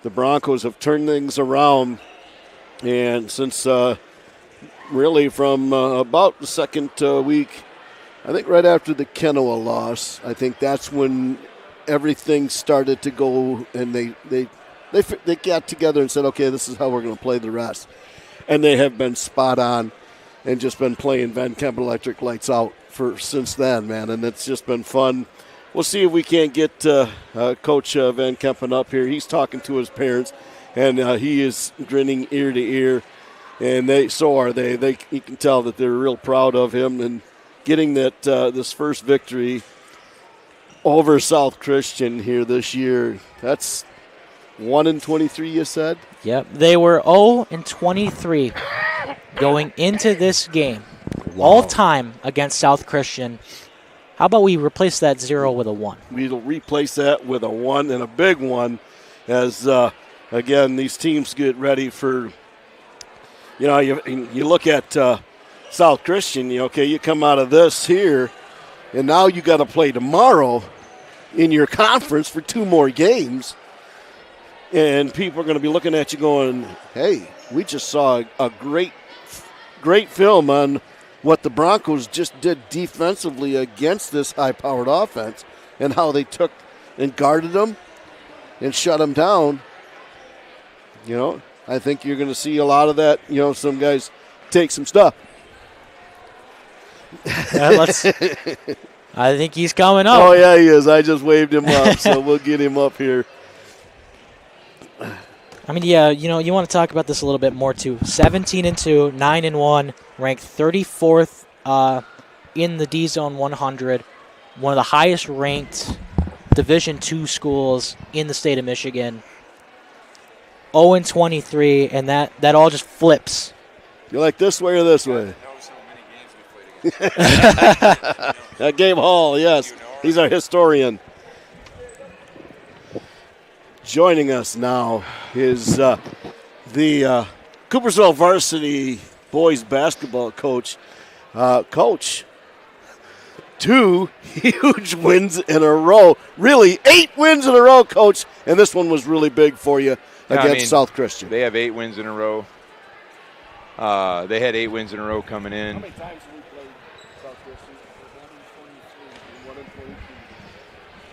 Speaker 3: the Broncos have turned things around. And since really from about the second week I think right after the Kenowa loss, I think that's when everything started to go, and they got together and said, okay, this is how we're going to play the rest. And they have been spot on and just been playing Van Kempen Electric lights out since then, man, and it's just been fun. We'll see if we can't get Coach Van Kempen up here. He's talking to his parents, and he is grinning ear to ear, and so are they. You can tell that they're real proud of him and getting that this first victory over South Christian here this year. That's 1-23, you said?
Speaker 2: Yep, they were 0-23 going into this game.
Speaker 3: Wow.
Speaker 2: All time against South Christian. How about we replace that 0 with a 1?
Speaker 3: We'll replace that with a 1 and a big one as, again, these teams get ready for, you look at South Christian, you come out of this here, and now you got to play tomorrow in your conference for 2 more games. And people are going to be looking at you going, hey, we just saw a great film on what the Broncos just did defensively against this high-powered offense and how they took and guarded them and shut them down. I think you're going to see a lot of that. Some guys take some stuff.
Speaker 2: I think he's coming up.
Speaker 3: Oh, yeah, he is. I just waved him up, so we'll get him up here.
Speaker 2: I mean, yeah, you want to talk about this a little bit more, too. 17-2, 9-1, ranked 34th in the D-Zone 100, one of the highest-ranked Division II schools in the state of Michigan. 0-23, and that all just flips.
Speaker 3: You like this way or this way? Gabe Hall, yes. He's our historian. Joining us now is the Coopersville Varsity boys basketball coach. Coach, 2 huge wins in a row. Really, 8 wins in a row, Coach. And this one was really big for you against South Christian.
Speaker 9: They have 8 wins in a row. They had 8 wins in a row coming in.
Speaker 3: How many times have we played South Christian? 1-23, 1-23.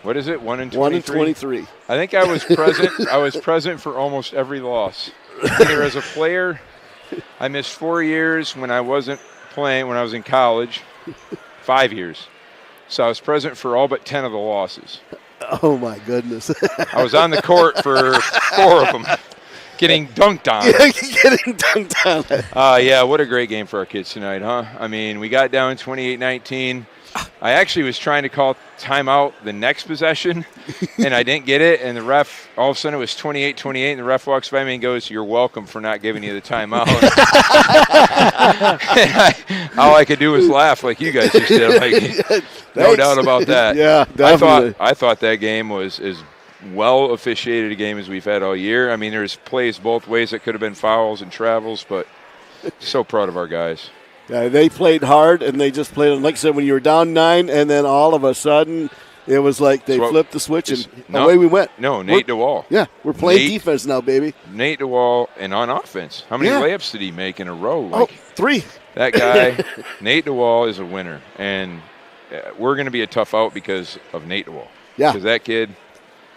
Speaker 9: What is it? 1-23?
Speaker 3: 1-23.
Speaker 9: I think I was present. I was present for almost every loss. Either as a player, I missed 4 years when I wasn't playing, when I was in college, 5 years. So I was present for all but 10 of the losses.
Speaker 3: Oh, my goodness.
Speaker 9: I was on the court for 4 of them, getting dunked on.
Speaker 3: Getting dunked on.
Speaker 9: Yeah, what a great game for our kids tonight, huh? I mean, we got down 28-19. I actually was trying to call timeout the next possession, and I didn't get it. And the ref, all of a sudden, it was 28-28, and the ref walks by me and goes, "You're welcome for not giving you the timeout." All I could do was laugh like you guys just did. Like, no doubt about that.
Speaker 3: Yeah, definitely.
Speaker 9: I thought that game was as well officiated a game as we've had all year. I mean, there's plays both ways that could have been fouls and travels, but so proud of our guys.
Speaker 3: Yeah, they played hard, and they just played, like I said, when you were down 9, and then all of a sudden it was like they flipped the switch, and away we went.
Speaker 9: No, Nate DeWall.
Speaker 3: Yeah, we're playing defense now, baby.
Speaker 9: Nate DeWall, and on offense. How many layups did he make in a row?
Speaker 3: 3.
Speaker 9: That guy, Nate DeWall, is a winner, and we're going to be a tough out because of Nate DeWall.
Speaker 3: Yeah.
Speaker 9: Because that kid,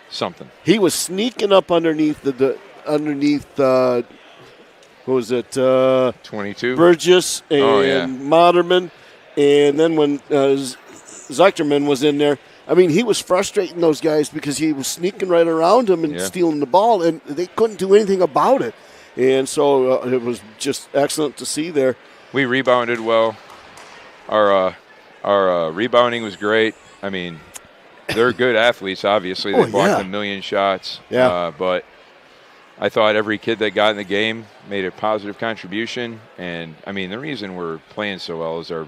Speaker 9: something.
Speaker 3: He was sneaking up underneath who was it?
Speaker 9: 22.
Speaker 3: Burgess and Moderman. And then when Zeichterman was in there, I mean, he was frustrating those guys because he was sneaking right around them and stealing the ball, and they couldn't do anything about it. And so it was just excellent to see there.
Speaker 9: We rebounded well. Our rebounding was great. I mean, they're good athletes, obviously. They blocked a million shots.
Speaker 3: Yeah.
Speaker 9: But I thought every kid that got in the game made a positive contribution. And, I mean, the reason we're playing so well is our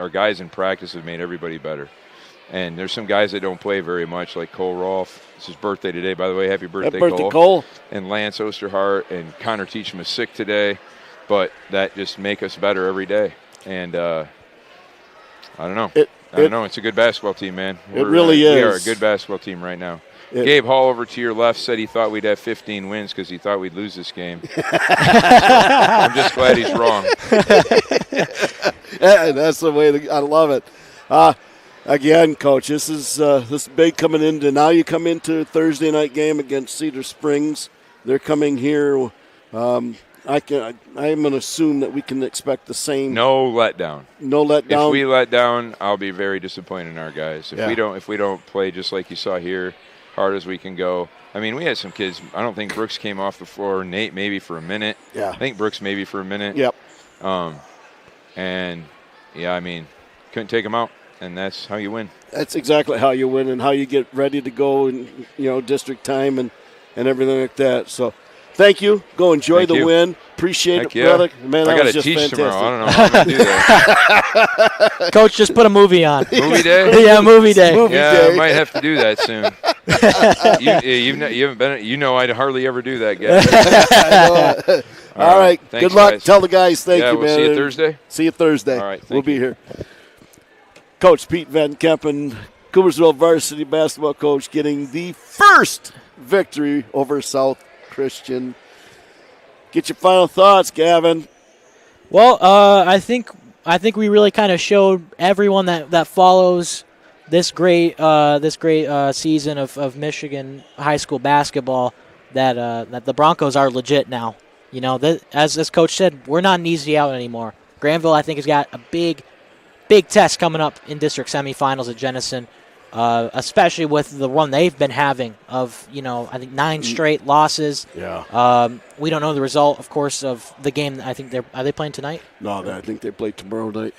Speaker 9: guys in practice have made everybody better. And there's some guys that don't play very much, like Cole Rolfe. It's his birthday today, by the way. Happy birthday,
Speaker 3: Cole.
Speaker 9: And Lance Osterhart and Connor Teacham is sick today. But that just make us better every day. And I don't know. I don't know. It's a good basketball team, man.
Speaker 3: It really is.
Speaker 9: We are a good basketball team right now. Gabe Hall over to your left said he thought we'd have 15 wins because he thought we'd lose this game. I'm just glad he's wrong.
Speaker 3: That's the way I love it. Again, Coach, this is big coming into. Now you come into a Thursday night game against Cedar Springs. They're coming here. I'm going to assume that we can expect the same.
Speaker 9: No letdown.
Speaker 3: No letdown.
Speaker 9: If we let down, I'll be very disappointed in our guys.
Speaker 3: Yeah.
Speaker 9: If we don't play just like you saw here, hard as we can go. I mean, we had some kids. I don't think Brooks came off the floor. Nate maybe for a minute.
Speaker 3: Yeah.
Speaker 9: I think Brooks maybe for a minute.
Speaker 3: Yep.
Speaker 9: And yeah, I mean, couldn't take them out, and that's how you win.
Speaker 3: That's exactly how you win and how you get ready to go in, district time and everything like that. So, thank you. Go enjoy
Speaker 9: Thank
Speaker 3: the
Speaker 9: you.
Speaker 3: win. Appreciate
Speaker 9: Heck
Speaker 3: it,
Speaker 9: yeah.
Speaker 3: brother. Man,
Speaker 9: I
Speaker 3: that
Speaker 9: got
Speaker 3: was
Speaker 9: to
Speaker 3: just
Speaker 9: teach
Speaker 3: fantastic.
Speaker 9: tomorrow. I don't know how I'm going to do that.
Speaker 2: Coach, just put a movie on.
Speaker 9: Movie day?
Speaker 2: Yeah, movie day.
Speaker 3: Movie
Speaker 9: Yeah,
Speaker 3: day.
Speaker 9: I might have to do that soon. You haven't been. You know, I'd hardly ever do that, guys.
Speaker 3: All right.
Speaker 9: Thanks,
Speaker 3: Good luck.
Speaker 9: guys.
Speaker 3: Tell the guys thank
Speaker 9: Yeah,
Speaker 3: you,
Speaker 9: we'll
Speaker 3: man.
Speaker 9: see you Thursday.
Speaker 3: See you Thursday.
Speaker 9: All right, thank
Speaker 3: We'll be
Speaker 9: you.
Speaker 3: here. Coach Pete Van Kempen, Coopersville varsity basketball coach, getting the first victory over South Christian. Get your final thoughts, Gavin.
Speaker 2: Well, I think we really kind of showed everyone that follows this great season of Michigan high school basketball that the Broncos are legit now. You know, as Coach said, we're not an easy out anymore. Granville, I think, has got a big test coming up in district semifinals at Jenison, especially with the run they've been having of, I think 9 straight losses.
Speaker 3: Yeah.
Speaker 2: We don't know the result, of course, of the game. I think are they playing tonight?
Speaker 3: No, I think they play tomorrow night.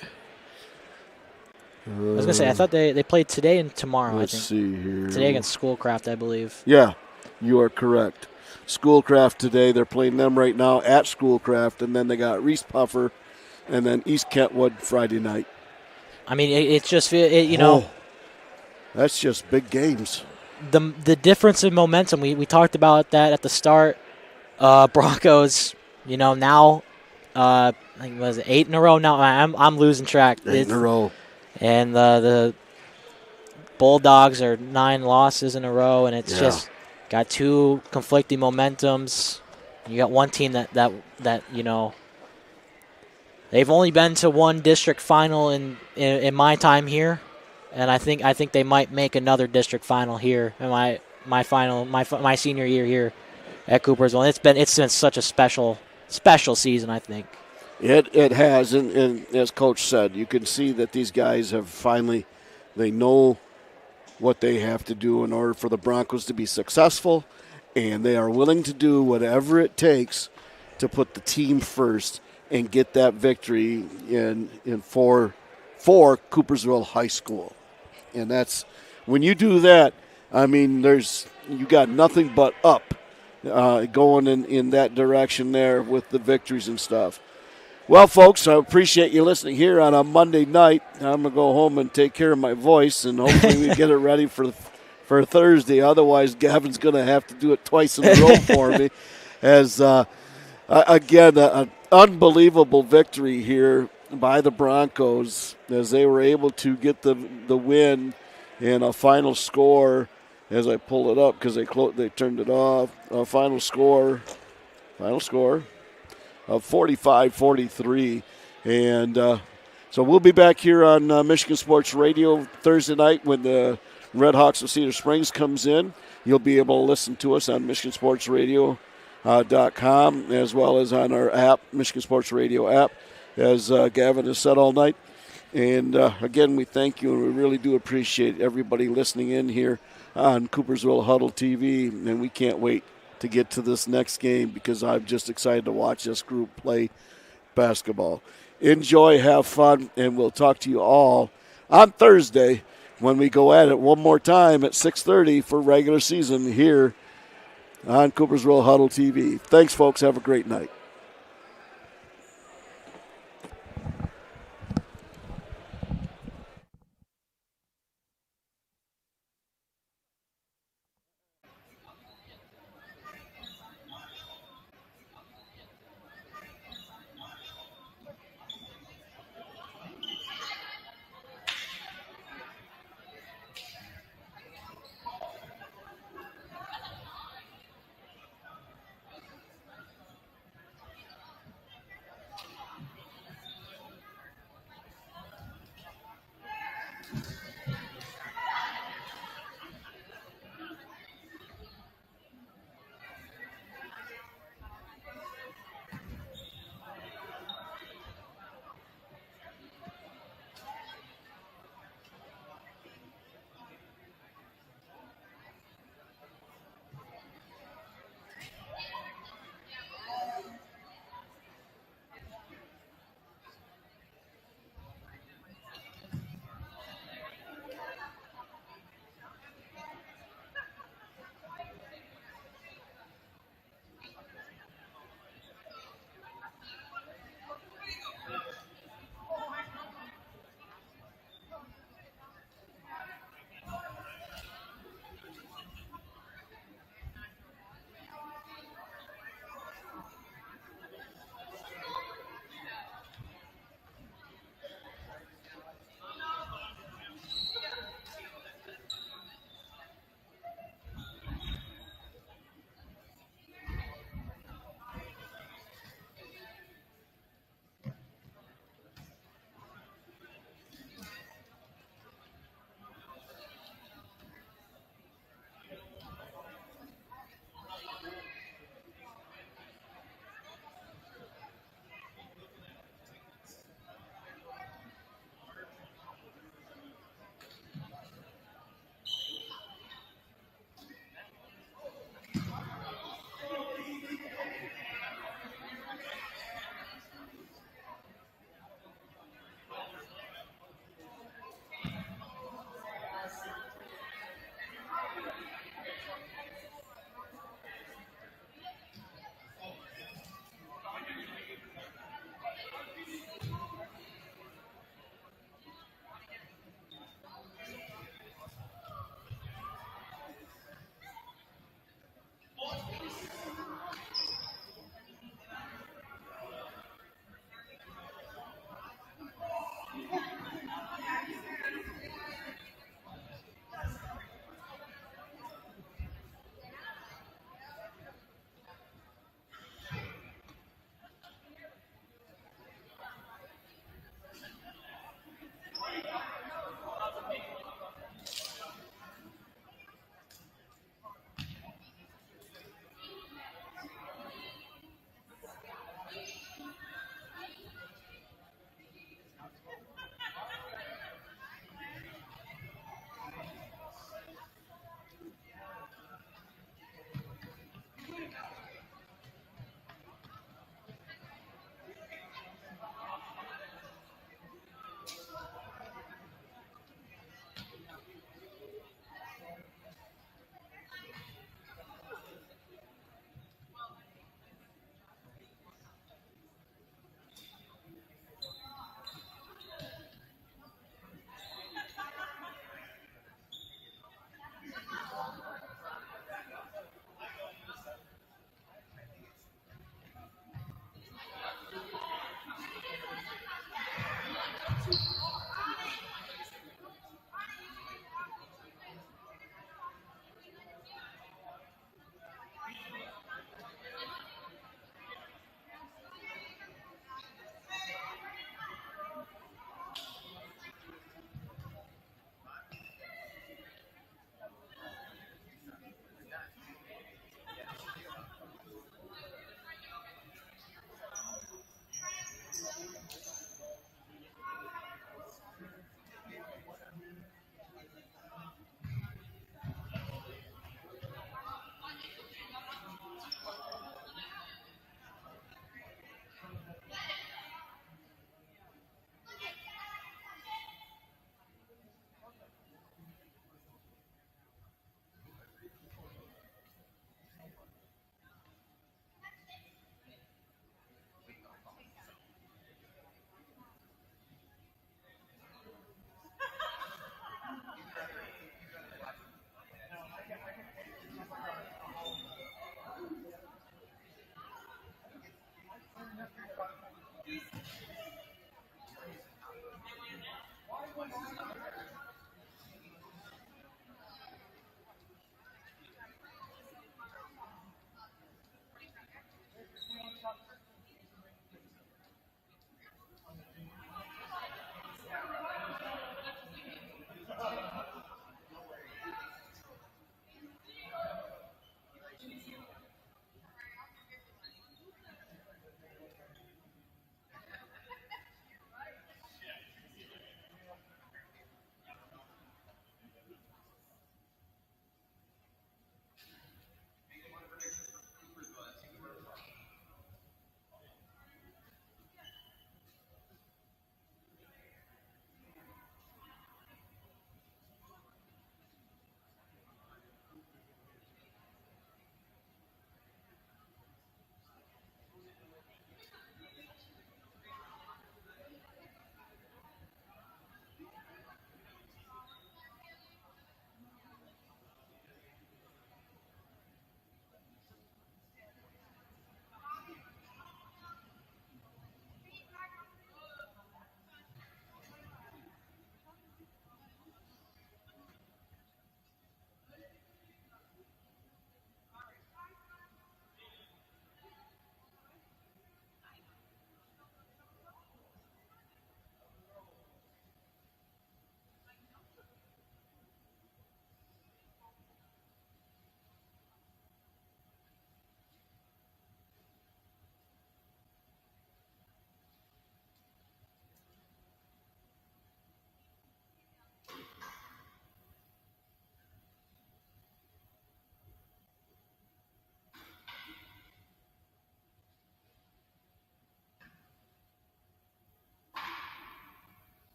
Speaker 2: I was gonna say I thought they played today and tomorrow.
Speaker 3: Let's
Speaker 2: I think
Speaker 3: see here.
Speaker 2: today against Schoolcraft, I believe.
Speaker 3: Yeah, you are correct. Schoolcraft today, they're playing them right now at Schoolcraft, and then they got Reese Puffer, and then East Kentwood Friday night.
Speaker 2: I mean, it's just
Speaker 3: that's just big games.
Speaker 2: The difference in momentum. We talked about that at the start. Broncos, now I think was it 8 in a row now. I'm losing track.
Speaker 3: 8 in a row.
Speaker 2: And the Bulldogs are 9 losses in a row, and it's just got 2 conflicting momentums. You got one team that they've only been to 1 district final in my time here, and I think they might make another district final here in my senior year here at Coopersville. And it's been such a special season, I think.
Speaker 3: It has, and as Coach said, you can see that these guys have finally, they know what they have to do in order for the Broncos to be successful, and they are willing to do whatever it takes to put the team first and get that victory for Coopersville High School. And that's, when you do that, I mean, you got nothing but up going in that direction there with the victories and stuff. Well, folks, I appreciate you listening here on a Monday night. I'm going to go home and take care of my voice, and hopefully we get it ready for Thursday. Otherwise, Gavin's going to have to do it twice in a row for me. As, again, an unbelievable victory here by the Broncos as they were able to get the win in a final score. As I pull it up because they turned it off. Final score of 45-43. And so we'll be back here on Michigan Sports Radio Thursday night when the Red Hawks of Cedar Springs comes in. You'll be able to listen to us on MichiganSportsRadio.com as well as on our app, Michigan Sports Radio app, as Gavin has said all night. And, again, we thank you, and we really do appreciate everybody listening in here on Coopersville Huddle TV. And we can't wait to get to this next game because I'm just excited to watch this group play basketball. Enjoy, have fun, and we'll talk to you all on Thursday when we go at it one more time at 6:30 for regular season here on Coopersville Huddle TV. Thanks, folks. Have a great night.